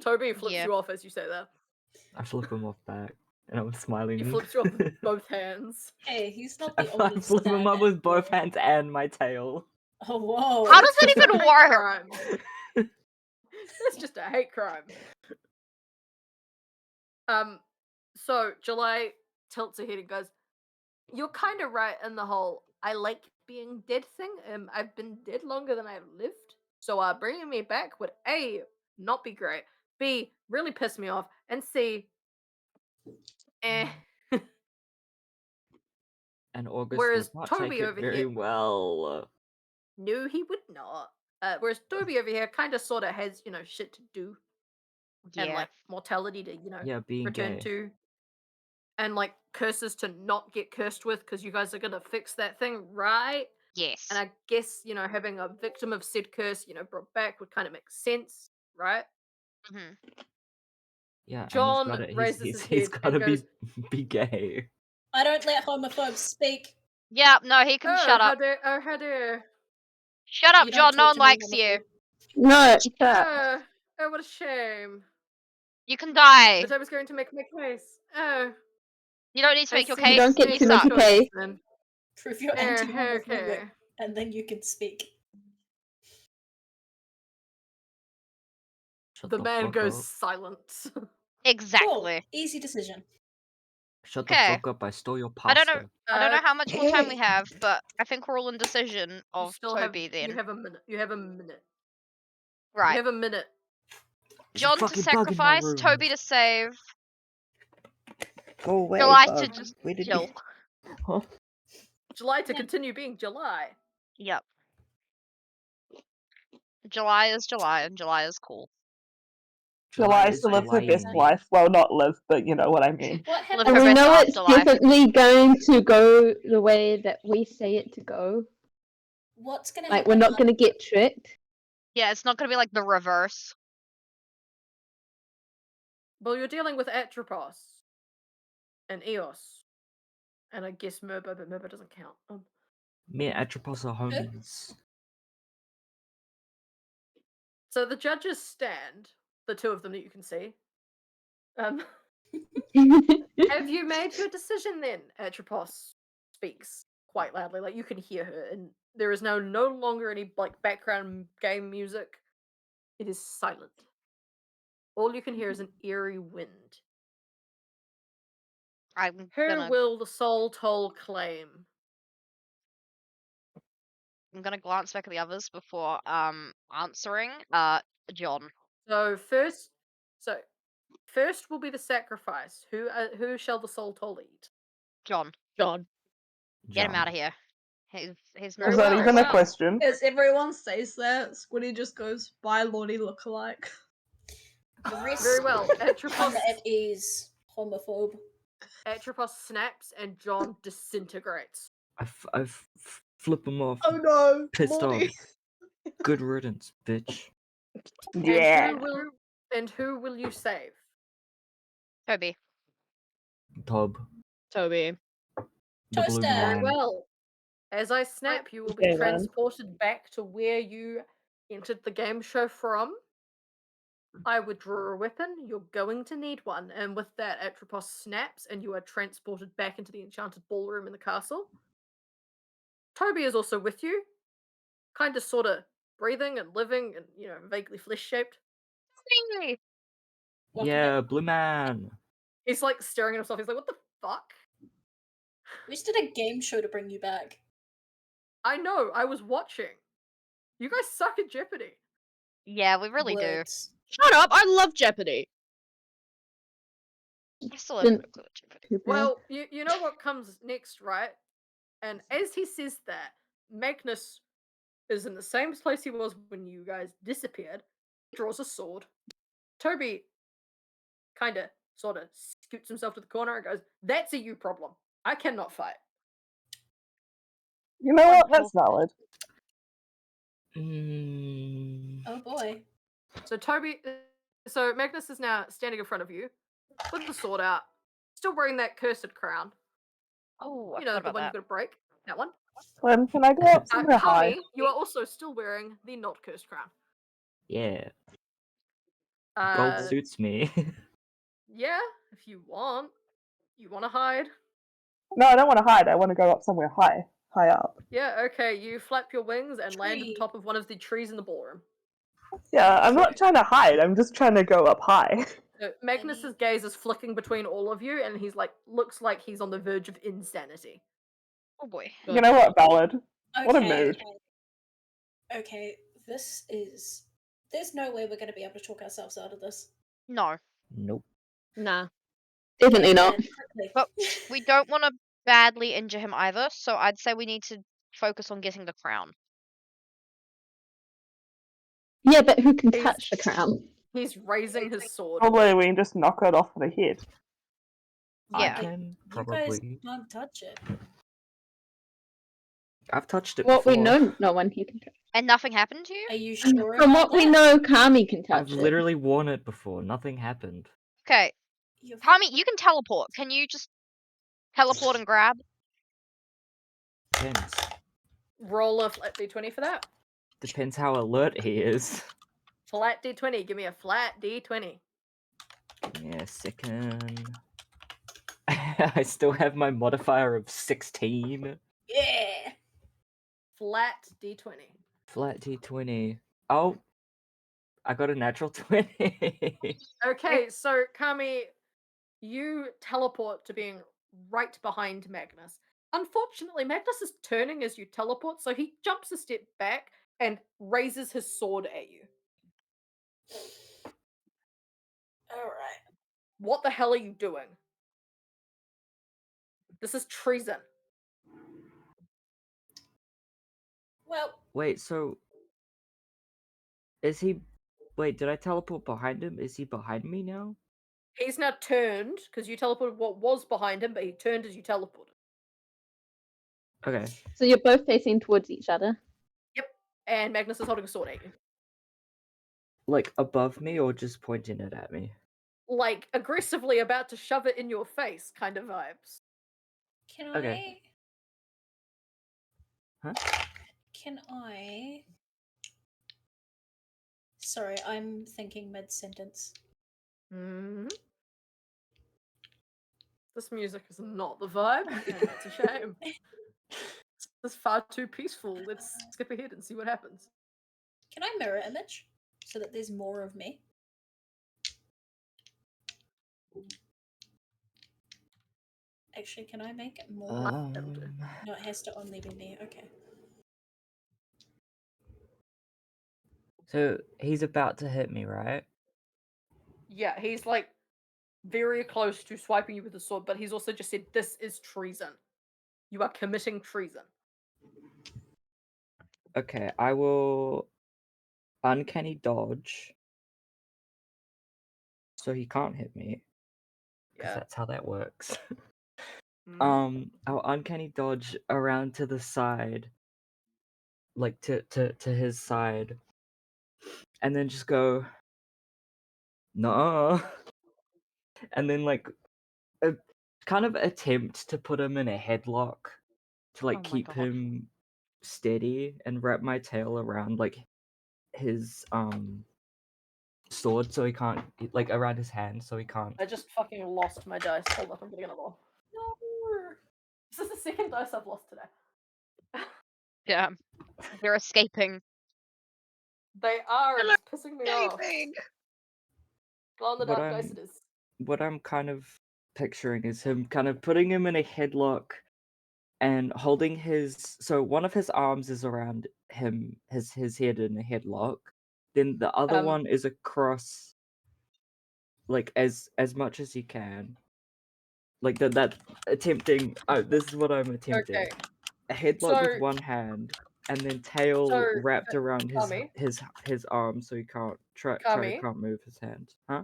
Toby flips
Yeah.
you off as you say that.
I flip him off back. And I was smiling.
He flips you off with both hands.
Hey, he's not
I
the only
flip him
sad
up with
and
both
gay.
hands and my tail.
Oh, whoa.
How does
It's
it
just a
even
hate
work?
crime. It's just a hate crime. So July tilts her head and goes, "You're kind of right in the whole I like being dead thing. I've been dead longer than I've lived, so bringing me back would A, not be great, B, really piss me off, and C, eh."
And August
Whereas
would not
Toby
take it
over
very
here-
well.
No, he would not. Whereas Toby over here kind of sort of has, shit to do and,
Yeah.
like, mortality to,
Yeah, being
return
gay.
to. And, like, curses to not get cursed with because you guys are going to fix that thing, right?
Yes.
And I guess, having a victim of said curse, brought back would kind of make sense, right?
Hmm.
Yeah,
John
and
raises
he's
his
he's
head
gotta
and goes,
be gay.
I don't let homophobes speak.
Yeah, no, he can shut up.
How dare.
Shut up,
You
John.
don't
No
talk
one
to me,
likes you.
homophobe.
No, shut up.
Oh, what a shame.
You can die.
But I was going to make my case. Oh.
You don't need to
I
make your
see.
case.
You don't get
You
to make
suck.
your case.
Then.
Prove your
Eh,
anti-homophobic,
okay.
and then you can speak.
Shut
The man
fuck
goes
up.
silent.
Exactly.
Cool. Easy decision.
Shut
Okay.
the fuck up, I stole your
I don't
pasta.
know. I don't know how much more time we have, but I think we're all in decision
You
of
still
Toby
have,
then.
You have a minute. You have a minute.
Right.
You have a minute.
There's a
John to
fucking bug in my
sacrifice,
room.
Toby to save,
Go away,
July to
bug.
just
Where did
chill.
Huh?
July to
Yeah.
continue being July.
Yep. July is July, and July is cool.
July
is
to live her best
July.
life. Well, not live, but you know what I mean.
What
Live
happened?
And
her
we
best
know it's
afterlife.
definitely going to go the way that we say it to go.
What's gonna
Like,
happen?
we're not going to get tricked.
Yeah, it's not gonna be like the reverse.
Well, you're dealing with Atropos and Eos. And I guess Merba, but Merba doesn't count.
Me and Atropos are homies.
So the judges stand, the two of them that you can see. Have you made your decision then? Atropos speaks quite loudly, like you can hear her, and there is no longer any like background game music. It is silent. All you can hear is an eerie wind.
I'm
Who
gonna
will the soul toll claim?
glance back at the others before answering. John.
So first will be the sacrifice. Who shall the soul toll eat?
John.
John.
Get him
John.
out of here. He's
Very
Is
not
that
well,
even
well.
a question?
As everyone says that, Squiddy just goes, "Bye, Lordy lookalike."
The rest
Very well.
come at ease, homophobe.
Atropos snaps and John disintegrates.
I flip him off.
Oh no,
Pissed
Lordy.
off. Good riddance, bitch.
Yeah.
And who will you save?
Toby.
Tob.
Toby.
The blue
Toaster.
Very
man.
well. As I snap, you will be
Okay, then.
transported back to where you entered the game show from. I withdraw a weapon. You're going to need one. And with that, Atropos snaps and you are transported back into the enchanted ballroom in the castle. Toby is also with you, kind of sort of breathing and living and, vaguely flesh shaped.
Yay!
Yeah, Blue Man.
He's like staring at himself. He's like, what the fuck?
We just did a game show to bring you back.
I know, I was watching. You guys suck at Jeopardy.
Yeah, we really
Words.
Shut up! I love Jeopardy.
do. I still haven't
Didn't-
got Jeopardy.
Too bad.
Well, you know what comes next, right? And as he says that, Magnus is in the same place he was when you guys disappeared. He draws a sword. Toby kind of, sort of scoots himself to the corner and goes, "That's a you problem. I cannot fight."
You know what?
Wonderful.
That's valid.
Oh boy.
So Magnus is now standing in front of you with the sword out, still wearing that cursed crown.
Oh, I
You know,
forgot
the
about
one
that.
you've got to break. That one.
Slim, can I go up somewhere high?
Kami, you are also still wearing the not cursed crown.
Yeah, gold
Uh,
suits me.
yeah, if you want. You want to hide?
No, I don't want to hide. I want to go up somewhere high up.
Yeah, okay. You flap your wings and land at the
Tree.
top of one of the trees in the ballroom.
Yeah, I'm not trying to hide. I'm just trying to go up high.
So Magnus's gaze is flicking between all of you, and he's like, looks like he's on the verge of insanity.
Oh boy.
You know what? Valid. What a
Okay.
mood.
Okay, this is. There's no way we're going to be able to talk ourselves out of this.
No.
Nope.
Nah.
Definitely not.
And quickly.
But we don't want to badly injure him either, so I'd say we need to focus on getting the crown.
Yeah, but who can
He's-
touch the crown?
He's raising his sword.
Probably we can just knock it off the head.
I
Yeah.
can
You guys
probably.
can't touch it.
I've touched it
What
before.
we know, no one here can touch.
And nothing happened to you?
Are you sure
From
about
what we
that?
know, Kami can touch
I've
it.
literally worn it before. Nothing happened.
Okay.
You've-
Kami, you can teleport. Can you just teleport and grab?
Depends.
Roll a flat d20 for that.
Depends how alert he is.
Flat d20. Give me a flat d20.
Yeah, second. I still have my modifier of 16.
Yeah.
Flat d20.
Flat D20. Oh, I got a natural 20.
Okay, so Kami, you teleport to being right behind Magnus. Unfortunately, Magnus is turning as you teleport, so he jumps a step back and raises his sword at you.
Alright.
What the hell are you doing? This is treason.
Well,
Wait, so is he? Wait, did I teleport behind him? Is he behind me now?
He's now turned, because you teleported what was behind him, but he turned as you teleported.
Okay.
So you're both facing towards each other.
And Magnus is holding a sword at you.
Like above me or just pointing it at me?
Like, aggressively about to shove it in your face kind of vibes.
can
Okay. Huh?
Can I? Sorry, I'm thinking mid-sentence.
Hmm. This music is not the vibe, and that's a shame. It's far too peaceful. Let's skip ahead and see what happens.
Can I mirror image so that there's more of me? Actually, can I make it more? No, it has to only be me. Okay.
So he's about to hit me, right?
Yeah, he's like very close to swiping you with a sword, but he's also just said, "This is treason. You are committing treason."
Okay, I will uncanny dodge. So he can't hit me. Because
Yeah.
that's how that works.
Mhm.
I'll uncanny dodge around to the side. Like to his side. And then just go no. And then like kind of attempt to put him in a headlock to like
Oh my
keep
God.
him steady and wrap my tail around like his sword so he can't like around his hand so he can't.
I just fucking lost my dice. Hold on, I'm getting another one. No. This is the second dice I've lost today.
Yeah. They're escaping.
They are, and it's pissing me off.
Escaping.
Glow in the
What
dark dice
I'm
it is.
what I'm kind of picturing is him kind of putting him in a headlock and holding his so one of his arms is around him his head in a headlock, then the other one is across like as much as he can, like that attempting. Oh, this is what I'm attempting.
Okay.
A headlock
So-
with one hand and then tail
So,
wrapped around
Kami?
his arm so he can't
Kami?
can't move his hand. Huh?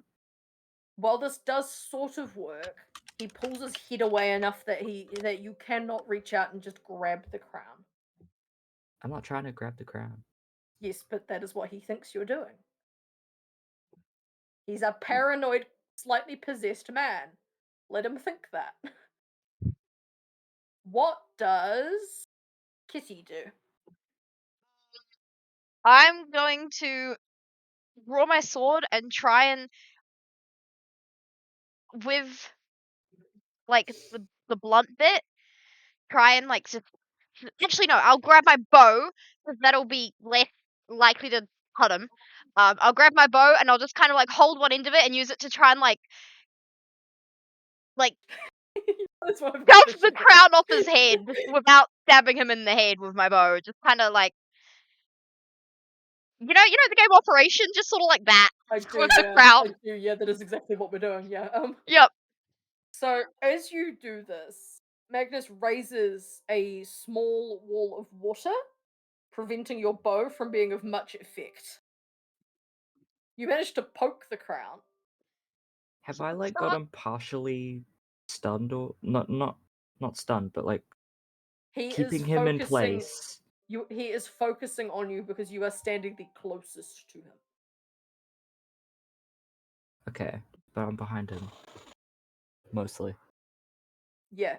While this does sort of work, he pulls his head away enough that you cannot reach out and just grab the crown.
I'm not trying to grab the crown.
Yes, but that is what he thinks you're doing. He's a paranoid, slightly possessed man. Let him think that. What does Kitty do?
I'm going to draw my sword and try and with like the blunt bit, try and like just actually no, I'll grab my bow because that'll be less likely to cut him. I'll grab my bow and I'll just kind of like hold one end of it and use it to try and like
That's what I'm
stuff the
fishing for.
crown off his head without stabbing him in the head with my bow. Just kind of like you know the game Operation, just sort of like that
I do,
with the
yeah.
crown.
I do, yeah. That is exactly what we're doing. Yeah.
Yep.
So as you do this, Magnus raises a small wall of water, preventing your bow from being of much effect. You manage to poke the crown.
Have I like got him partially stunned or not stunned, but like
He
keeping
is
him in
focusing.
place?
He is focusing on you because you are standing the closest to him.
Okay, but I'm behind him. Mostly.
Yeah.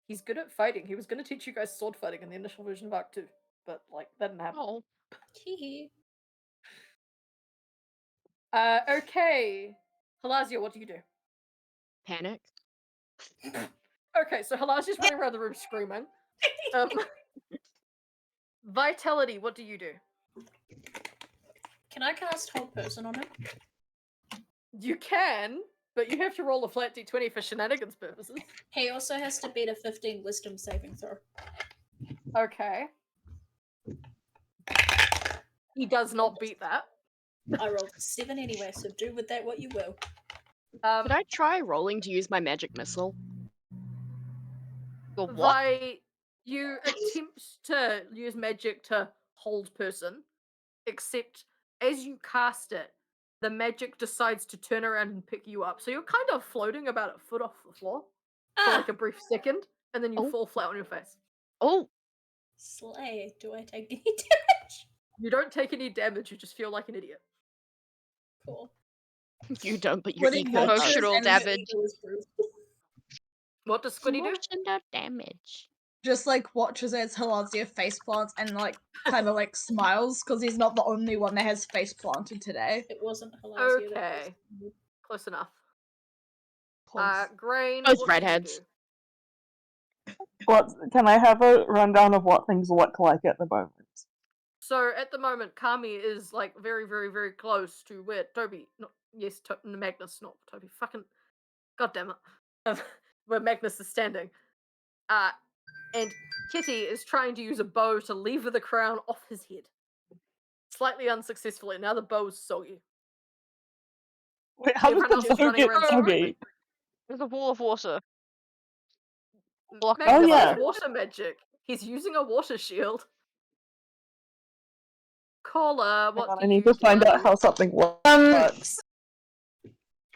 He's good at fighting. He was going to teach you guys sword fighting in the initial version of Arc 2, but like that didn't happen.
Oh.
Hee
Okay. Halazia, what do you do?
Panic.
Okay, so Halazia's running around the room screaming. Vitality, what do you do?
Can I cast Hold Person on him?
You can, but you have to roll a flat d20 for shenanigans purposes.
He also has to beat a 15 Wisdom saving throw.
Okay. He does not beat that.
I rolled a 7 anyway, so do with that what you will.
Could I try rolling to use my magic missile?
Your what?
You attempt to use magic to hold person, except as you cast it, the magic decides to turn around and pick you up. So you're kind of floating about a foot off the floor for like a brief second, and then you fall flat on your face.
Oh!
Slay. Do I take any damage?
You don't take any damage, you just feel like an idiot.
Cool.
You don't, but your
What
ego
emotional
does.
Emotional damage.
What does Squiddy do?
Emotional damage.
Just like watches as Halazia face plants and like kind of like smiles because he's not the only one that has face planted today.
It wasn't Halazia.
Okay. Close enough.
Close.
Grain.
Both
what do you
redheads.
do?
What can I have a rundown of what things look like at the moment?
So at the moment, Kami is like very, very, very close to where Toby. Magnus, not Toby. Fucking, god damn it, where Magnus is standing. And Kitty is trying to use a bow to lever the crown off his head. Slightly unsuccessfully. Now the bow is soggy.
Wait, how
Everyone
does
else is
the bow
running
get
around
soggy?
There's a wall of water. Blocking
Magnus
the
yeah.
has
bow.
water magic. He's using a water shield. Caller,
Hang
what
on,
do
I
you
need to find
do?
out how something works.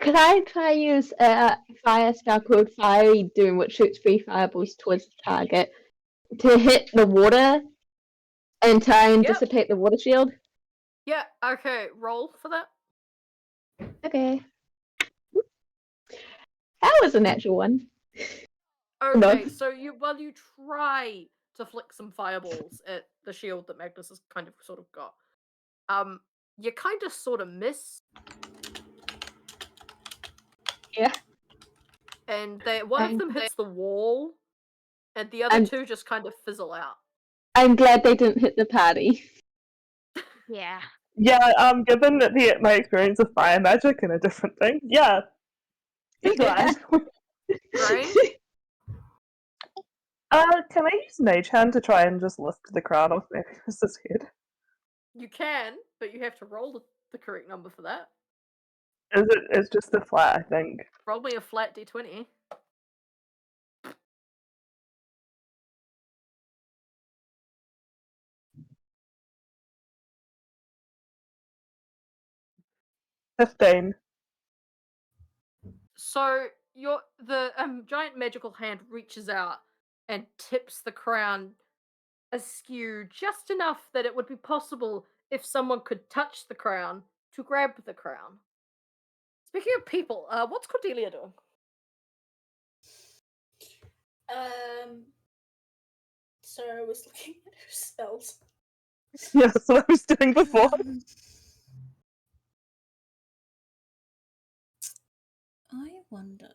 Could I try use a fire spell called Fiery Doom, which shoots 3 fireballs towards the target, to hit the water and try and
Yep.
dissipate the water shield?
Yeah, okay, roll for that.
Okay. That was a natural one.
Okay,
No.
so you try to flick some fireballs at the shield that Magnus has kind of sort of got. You kind of sort of miss.
Yeah.
And one of them hits the wall, and the other
And-
two just kind of fizzle out.
I'm glad they didn't hit the party.
Yeah.
Yeah, given that my experience of fire magic and a different thing, yeah. Be glad.
Grain?
Can I use Mage Hand to try and just lift the crown off Magnus's head?
You can, but you have to roll the correct number for that.
It's just a flat, I think.
Roll me a flat d20.
$15.
So the giant magical hand reaches out and tips the crown askew just enough that it would be possible if someone could touch the crown to grab the crown. Speaking of people, what's Cordelia doing?
So I was looking at her spells.
Yeah, that's what I was doing before.
I wonder.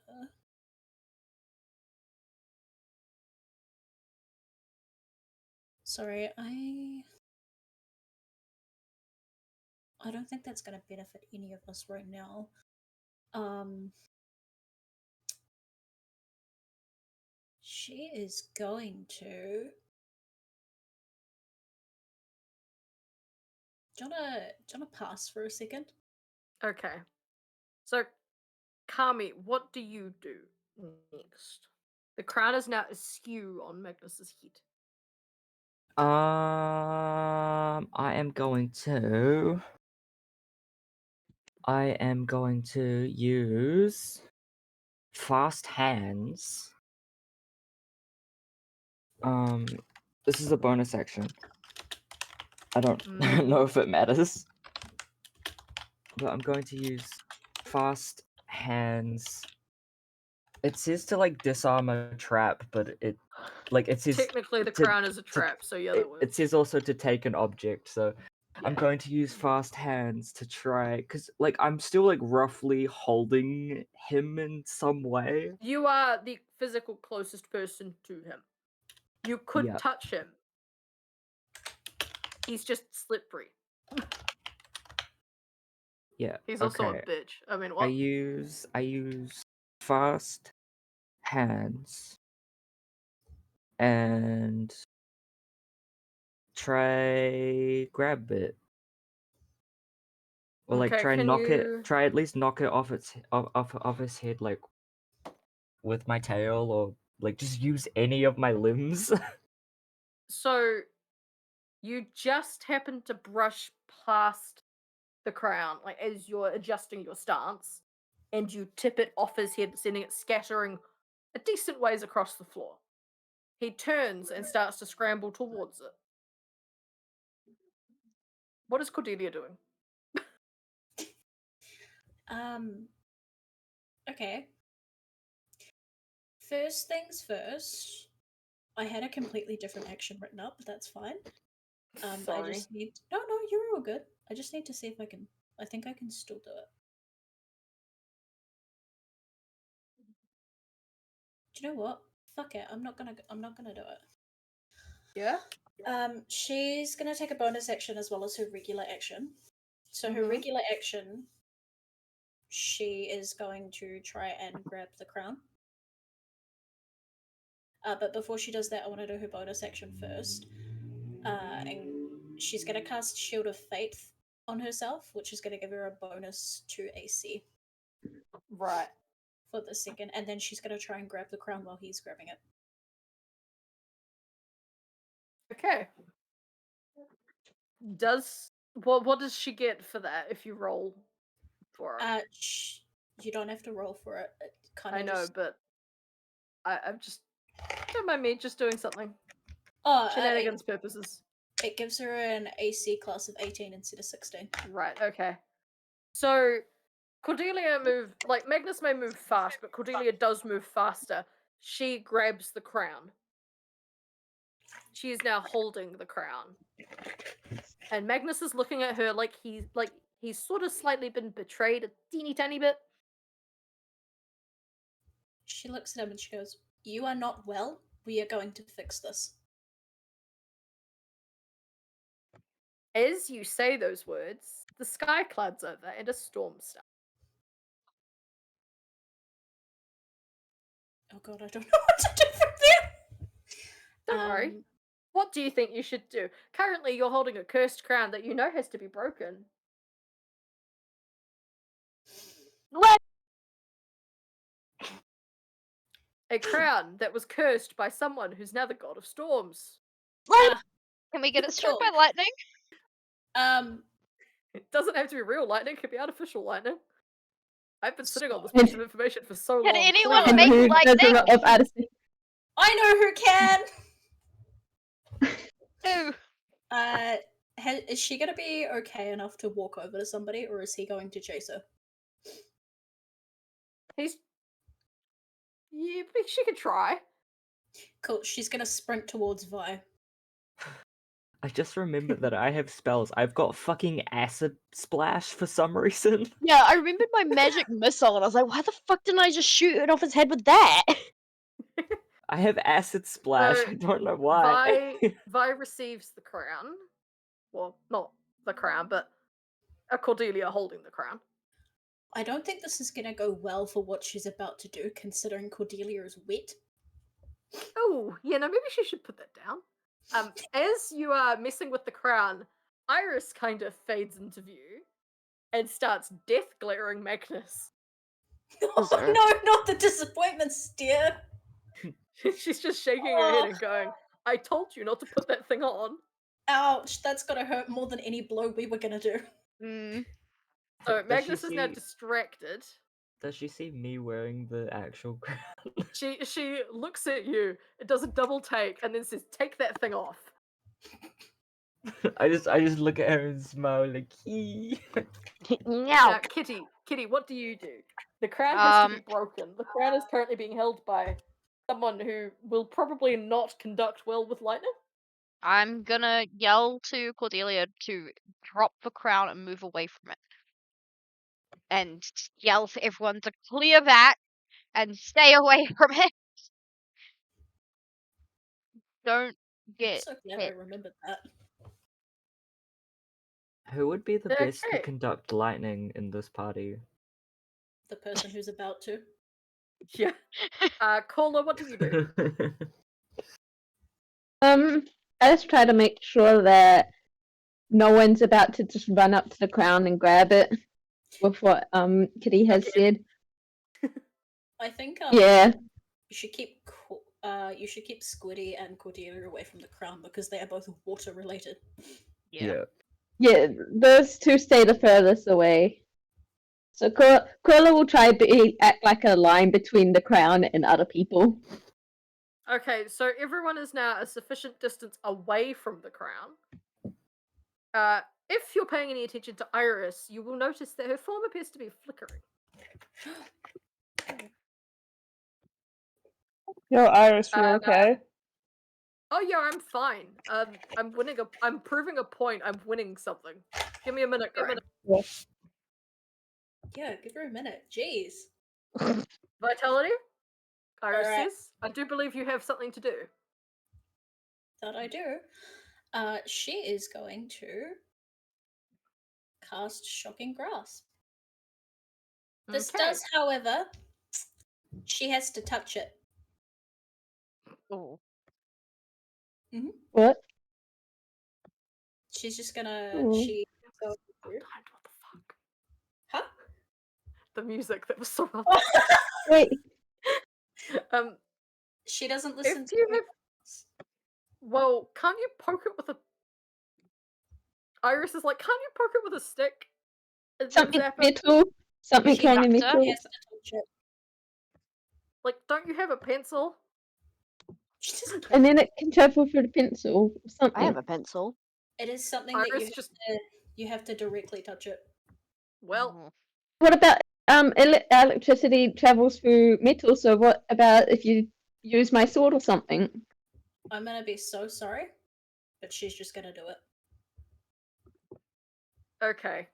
Sorry, I don't think that's gonna benefit any of us right now. She is going to. Do you wanna pass for a second?
Okay. So, Kami, what do you do next? The crown is now askew on Magnus's head.
I am going to use fast hands. This is a bonus action. I don't know if it matters, but I'm going to use fast hands. It says to like disarm a trap, but it says
Technically, the crown is a trap, so yeah, that works.
it says also to take an object. So I'm going to use fast hands to try, because like I'm still like roughly holding him in some way.
You are the physical closest person to him. You could
Yeah.
touch him. He's just slippery.
Yeah.
He's also a
okay.
bitch. I mean,
I
what?
use fast hands and try grab it. Or like
Okay,
try
can
knock
you-
it, try at least knock it off off his head, like with my tail, or like just use any of my limbs.
So, you just happen to brush past the crown, like as you're adjusting your stance, and you tip it off his head, sending it scattering a decent ways across the floor. He turns and starts to scramble towards it. What is Cordelia doing?
Okay. First things first. I had a completely different action written up, but that's fine. I
Sorry.
just need. No, you're all good. I just need to see if I can. I think I can still do it. Do you know what? Fuck it. I'm not gonna do it.
Yeah?
She's gonna take a bonus action as well as her regular action. So her
Mhm.
regular action, she is going to try and grab the crown. But before she does that, I want to do her bonus action first. And she's gonna cast Shield of Faith on herself, which is gonna give her a bonus to AC
Right.
for the second, and then she's gonna try and grab the crown while he's grabbing it.
Okay. What does she get for that if you roll for her?
You don't have to roll for it. It kind
I
of
know,
just...
but I'm just don't mind me just doing something.
Oh,
Shenanigans purposes.
It gives her an AC class of 18 instead of 16.
Right, okay. So Cordelia Magnus may move fast, but Cordelia does move faster. she grabs the crown. She is now holding the crown. And Magnus is looking at her like he's sort of slightly been betrayed a teeny tiny bit.
She looks at him and she goes, "You are not well. We are going to fix this."
As you say those words, the sky clouds over and a storm starts.
Oh god, I don't know what to do from there.
Don't worry. What do you think you should do? Currently, you're holding a cursed crown that you know has to be broken.
Let
A crown that was cursed by someone who's now the god of storms.
Can we get it struck
Cool.
by lightning?
It doesn't have to be real lightning, it could be artificial lightning. I've been sitting on this
And-
piece of information for so long.
Can anyone
clearly.
And
make
who
lightning?
does a lot of artistry?
I know who can.
Who?
Is she gonna be okay enough to walk over to somebody, or is he going to chase her?
He's. Yeah, but she could try.
Cool. She's gonna sprint towards Vi.
I just remembered that I have spells. I've got fucking acid splash for some reason.
Yeah, I remembered my magic missile, and I was like, why the fuck didn't I just shoot it off his head with that?
I have acid splash.
So,
I don't know why.
Vi receives the crown. Well, not the crown, but a Cordelia holding the crown.
I don't think this is gonna go well for what she's about to do, considering Cordelia is wet.
Oh, yeah, no, maybe she should put that down. As you are messing with the crown, Iris kind of fades into view and starts death glaring Magnus.
Oh no, not the disappointment stare.
She's just shaking her head and going, I told you not to put that thing on.
Ouch, that's gonna hurt more than any blow we were gonna do.
So
Does
Magnus
she
is now
see-
distracted.
Does she see me wearing the actual crown?
She looks at you, it does a double take, and then says, take that thing off.
I just look at her and smile like
Now, Kitty, what do you do? The crown has to be broken. The crown is currently being held by someone who will probably not conduct well with lightning.
I'm gonna yell to Cordelia to drop the crown and move away from it. And yell for everyone to clear back and stay away from it. Don't
I'm
get
so glad I
hit.
remembered that.
Who would be the best to
Okay.
conduct lightning in this party?
The person who's about to.
Yeah. Cola, what do you do?
I just try to make sure that no one's about to just run up to the crown and grab it with what Kitty has said.
I think
Yeah.
you should keep Squiddy and Cordelia away from the crown because they are both water related.
Yeah.
Yeah, those two stay the furthest away. So Cola will try to act like a line between the crown and other people.
Okay, so everyone is now a sufficient distance away from the crown. If you're paying any attention to Iris, you will notice that her form appears to be flickering.
Yo, Iris, you okay?
Oh yeah, I'm fine. I'm proving a point. I'm winning something. Give me a minute, Graham.
Yeah, give her a minute. Jeez.
Vitality? Iris
Alright.
says, I do believe you have something to do.
That I do. She is going to cast Shocking Grasp. This
Okay.
does, however, she has to touch it.
Oh.
What?
She's just gonna.
Ooh.
She.
What the fuck?
Huh?
The music that was so loud.
Wait.
She doesn't listen
If
to
you
me.
have... Well, can't you poke it with a... Iris is like, can't you poke it with a stick? And then
Something
zap it?
metal. Something
She
kind of
knocks her?
metal.
She has to touch it.
Like, don't you have a pencil?
She doesn't.
And then it can travel through the pencil. Or something.
I have a pencil.
It is something that
Iris just...
you have to directly touch it.
Well,
What about electricity travels through metal? So what about if you use my sword or something.
I'm gonna be so sorry, but she's just gonna do it.
Okay.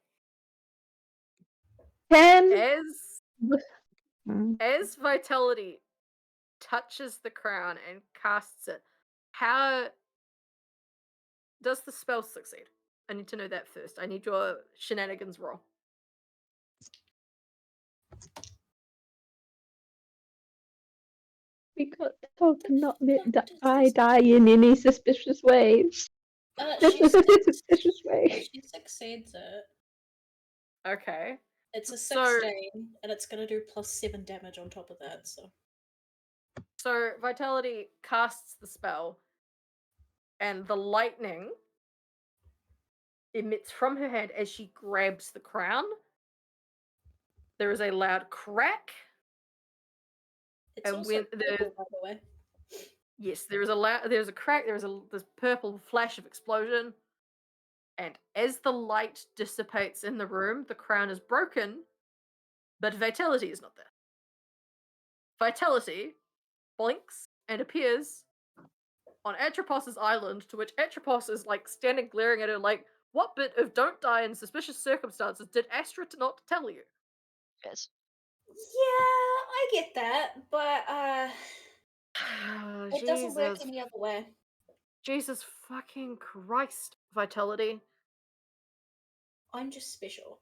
Can
As Vitality touches the crown and casts it, how does the spell succeed? I need to know that first. I need your shenanigans roll.
because I cannot let I die in any suspicious ways.
She
Suspicious way.
she succeeds it.
Okay.
It's a
So-
16, and it's gonna do +7 damage on top of that.
So Vitality casts the spell, and the lightning emits from her hand as she grabs the crown. There is a loud crack.
It's
And
also
when
purple, by the way.
Yes, there's a crack. There's this purple flash of explosion, and as the light dissipates in the room, the crown is broken, but Vitality is not there. Vitality blinks and appears on Atropos's island, to which Atropos is like standing glaring at her like, what bit of don't die in suspicious circumstances did Astra not tell you?
Yes.
Yeah, I get that, but it doesn't work
Jesus.
any other way.
Jesus fucking Christ, Vitality.
I'm just special.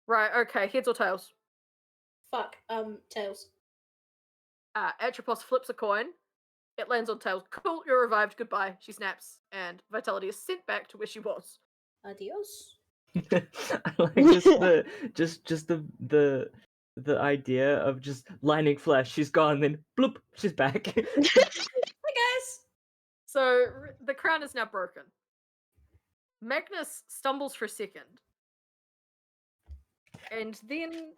Right, okay, heads or tails?
Fuck. Tails.
Atropos flips a coin. It lands on tails. Cool, you're revived. Goodbye. She snaps, and Vitality is sent back to where she was.
Adios.
I like just the idea of just lightning flash. She's gone, then bloop, she's back.
Hi guys.
So the crown is now broken. Magnus stumbles for a second, and then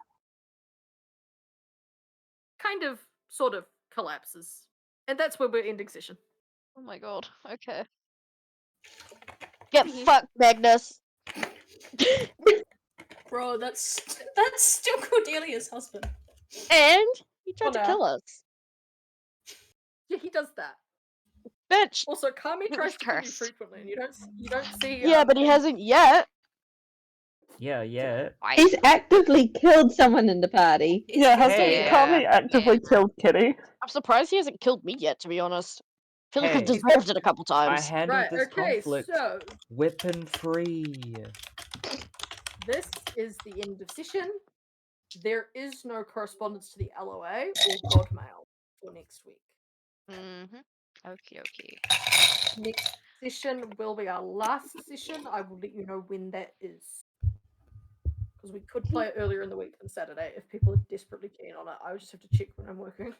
kind of, sort of collapses. And that's where we're ending session.
Oh my god. Okay.
Get fucked, Magnus.
Bro, that's still Cordelia's husband.
And he tried
Oh,
to
no.
kill us.
Yeah, he does that.
Bitch.
Also, Kami
It
tries
was
to kill you
cursed.
frequently, and you don't see.
Yeah, but he hasn't yet.
yeah.
Why?
He's actively killed someone in the party.
Yeah, hasn't
Hey.
Kami actively
Yeah.
killed Kitty?
I'm surprised he hasn't killed me yet, to be honest. I feel like
Hey.
I've deserved it a couple
I
times.
handled
Right.
this
Okay.
conflict
So
weapon free.
this is the end of session. There is no correspondence to the LOA or Godmail for next week.
Mm-hmm. Okie.
Next session will be our last session. I will let you know when that is. Because we could play it earlier in the week than Saturday if people are desperately keen on it. I would just have to check when I'm working.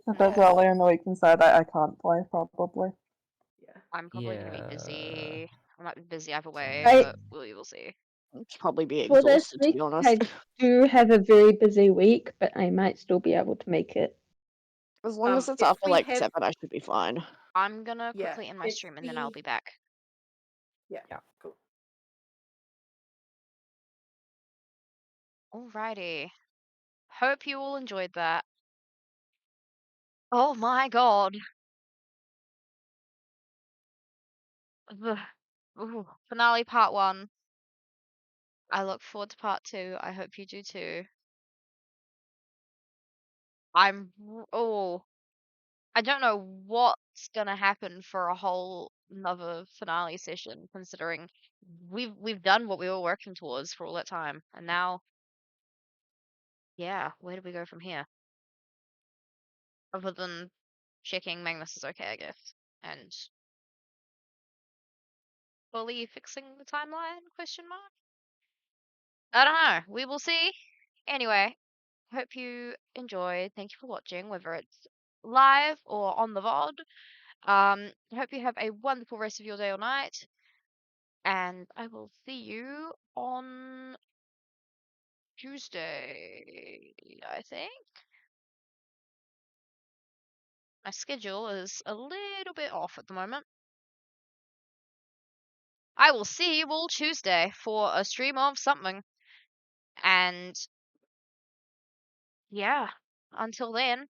If it's earlier in the week inside, I can't play, probably.
Yeah.
I'm probably gonna be busy. I might be busy either way,
I-
but we will see.
Probably be
For this
exhausted, to
week,
be honest.
I do have a very busy week, but I might still be able to make it.
As long as it's
if
after
we
like
have-
7, I should be fine.
I'm gonna
Yeah,
quickly end my
if
stream and then I'll
we-
be back.
Yeah. Cool.
Alrighty. Hope you all enjoyed that. Oh my god. Finale part 1. I look forward to part 2. I hope you do too. I don't know what's gonna happen for a whole another finale session, considering we've done what we were working towards for all that time, and now, yeah, where do we go from here? Other than checking Magnus is okay, I guess, and fully fixing the timeline? Question mark. I don't know. We will see. Anyway, hope you enjoyed. Thank you for watching, whether it's live or on the VOD. Hope you have a wonderful rest of your day or night. And I will see you on Tuesday, I think. My schedule is a little bit off at the moment. I will see you all Tuesday for a stream of something. And yeah, until then,